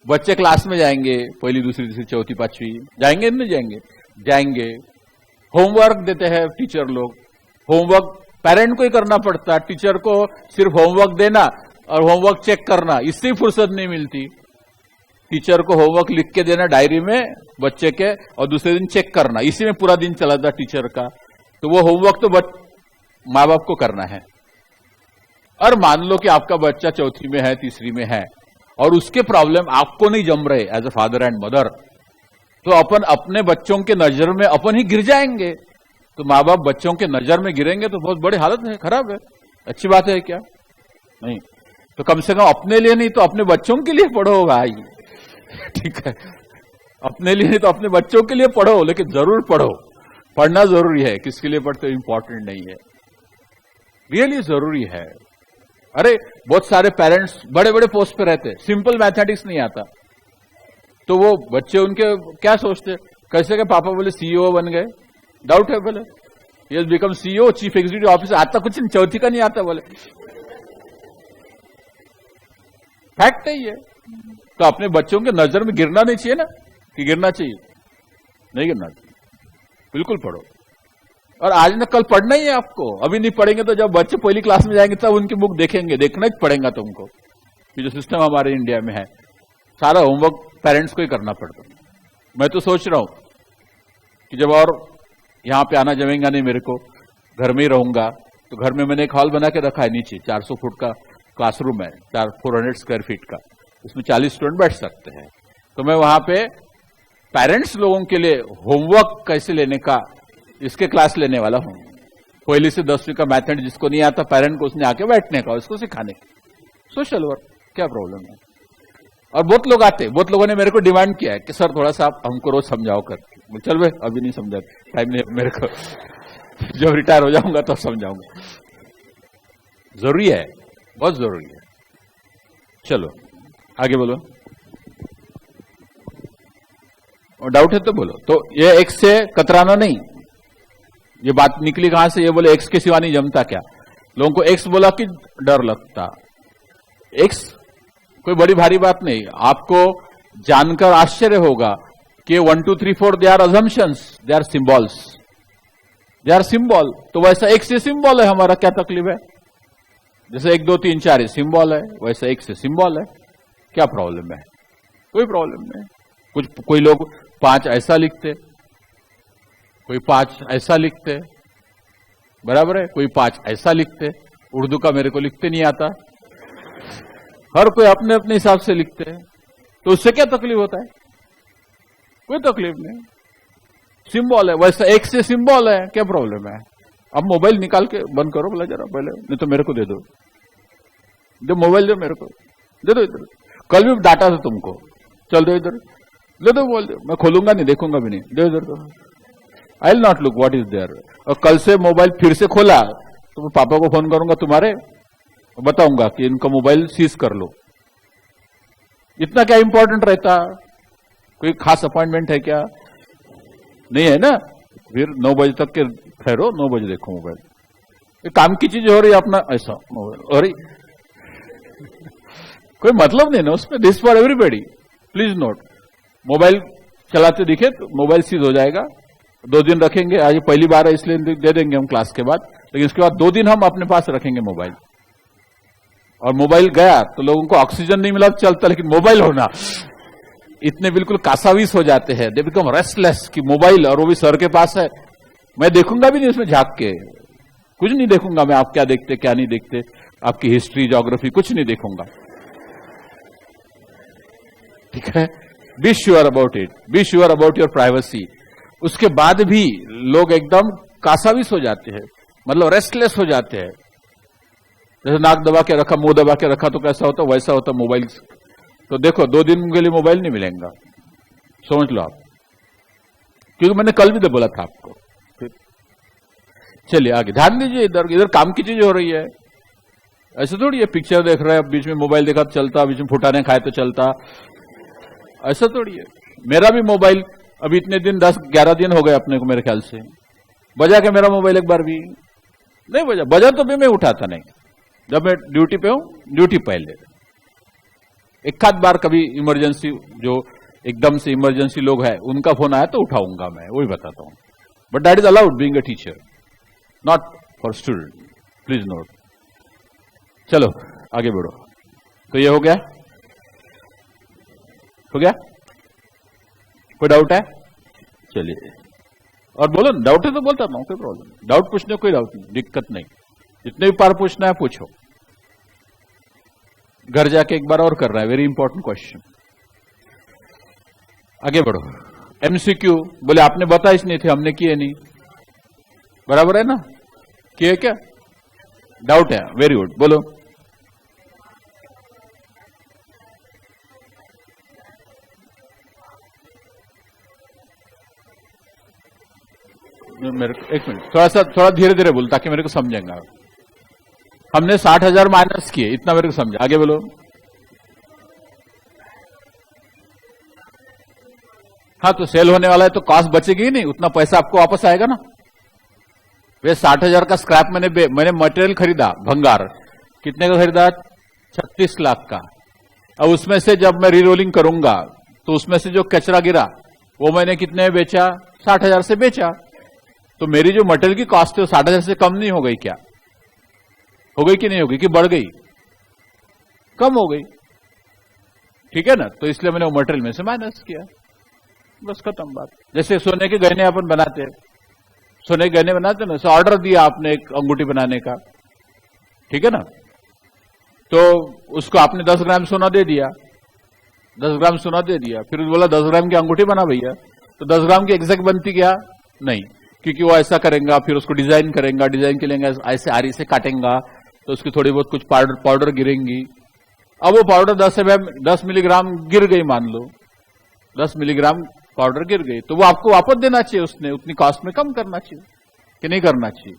बच्चे क्लास में जाएंगे, पहली, दूसरी, तीसरी, चौथी, 5वीं, जाएंगे नहीं जाएंगे। होमवर्क देते हैं टीचर लोग, होमवर्क पेरेंट को ही करना पड़ता है, टीचर को सिर्फ होमवर्क देना और होमवर्क चेक करना, इससे फुर्सत नहीं मिलती। टीचर को होमवर्क लिख के देना डायरी में बच्चे के, और दूसरे दिन चेक करना, इसी में पूरा दिन चला था टीचर का। तो वो होमवर्क तो माँ बाप को करना है। और मान लो कि आपका बच्चा 4th में है, 3री में है, और उसके प्रॉब्लम आपको नहीं जम रहे as a father and mother, तो अपन अपने बच्चों के नजर में अपन ही गिर जाएंगे। तो माँ बाप बच्चों के नजर में गिरेंगे तो बहुत बड़ी हालत है, खराब है। अच्छी बात है क्या? नहीं। तो कम से कम अपने लिए नहीं तो अपने बच्चों के लिए पढ़ो भाई, ठीक है? अपने लिए नहीं तो अपने बच्चों के लिए पढ़ो, लेकिन जरूर पढ़ो। पढ़ना जरूरी है, किसके लिए पढ़ते हो इंपॉर्टेंट नहीं है, रियली जरूरी है। अरे बहुत सारे पेरेंट्स बड़े बड़े पोस्ट पे रहते, सिंपल मैथमेटिक्स नहीं आता, तो वो बच्चे उनके क्या सोचते, कैसे के पापा बोले सीईओ बन गए, डाउट है बोले, ये become CEO chief executive officer, आता कुछ नहीं, चौथी का नहीं आता बोले, फैक्ट है ये। तो अपने बच्चों के नजर में गिरना नहीं चाहिए ना, कि गिरना चाहिए? नहीं गिरना चाहिए, बिल्कुल पढ़ो। और आज न कल पढ़ना ही है आपको, अभी नहीं पढ़ेंगे तो जब बच्चे पहली क्लास में जाएंगे तब उनकी बुक देखेंगे, देखना ही पड़ेगा तुमको। ये जो सिस्टम हमारे इंडिया में है, सारा होमवर्क पेरेंट्स को ही करना पड़ता है। मैं तो सोच रहा हूं कि जब और यहां पे आना जमेगा नहीं मेरे को, घर में ही रहूंगा, तो घर में मैंने एक हॉल बना के रखा है नीचे, 400 फुट का क्लासरूम है, 400 स्क्वायर फीट का, इसमें 40 स्टूडेंट बैठ सकते हैं। तो मैं वहां पे पेरेंट्स लोगों के लिए होमवर्क कैसे लेने का, इसके क्लास लेने वाला हूं। पहली से 10वीं का मैथमेटिक्स जिसको नहीं आता, पेरेंट को उसने आके बैठने का, उसको सिखाने का, सोशल वर्क, क्या प्रॉब्लम है? और बहुत लोग आते, बहुत लोगों ने मेरे को डिमांड किया है कि सर थोड़ा सा आप हमको रोज समझाओ करके। चल भाई अभी नहीं समझा, टाइम नहीं मेरे को, जब रिटायर हो जाऊंगा तब समझाऊंगा। जरूरी है, बहुत जरूरी है। चलो आगे बोलो, और डाउट है तो बोलो। तो ये एक्स से कतराना नहीं, ये बात निकली कहां से? ये बोले एक्स के सिवा नहीं जमता क्या? लोगों को एक्स बोला कि डर लगता। एक्स कोई बड़ी भारी बात नहीं, आपको जानकर आश्चर्य होगा कि 1 2 3 4 they are assumptions, they are symbols, they are symbol. तो वैसा एक्स से सिंबल है, हमारा क्या तकलीफ है? जैसे 1 2 3 4 सिंबल है, वैसा एक्स से सिंबल है, क्या प्रॉब्लम है? कोई प्रॉब्लम नहीं। कोई लोग 5 ऐसा लिखते, कोई 5 ऐसा लिखते, बराबर है, कोई 5 ऐसा लिखते। उर्दू का मेरे को लिखते नहीं आता, हर कोई अपने अपने हिसाब से लिखते हैं, तो उससे क्या तकलीफ होता है? कोई तकलीफ नहीं, सिंबल है, वैसा एक से सिंबल है, क्या प्रॉब्लम है? अब मोबाइल निकाल के बंद करो बोला जरा पहले, नहीं तो मेरे को दे दो, मोबाइल दो मेरे को, दे दो इधर, कल भी डाटा था तुमको, चल दो इधर, ले दो, बोल दो, मैं खोलूंगा नहीं, देखूंगा भी नहीं, दे इधर दो, I will not look what is there. और कल से मोबाइल फिर से खोला तो मैं पापा को फोन करूंगा तुम्हारे, बताऊंगा कि इनका मोबाइल सीज कर लो। इतना क्या इंपॉर्टेंट रहता? कोई खास अपॉइंटमेंट है क्या? नहीं है ना। फिर 9 बजे तक के ठहरो, 9 बजे देखो मोबाइल, ये काम की चीज हो रही है अपना, ऐसा मोबाइल हो रही, कोई मतलब नहीं ना उसमें। This for everybody, please note. Mobile चलाते दिखे तो मोबाइल सीज हो जाएगा, 2 दिन रखेंगे, आज पहली बार है इसलिए दे देंगे हम क्लास के बाद, लेकिन उसके बाद 2 दिन हम अपने पास रखेंगे मोबाइल। और मोबाइल गया तो लोगों को ऑक्सीजन नहीं मिला चलता, लेकिन मोबाइल होना, इतने बिल्कुल कासावीस हो जाते हैं, दे बिकम रेस्टलेस कि मोबाइल, और वो भी सर के पास है, मैं देखूंगा भी नहीं उसमें झांक के, कुछ नहीं देखूंगा मैं, आप क्या देखते क्या नहीं देखते, आपकी हिस्ट्री ज्योग्राफी कुछ नहीं देखूंगा, ठीक है। Be sure about it, be sure about your privacy. उसके बाद भी लोग एकदम कासावीस हो जाते हैं, मतलब रेस्टलेस हो जाते हैं। जैसे नाक दबा के रखा, मुंह दबा के रखा तो कैसा होता, वैसा होता मोबाइल। तो देखो 2 दिन के लिए मोबाइल नहीं मिलेगा, समझ लो आप, क्योंकि मैंने कल भी तो बोला था आपको। चलिए आगे ध्यान दीजिए, इधर इधर काम की चीज हो रही है, ऐसे थोड़ी है पिक्चर देख रहे हैं बीच में मोबाइल देखा तो चलता, बीच में फुटाने खाए तो चलता, ऐसा थोड़ी है। मेरा भी मोबाइल अभी इतने दिन 10-11 दिन हो गए अपने को मेरे ख्याल से, बजा के मेरा मोबाइल एक बार भी नहीं बजा, बजा तो भी मैं उठाता नहीं, जब मैं ड्यूटी पे हूं, ड्यूटी पहले। एक आध बार कभी इमरजेंसी, जो एकदम से इमरजेंसी लोग हैं उनका फोन आया तो उठाऊंगा मैं, वही बताता हूं, but that is allowed being a teacher, not for student, please note. चलो आगे बढ़ो। तो ये हो गया, हो गया, कोई डाउट है? चलिए, और बोलो, डाउट है तो बोलता हूं, कोई प्रॉब्लम, डाउट पूछने कोई डाउट नहीं, दिक्कत नहीं, जितने भी पार पूछना है पूछो, घर जाके एक बार और करना है, वेरी इंपॉर्टेंट क्वेश्चन। आगे बढ़ो। एमसीक्यू, बोले आपने बताया नहीं थे, हमने किए नहीं, बराबर है ना? किए क्या? डाउट है? वेरी गुड, बोलो। मेरे एक मिनट, थोड़ा धीरे धीरे बोल ताकि मेरे को समझेंगे। हमने 60,000 माइनस किए, इतना मेरे को समझा। आगे बोलो। हाँ, तो सेल होने वाला है तो कॉस्ट बचेगी ही नहीं, उतना पैसा आपको वापस आएगा ना। वे 60,000 का स्क्रैप मैंने मटेरियल खरीदा, भंगार, कितने का खरीदा? 36 लाख का। अब उसमें से जब मैं रीरोलिंग करूंगा तो उसमें से जो कचरा गिरा वो मैंने कितने में बेचा? 60,000 से बेचा। तो मेरी जो मटेरियल की कॉस्ट है वो 60,000 से कम नहीं हो गई क्या? हो गई कि नहीं हो गई, कि बढ़ गई? कम हो गई, ठीक है ना? तो इसलिए मैंने वो मटेरियल में से माइनस किया, बस खत्म बात। जैसे सोने के गहने अपन बनाते हैं, सोने के गहने बनाते हैं ना, तो ऑर्डर दिया आपने एक अंगूठी बनाने का, ठीक है ना? तो उसको आपने 10 ग्राम सोना दे दिया, 10 ग्राम सोना दे दिया, फिर बोला 10 ग्राम की अंगूठी बना भैया। तो 10 ग्राम की एग्जैक्ट बनती क्या? नहीं, क्योंकि वो ऐसा करेगा, फिर उसको डिजाइन करेगा, डिजाइन के लिए ऐसे आरी से काटेगा तो उसकी थोड़ी बहुत कुछ पाउडर गिरेंगी। अब वो पाउडर 10 मिलीग्राम गिर गई, मान लो 10 मिलीग्राम पाउडर गिर गई, तो वो आपको वापस देना चाहिए, उसने उतनी कॉस्ट में कम करना चाहिए कि नहीं करना चाहिए?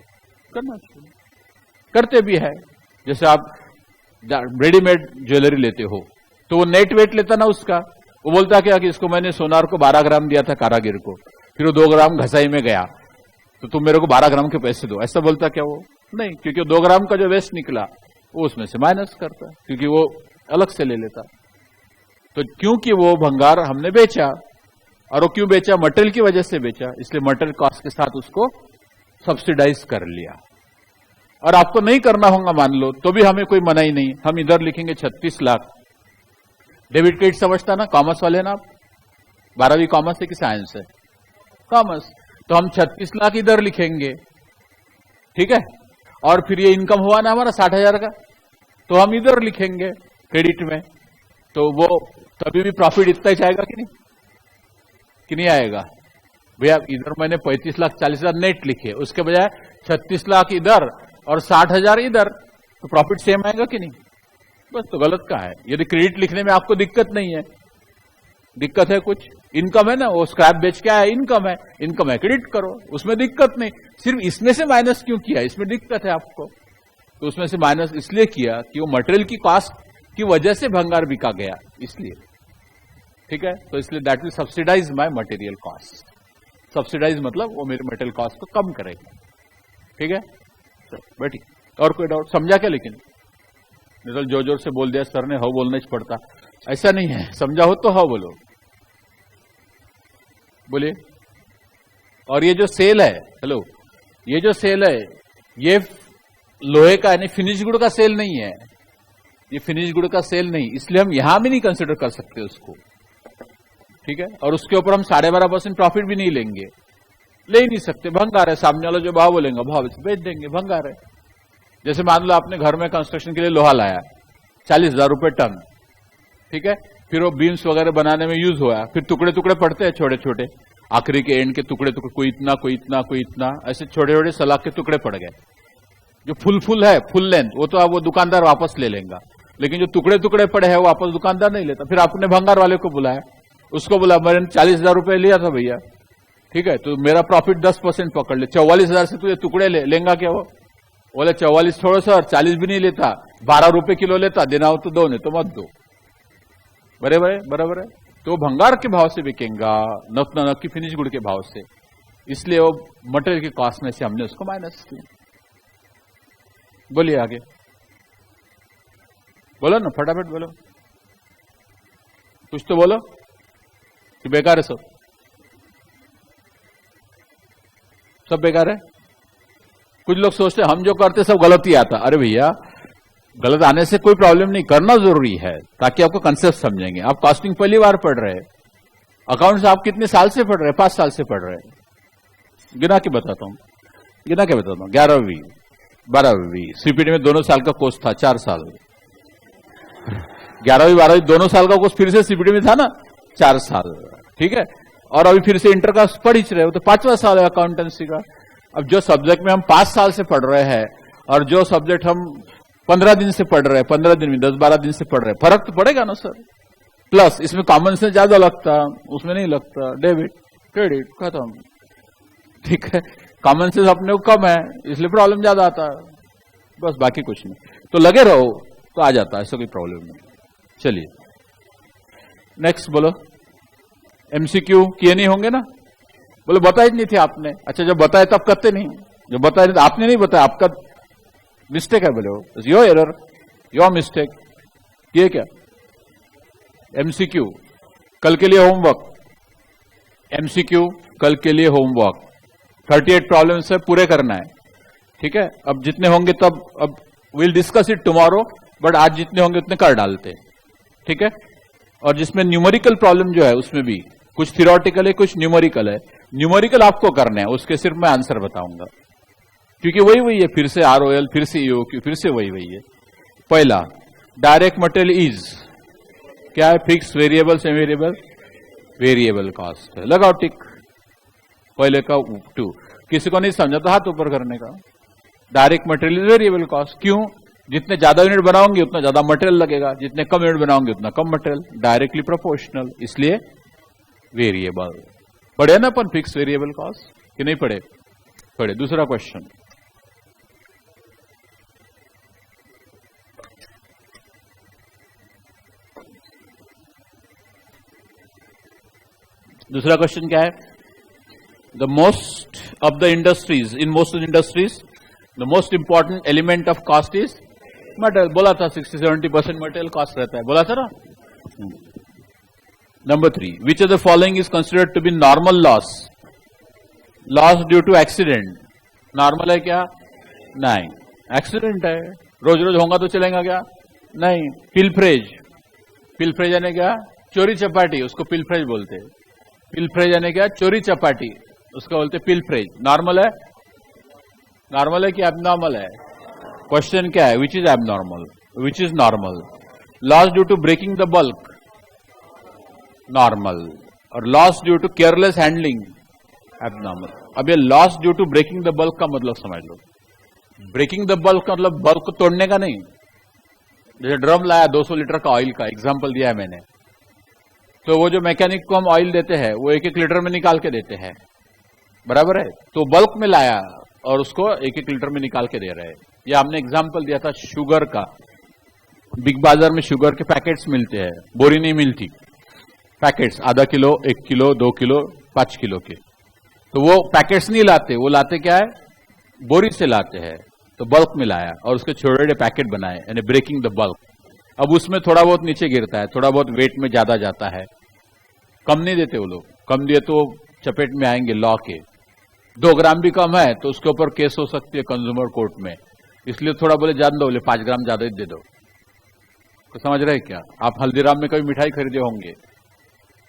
करना चाहिए, करते भी है। जैसे आप रेडीमेड ज्वेलरी लेते हो तो वो नेट वेट लेता ना उसका, वो बोलता क्या कि इसको मैंने सोनार को 12 ग्राम दिया था कारागिर को, फिर वो 2 ग्राम घसाई में गया तो तुम मेरे को 12 ग्राम के पैसे दो, ऐसा बोलता क्या वो? नहीं, क्योंकि 2 ग्राम का जो वेस्ट निकला वो उसमें से माइनस करता, क्योंकि वो अलग से ले लेता। तो क्योंकि वो भंगार हमने बेचा, और वो क्यों बेचा? मटेरियल की वजह से बेचा, इसलिए मटेरियल कॉस्ट के साथ उसको सब्सिडाइज कर लिया। और आपको नहीं करना होगा मान लो, तो भी हमें कोई मनाही नहीं, हम इधर लिखेंगे 36 लाख। डेबिट क्रेडिट समझता ना, कॉमर्स वाले ना आप? 12वीं कॉमर्स है कि साइंस है? कॉमर्स। तो हम 36 लाख इधर लिखेंगे, ठीक है? और फिर ये इनकम हुआ ना हमारा 60,000 का, तो हम इधर लिखेंगे क्रेडिट में, तो वो तभी भी प्रॉफिट इतना ही जाएगा कि नहीं आएगा? भैया इधर मैंने 35 लाख 40,000 नेट लिखे, उसके बजाय 36 लाख इधर और 60,000 इधर, तो प्रॉफिट सेम आएगा कि नहीं? बस, तो गलत कहाँ है? यदि क्रेडिट लिखने में आपको दिक्कत नहीं है, दिक्कत है कुछ, इनकम है ना, वो स्क्रैप बेच के आया, इनकम है क्रेडिट करो, उसमें दिक्कत नहीं। सिर्फ इसमें से माइनस क्यों किया? इसमें दिक्कत है आपको, तो उसमें से माइनस इसलिए किया कि वो मटेरियल की कॉस्ट की वजह से भंगार बिका गया, इसलिए, ठीक है? तो इसलिए that will subsidise my material cost. Subsidise मतलब वो मेरे मटेरियल कॉस्ट को कम करेगा, ठीक है? तो बैठी, और कोई डाउट? समझा क्या? लेकिन निरल जोर जोर से बोल दिया सर ने, हाउ बोलना ही पड़ता, ऐसा नहीं है। समझा हो तो हाउ बोलो, बोलिए। और ये जो सेल है, हेलो, ये जो सेल है ये लोहे का यानी फिनिश गुड का सेल नहीं है, ये फिनिश गुड का सेल नहीं, इसलिए हम यहां भी नहीं कंसिडर कर सकते उसको, ठीक है? और उसके ऊपर हम 12.5% प्रॉफिट भी नहीं लेंगे, ले ही नहीं सकते, भंगार है। सामने वाला जो भाव बोलेंगे भाव से बेच देंगे, भंगार है। जैसे मान लो आपने घर में कंस्ट्रक्शन के लिए लोहा लाया 40,000 रुपए टन, ठीक है? फिर वो बीम्स वगैरह बनाने में यूज हुआ, फिर टुकड़े टुकड़े पड़ते हैं छोटे छोटे, आखिरी के एंड के टुकड़े टुकड़े, कोई इतना कोई इतना कोई इतना, ऐसे छोटे छोटे सलाख के टुकड़े पड़ गए। जो फुल है, फुल लेंथ, वो तो आप वो दुकानदार वापस ले लेगा, लेकिन जो टुकड़े टुकड़े पड़े हैं वो वापस दुकानदार नहीं लेता। फिर आपने भंगार वाले को बुलाया, उसको बोला मैंने 40,000 रुपए लिया था भैया, ठीक है, तो मेरा प्रॉफिट 10% पकड़ ले, 44,000 से तुझे टुकड़े लेगा क्या? वो बोले 44 छोड़ो सर, 40 भी नहीं लेता, 12 रुपए किलो लेता, देना हो तो दो, नहीं तो मत दो। बराबर है। तो भंगार के भाव से बिकेगा, न कि फिनिश गुड के भाव से, इसलिए वो मटेरियल की कॉस्ट में से हमने उसको माइनस किया। बोलिए आगे, बोलो ना, फटाफट बोलो, कुछ तो बोलो कि बेकार है सब बेकार है। कुछ लोग सोचते हैं हम जो करते सब गलत ही आता। अरे भैया, गलत आने से कोई प्रॉब्लम नहीं, करना जरूरी है ताकि आपको कंसेप्ट समझेंगे। आप कॉस्टिंग पहली बार पढ़ रहे हैं, अकाउंट्स आप कितने साल से पढ़ रहे हैं? 5 साल से पढ़ रहे हैं। गिना के बताता हूं 11वीं 12वीं, सीपीटी में दोनों साल का कोर्स था, 4 साल। 11वीं 12वीं दोनों साल का कोर्स फिर से सीबीटी में था ना, 4 साल, ठीक है। और अभी फिर से इंटर का पढ़ ही रहे हो तो 5वां साल है अकाउंटेंसी का। अब जो सब्जेक्ट में हम 5 साल से पढ़ रहे हैं और जो सब्जेक्ट हम 15 दिन से पढ़ रहे हैं, 15 दिन में 10-12 दिन से पढ़ रहे हैं, फर्क तो पड़ेगा ना सर। प्लस इसमें कॉमन सेंस ज्यादा लगता, उसमें नहीं लगता। डेबिट क्रेडिट खत्म, ठीक है। कॉमन सेंस अपने को कम है इसलिए प्रॉब्लम ज्यादा आता है, बस बाकी कुछ नहीं। तो लगे रहो तो आ जाता है, ऐसा कोई प्रॉब्लम नहीं। चलिए नेक्स्ट बोलो। एमसीक्यू किए नहीं होंगे ना? बोले बताए नहीं थे आपने। अच्छा जब बताए तब करते नहीं, जब बताए नहीं आपने नहीं बताया, आपका मिस्टेक है। बोले योर एरर, योर मिस्टेक। किए क्या? एमसीक्यू कल के लिए होमवर्क, एमसीक्यू कल के लिए होमवर्क 38 प्रॉब्लम से पूरे करना है, ठीक है। अब जितने होंगे तब, अब will discuss it tomorrow, but आज जितने होंगे उतने कर डालते, ठीक है। और जिसमें न्यूमेरिकल प्रॉब्लम जो है उसमें भी कुछ थियोरेटिकल है कुछ न्यूमेरिकल है। न्यूमेरिकल आपको करना है, उसके सिर्फ मैं आंसर बताऊंगा, क्योंकि वही है, फिर से आरओएल, फिर से ईओक्यू, फिर से वही है। पहला डायरेक्ट मटेरियल इज क्या है? Fix, variable, semi variable, variable cost है। लगाओ टिक, पहले का 2। किसी को नहीं समझा तो हाथ ऊपर करने का। Direct material is variable cost. क्यों? जितने ज्यादा यूनिट बनाओगे उतना ज्यादा मटेरियल लगेगा, जितने कम यूनिट बनाओगे उतना कम मटेरियल, डायरेक्टली प्रोपोर्शनल, इसलिए वेरिएबल। पढ़े ना अपन फिक्स वेरिएबल कॉस्ट कि नहीं पढ़े? पढ़े। दूसरा क्वेश्चन, दूसरा क्वेश्चन क्या है? The most of the industries, in most of industries the most important element of cost is material. बोला था 60-70% मटेरियल कॉस्ट रहता है, बोला था ना। Number 3, which of the following is considered to be normal loss? Loss due to accident normal है क्या? नहीं, एक्सीडेंट है, रोज रोज होगा तो चलेगा क्या? नहीं। पिलफ्रेज, पिलफ्रेज यानी क्या? चोरी चपाटी, उसको पिलफ्रेज बोलते हैं। पिलफ्रेज यानी क्या? चोरी चपाटी, उसको बोलते पिलफ्रेज। नॉर्मल है? नॉर्मल है कि एबनॉर्मल है? क्वेश्चन क्या है? Which is abnormal, which is normal? Loss due to breaking the bulk normal, और loss due to careless handling abnormal. अब ये loss due to breaking the bulk का मतलब समझ लो। ब्रेकिंग द बल्क का मतलब बल्क को तोड़ने का नहीं। जैसे ड्रम लाया 200 लीटर का ऑयल का, एग्जाम्पल दिया है मैंने, तो वो जो मैकेनिक को हम ऑयल देते हैं वो 1-1 लीटर में निकाल के देते हैं, बराबर है। तो बल्क में लाया और उसको 1-1 लीटर में निकाल के दे रहे हैं। ये हमने एग्जाम्पल दिया था शुगर का। बिग बाजार में शुगर के पैकेट्स मिलते हैं, बोरी नहीं मिलती, पैकेट्स आधा किलो, 1 किलो, 2 किलो, 5 किलो के। तो वो पैकेट्स नहीं लाते, वो लाते क्या है? बोरी से लाते हैं। तो बल्क में लाया और उसके छोटे छोटे पैकेट बनाए, यानी ब्रेकिंग द बल्क। अब उसमें थोड़ा बहुत नीचे गिरता है, थोड़ा बहुत वेट में ज्यादा जाता है, कम नहीं देते वो लोग। कम दिए तो चपेट में आएंगे लॉ के। 2 ग्राम भी कम है तो उसके ऊपर केस हो सकती है कंज्यूमर कोर्ट में, इसलिए थोड़ा बोले ज्यादा दो, बोले 5 ग्राम ज्यादा ही दे दो। तो समझ रहे क्या? आप हल्दीराम में कभी मिठाई खरीदे होंगे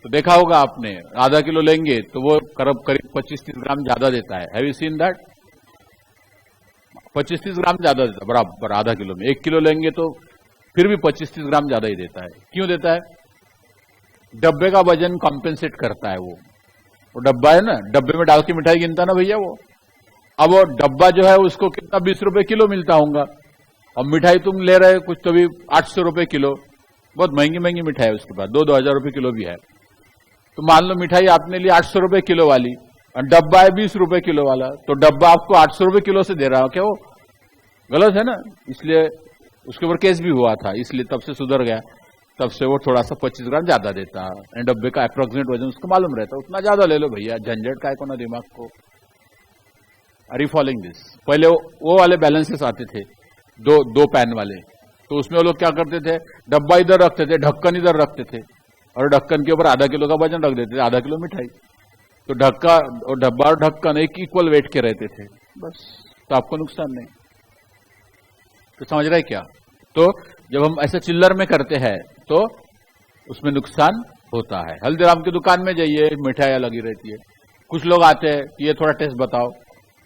तो देखा होगा आपने, आधा किलो लेंगे तो वो करीब 25-30 ग्राम ज्यादा देता है। Have you seen that? 25-30 ग्राम ज्यादा देता है बराबर आधा किलो में। 1 किलो लेंगे तो फिर भी 25-30 ग्राम ज्यादा ही देता है। क्यों देता है? डब्बे का वजन कॉम्पेंसेट करता है। वो डब्बा है ना, डब्बे में डाल के मिठाई गिनता ना भैया वो। अब वो डब्बा जो है उसको कितना 20 रुपए किलो मिलता होगा, और मिठाई तुम ले रहे कुछ तो भी 800 रुपए किलो, बहुत महंगी महंगी मिठाई है उसके पास, 2-2 हजार रुपए किलो भी है। तो मान लो मिठाई आपने ली 800 रुपए किलो वाली और डब्बा है 20 रुपए किलो वाला, तो डब्बा आपको 800 रुपए किलो से दे रहा है क्या? वो गलत है ना। इसलिए उसके ऊपर केस भी हुआ था, इसलिए तब से सुधर गया। तब से वो थोड़ा सा 25 ग्राम ज्यादा देता है। डब्बे का अप्रोक्सीमेट वजन उसको मालूम रहता है, उतना ज्यादा ले लो भैया, झंझट का है को ना दिमाग को। Are you following this? पहले वो वाले बैलेंसेस आते थे, दो पैन वाले, तो उसमें वो लोग क्या करते थे? डब्बा इधर रखते थे, ढक्कन इधर रखते थे, और ढक्कन के ऊपर आधा किलो का वजन रख देते थे, आधा किलो मिठाई। तो ढक्का और डब्बा और ढक्कन एक इक्वल वेट के रहते थे, बस। तो आपको नुकसान नहीं। तो समझ रहे क्या? तो जब हम ऐसे चिल्लर में करते हैं तो उसमें नुकसान होता है। हल्दीराम की दुकान में जाइए, मिठाइयां लगी रहती है। कुछ लोग आते हैं कि ये थोड़ा टेस्ट बताओ,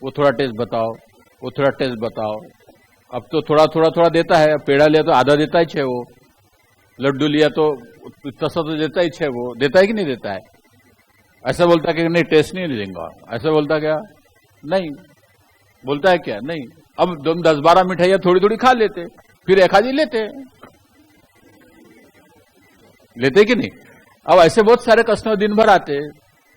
वो थोड़ा टेस्ट बताओ, वो थोड़ा टेस्ट बताओ। अब तो थोड़ा थोड़ा थोड़ा देता है, पेड़ा लिया तो आधा देता ही छे वो, लड्डू लिया तो तसा तो देता ही है, वो देता है कि नहीं देता है? ऐसा बोलता है कि नहीं टेस्ट नहीं देंगे, ऐसा बोलता क्या? नहीं बोलता है क्या? नहीं। अब तुम 10-12 मिठाइयां थोड़ी थोड़ी खा लेते, फिर एक आधी लेते कि नहीं? अब ऐसे बहुत सारे कस्टमर दिन भर आते,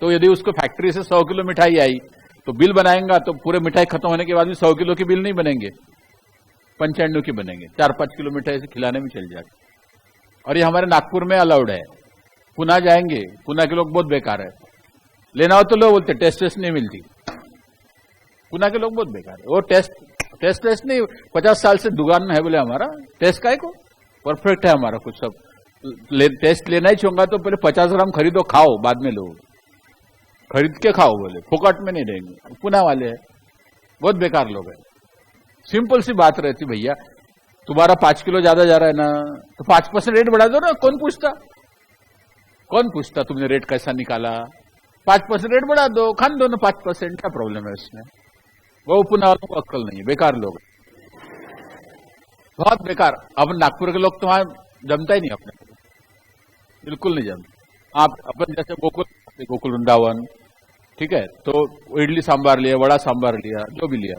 तो यदि उसको फैक्ट्री से 100 किलो मिठाई आई तो बिल बनाएंगा तो पूरे मिठाई खत्म होने के बाद भी 100 किलो की बिल नहीं बनेंगे, 95 की बनेंगे। 4-5 किलो मिठाई से खिलाने में चल जाएगा। और ये हमारे नागपुर में अलाउड है। पुणे जाएंगे, पुणे के लोग बहुत बेकार है, लेना हो तो लोग बोलते टेस्ट नहीं मिलती। पुणे के लोग बहुत बेकार है, वो टेस्ट नहीं। 50 साल से दुकान है बोले हमारा टेस्ट का है को परफेक्ट है हमारा, कुछ सब टेस्ट लेना ही चाहूंगा तो पहले 50 ग्राम खरीदो, खाओ, बाद में लो, खरीद के खाओ बोले, फोकट में नहीं देंगे। पुणे वाले हैं, बहुत बेकार लोग हैं। सिंपल सी बात रहती भैया, तुम्हारा 5 किलो ज्यादा जा रहा है ना, तो 5% रेट बढ़ा दो ना। कौन पूछता तुमने रेट कैसा निकाला? 5% रेट बढ़ा दो, खान दो ना 5%, क्या प्रॉब्लम है इसमें? वो पुणे वालों को अक्कल नहीं है, बेकार लोग, बहुत बेकार। अब नागपुर के लोग तो वहां जमता ही नहीं, अपने बिल्कुल नहीं जमता। आप अपन जैसे गोकुल वृंदावन, ठीक है, तो इडली सांबार लिया, वड़ा सांबार लिया, जो भी लिया,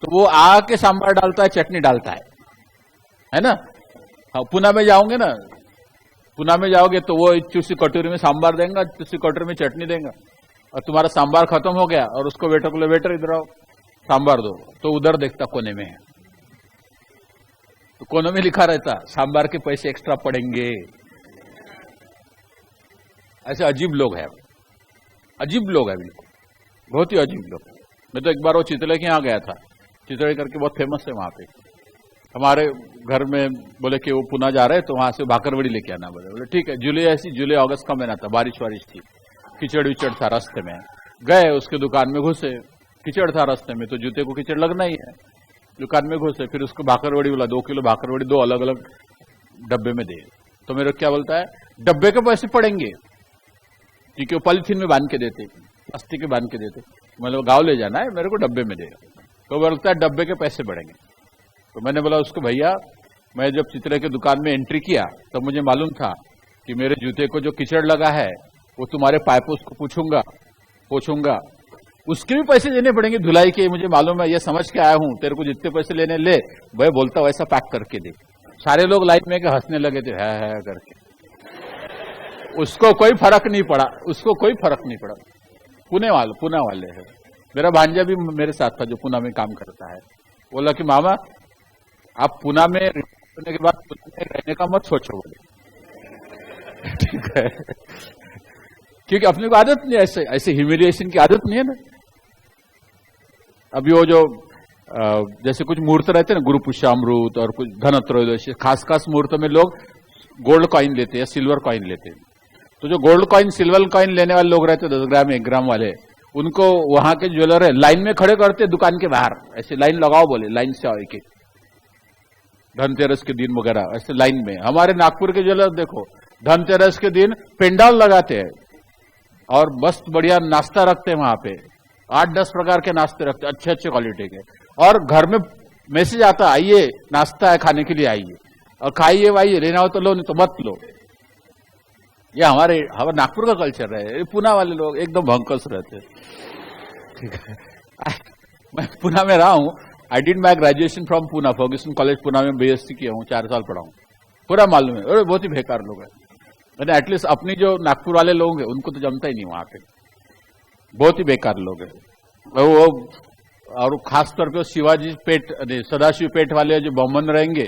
तो वो आके सांबार डालता है, चटनी डालता है ना? हाँ, पुणे में जाओगे ना, पुणे में जाओगे तो वो चूसी कटोरी में सांबार देगा, चूसी कटोरी में चटनी देगा। और तुम्हारा सांबार खत्म हो गया और उसको वेटर को, वेटर इधर आओ सांबार दो, तो उधर देखता कोने में है, तो कोने में लिखा रहता सांबार के पैसे एक्स्ट्रा पड़ेंगे। ऐसे अजीब लोग हैं, अजीब लोग हैं, बिल्कुल बहुत ही अजीब लोग। मैं तो एक बार वो चितले के यहाँ गया था, चितले करके बहुत फेमस है वहां पे। हमारे घर में बोले कि वो पुणे जा रहे हैं तो वहां से भाकरवड़ी लेके आना, बोले ठीक है। जुलाई अगस्त का महीना था, बारिश थी, कीचड़ विचड़ था रास्ते में। गए उसके दुकान में घुसे, कीचड़ था रास्ते में, तो जूते को कीचड़ लगना ही है। दुकान में घुसे, फिर उसको भाकरवड़ी बोला, 2 किलो भाकरवड़ी 2 अलग अलग डब्बे में दे। तो मेरे क्या बोलता है, डब्बे के पैसे पड़ेंगे, क्योंकि वो पॉलिथीन में बांध के देते, प्लास्टिक में बांध के देते। मतलब गाँव ले जाना है, मेरे को डब्बे में देगा। तो बोलता है डब्बे के पैसे बढ़ेंगे। तो मैंने बोला उसको, भैया मैं जब चित्रे के दुकान में एंट्री किया तब मुझे मालूम था कि मेरे जूते को जो कीचड़ लगा है वो तुम्हारे पाइपों को पोछूंगा, उसके भी पैसे देने पड़ेंगे धुलाई के, मुझे मालूम है, ये समझ के आया हूं, तेरे को जितने पैसे लेने ले। भाई बोलता वैसा पैक करके दे। सारे लोग लाइन में हंसने लगे थे, है करके। उसको कोई फर्क नहीं पड़ा, पुणे वाले है। मेरा भांजा भी मेरे साथ था जो पुणे में काम करता है। बोला कि मामा आप पुणे में रहने के बाद पुणे में रहने का मत सोचो, बोले ठीक है, क्योंकि अपने को आदत नहीं, ऐसे ह्यूमिलिएशन की आदत नहीं है ना। अभी वो जो जैसे कुछ मुहूर्त रहते हैं ना, गुरु पुष्यामृत और कुछ धनत्रयोदशी, खास मुहूर्त में लोग गोल्ड कॉइन लेते हैं, सिल्वर कॉइन लेते हैं। तो जो गोल्ड कॉइन सिल्वर कॉइन लेने वाले लोग रहते हैं 10 ग्राम 1 ग्राम वाले, उनको वहां के ज्वेलर है लाइन में खड़े करते दुकान के बाहर, ऐसे लाइन लगाओ बोले, लाइन से आओ एक, धनतेरस के दिन वगैरह ऐसे लाइन में। हमारे नागपुर के ज्वेलर देखो, धनतेरस के दिन पेंडाल लगाते हैं और मस्त बढ़िया नाश्ता रखते हैं वहां पे, 8-10 प्रकार के नाश्ते रखते हैं, अच्छे क्वालिटी के। और घर में मैसेज आता, आइए नाश्ता है खाने के लिए, आइए और खाइए वाइए, लेना हो तो लो, नहीं तो मत लो। ये हमारे नागपुर का कल्चर है। पुणे वाले लोग एकदम भंकस रहते, ठीक है। मैं पुणे में रहा हूँ, I did my graduation from Pune, Fergusson college Pune में बीएससी किया हूँ, 4 साल पढ़ा हूँ, पूरा मालूम है। और बहुत ही बेकार लोग हैं, मैंने एटलीस्ट अपनी जो नागपुर वाले लोग हैं उनको तो जमता ही नहीं वहां पे, बहुत ही बेकार लोग हैं वो। और खासतौर पे शिवाजी पेट, सदाशिव पेट वाले जो बम्बन रहेंगे,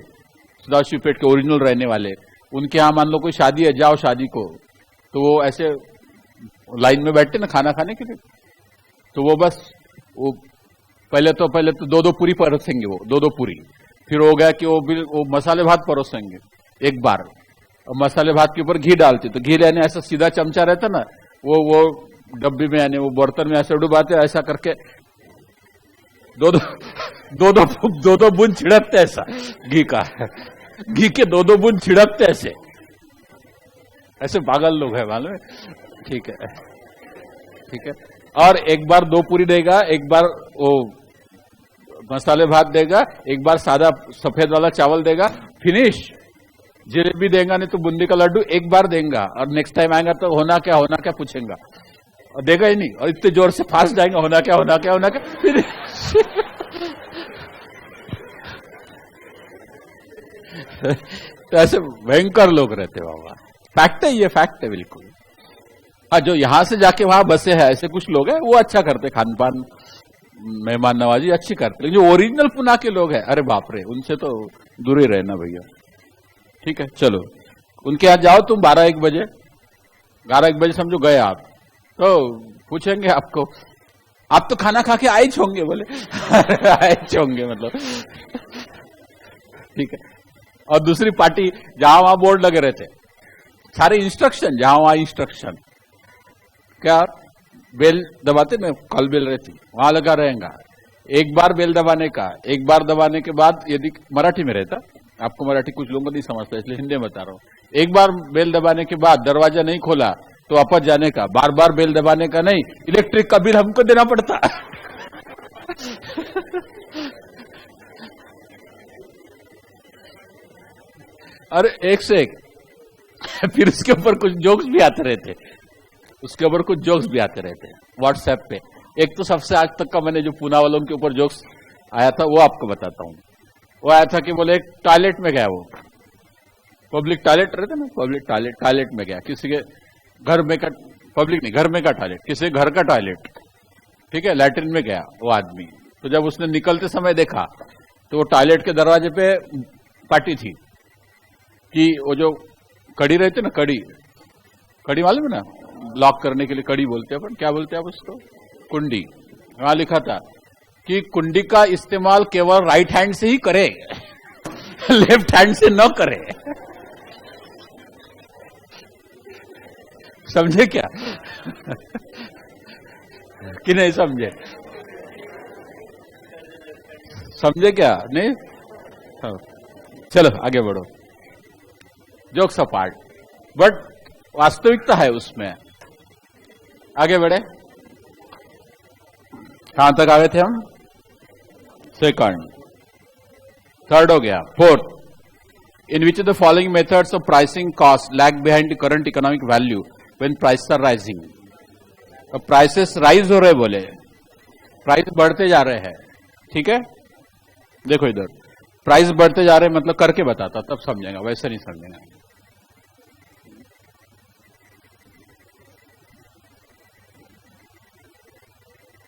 सदाशिव पेट के ओरिजिनल रहने वाले, उनके यहाँ मान लो कोई शादी है, जाओ शादी को, तो वो ऐसे लाइन में बैठते ना खाना खाने के लिए, तो वो बस वो पहले तो 2-2 पूरी परोसेंगे, वो 2-2 पूरी। फिर हो गया कि वो मसाले भात परोसेंगे एक बार, और मसाले भात के ऊपर घी डालते, तो घी लेने ऐसा सीधा चमचा रहता ना, वो डब्बी में यानी वो बर्तन में ऐसे डुबाते, ऐसा करके 2-2 बूंद छिड़कते, ऐसा घी के 2-2 बूंद छिड़कते ऐसे पागल लोग हैं मालूम है, ठीक है। और एक बार 2 पूरी देगा, एक बार वो मसाले भात देगा, एक बार सादा सफेद वाला चावल देगा, फिनिश। जलेबी देगा नहीं तो बूंदी का लड्डू एक बार देगा और नेक्स्ट टाइम आएगा तो होना क्या पूछेगा और देगा ही नहीं और इतने जोर से फास्ट जाएगा होना क्या फिर तो ऐसे भयंकर लोग रहते बाबा। फैक्ट है, ये फैक्ट है बिल्कुल। हाँ, जो यहां से जाके वहां बसे हैं ऐसे कुछ लोग हैं, वो अच्छा करते, खान पान मेहमान नवाजी अच्छी करते, लेकिन जो ओरिजिनल पुना के लोग हैं, अरे बाप रे, उनसे तो दूर ही रहना भैया। ठीक है, चलो उनके यहाँ जाओ तुम 12-1 बजे, 12-1 बजे समझो गए आप, तो पूछेंगे आपको, आप तो खाना खा के आए होंगे, बोले आए होंगे मतलब। ठीक है, और दूसरी पार्टी जहां वहां बोर्ड लगे रहते, सारे इंस्ट्रक्शन, जहां वहां इंस्ट्रक्शन, क्या बेल दबाते ना, कॉल बेल रहती, वहां लगा रहेगा। एक बार बेल दबाने का, एक बार दबाने के बाद, यदि मराठी में रहता, आपको मराठी कुछ लोगों को नहीं समझता इसलिए हिंदी में बता रहा हूं, एक बार बेल दबाने के बाद दरवाजा नहीं खोला तो वापस जाने का, बार बार बेल दबाने का नहीं, इलेक्ट्रिक का बिल हमको देना पड़ता। अरे एक से एक। फिर उसके ऊपर कुछ जोक्स भी आते रहते, उसके ऊपर कुछ जोक्स भी आते रहते व्हाट्सएप पे। एक तो सबसे आज तक का मैंने जो पूना वालों के ऊपर जोक्स आया था वो आपको बताता हूं। वो आया था कि बोले एक टॉयलेट में गया, वो पब्लिक टॉयलेट रहते ना, पब्लिक टॉयलेट में गया, किसी के घर में का, पब्लिक नहीं, घर में का टॉयलेट, किसी घर का टॉयलेट, ठीक है, लैट्रिन में गया वो आदमी। तो जब उसने निकलते समय देखा तो वो टॉयलेट के दरवाजे पे पाटी थी कि वो जो कड़ी रहती ना, कड़ी मालूम है ना, लॉक करने के लिए कड़ी बोलते हैं अपन, क्या बोलते हैं आप उसको, कुंडी। वहां लिखा था कि कुंडी का इस्तेमाल केवल राइट हैंड से ही करे, लेफ्ट हैंड से न करे। समझे क्या? कि नहीं समझे? समझे क्या? नहीं? चलो आगे बढ़ो, जोक्स अपार्ट, बट वास्तविकता है उसमें। आगे बढ़े, कहां तक आए थे हम? सेकंड, थर्ड हो गया, fourth, in which the following methods of pricing cost lag behind the current economic value when prices are rising. अब प्राइसेस राइज हो रहे, बोले प्राइस बढ़ते जा रहे हैं, ठीक है, देखो इधर प्राइस बढ़ते जा रहे, मतलब करके बताता तब समझेगा, वैसे नहीं समझेगा।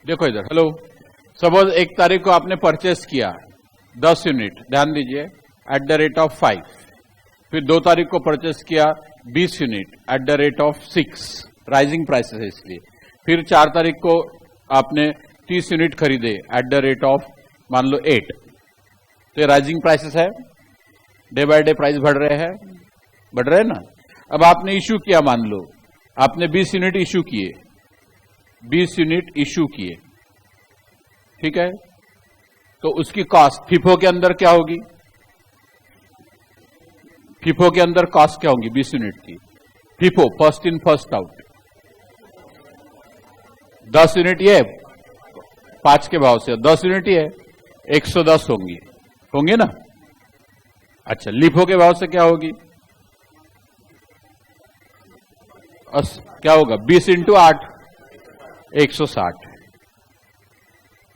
देखो इधर, हेलो, सपोज 1 तारीख को आपने परचेस किया 10 यूनिट, ध्यान दीजिए, एट द रेट ऑफ 5, फिर 2 तारीख को परचेस किया 20 unit at the rate of 6, rising prices है इसलिए, फिर 4 तारीख को आपने 30 यूनिट खरीदे एट द रेट ऑफ मान लो 8, तो ये राइजिंग प्राइसेस है, डे बाय डे प्राइस बढ़ रहे हैं ना। अब आपने इश्यू किया, मान लो आपने 20 यूनिट इश्यू किए, 20 यूनिट इश्यू किए, ठीक है, तो उसकी कॉस्ट फीफो के अंदर क्या होगी? फीफो के अंदर कॉस्ट क्या होगी 20 यूनिट की? FIFO, first in first out, 10 unit ये 5 के भाव से, 10 यूनिट ये 110 होंगे ना। अच्छा, लिफो के भाव से क्या होगी? क्या होगा? 20 इंटू 8, 160,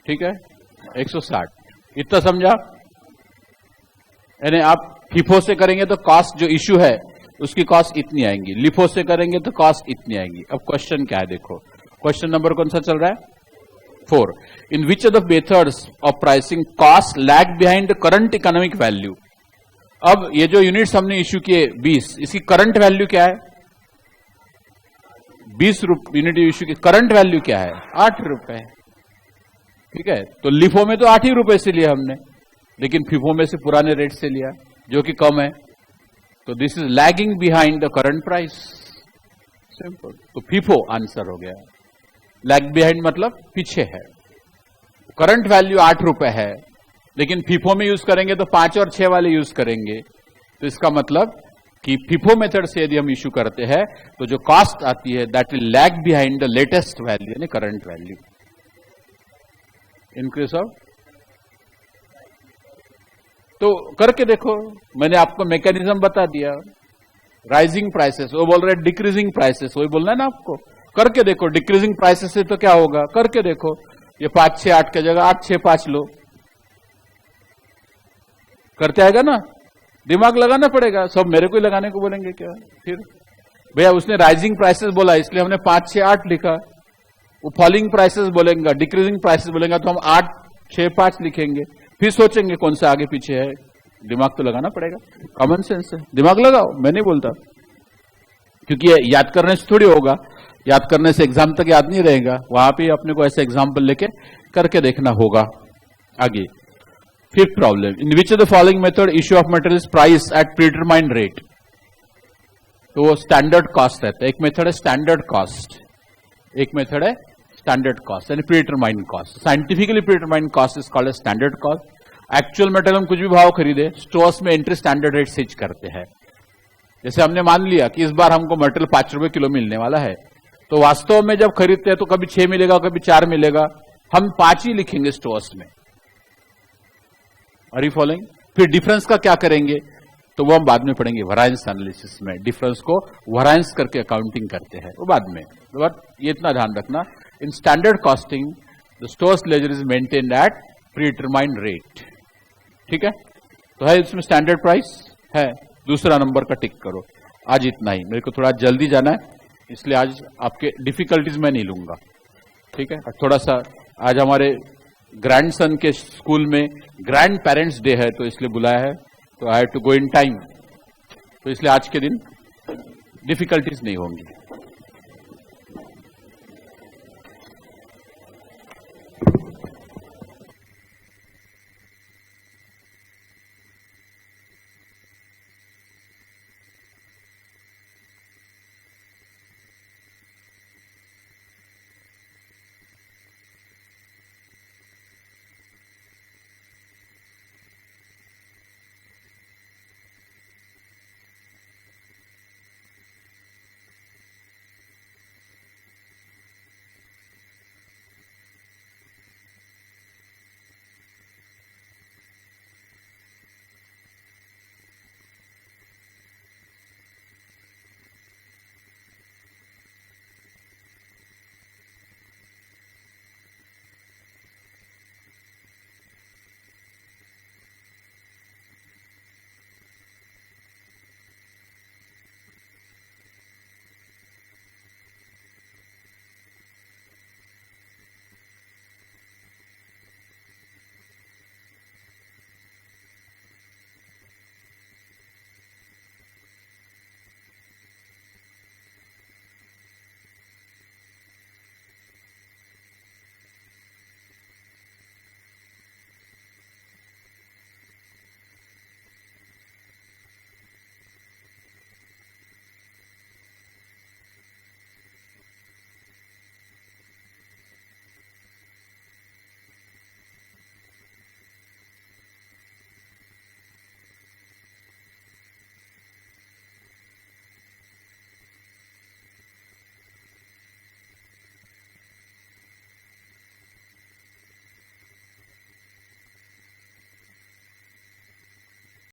ठीक है, 160, इतना समझा? यानी आप फीफो से करेंगे तो कॉस्ट जो इश्यू है उसकी कॉस्ट इतनी आएंगी, लिफो से करेंगे तो कॉस्ट इतनी आएंगी। अब क्वेश्चन क्या है, देखो क्वेश्चन नंबर कौन सा चल रहा है? 4, in which of the methods of pricing cost lag behind the current economic value. अब ये जो यूनिट्स हमने इश्यू किए 20, इसकी करंट वैल्यू क्या है? 20 यूनिट इश्यू की करंट वैल्यू क्या है? 8 रुपए, ठीक है, तो लिफो में तो 8 ही रुपए से लिया हमने, लेकिन फीफो में से पुराने रेट से लिया जो कि कम है, तो this is lagging behind the current price, simple. तो फीफो आंसर हो गया। लैग बिहाइंड मतलब पीछे है, करंट वैल्यू 8 रुपए है, लेकिन फीफो में यूज करेंगे तो 5 और 6 वाले यूज करेंगे, तो इसका मतलब कि फीफो मेथड से यदि हम इश्यू करते हैं तो जो कॉस्ट आती है that will lag behind the latest value, यानी current value. In case of, तो करके देखो, मैंने आपको मैकेनिज्म बता दिया। राइजिंग प्राइसेस, वो बोल रहे डिक्रीजिंग प्राइसेस, वही बोलना है ना आपको। करके देखो, डिक्रीजिंग प्राइसेस से तो क्या होगा, करके देखो। ये 5 6 8 की जगह 8 6 5 लो, करते आएगा ना। दिमाग लगाना पड़ेगा, सब मेरे को ही लगाने को बोलेंगे क्या फिर? भैया उसने राइजिंग प्राइसेस बोला इसलिए हमने 5 6 8 लिखा। वो फॉलिंग प्राइसेस बोलेंगा, डिक्रीजिंग प्राइसेस बोलेंगा तो हम 8 6 5 लिखेंगे। फिर सोचेंगे कौन सा आगे पीछे है। दिमाग तो लगाना पड़ेगा, कॉमन सेंस है, दिमाग लगाओ, मैं नहीं बोलता। क्योंकि ये याद करने से थोड़ी होगा, याद करने से एग्जाम तक याद नहीं रहेगा। वहां पे अपने को ऐसे एग्जाम्पल लेके करके देखना होगा। आगे fifth problem, in which of the following method issue of material price at predetermined rate. तो वो स्टैंडर्ड कॉस्ट रहता है। एक मेथड है स्टैंडर्ड कॉस्ट, एक मेथड है स्टैंडर्ड कॉस्ट यानी predetermined cost. Scientifically predetermined cost is called standard cost. Actual material हम कुछ भी भाव खरीदे, स्टोर्स में एंट्री स्टैंडर्ड रेट से करते हैं। जैसे हमने मान लिया कि इस बार हमको मटेरियल 5 रुपए किलो मिलने वाला है, तो वास्तव में जब खरीदते हैं तो कभी 6 मिलेगा, कभी 4 मिलेगा, हम 5 ही लिखेंगे स्टोर्स में। Are you following? फिर डिफरेंस का क्या करेंगे तो वो हम बाद में पढ़ेंगे, वैरिएंस एनालिसिस में। डिफरेंस को वैरिएंस करके अकाउंटिंग करते हैं, वो बाद में। बट ये इतना ध्यान रखना, in standard costing the stores ledger is maintained eight predetermined rate. ठीक है, तो है इसमें स्टैंडर्ड प्राइस है। दूसरा नंबर का टिक करो। आज इतना ही, मेरे को थोड़ा जल्दी जाना है इसलिए आज आपके डिफिकल्टीज मैं नहीं लूंगा। ठीक है, थोड़ा सा आज हमारे ग्रैंडसन के स्कूल में ग्रैंड पेरेंट्स डे है तो इसलिए बुलाया है, तो I have to go in time, तो इसलिए आज के दिन डिफिकल्टीज नहीं होंगी।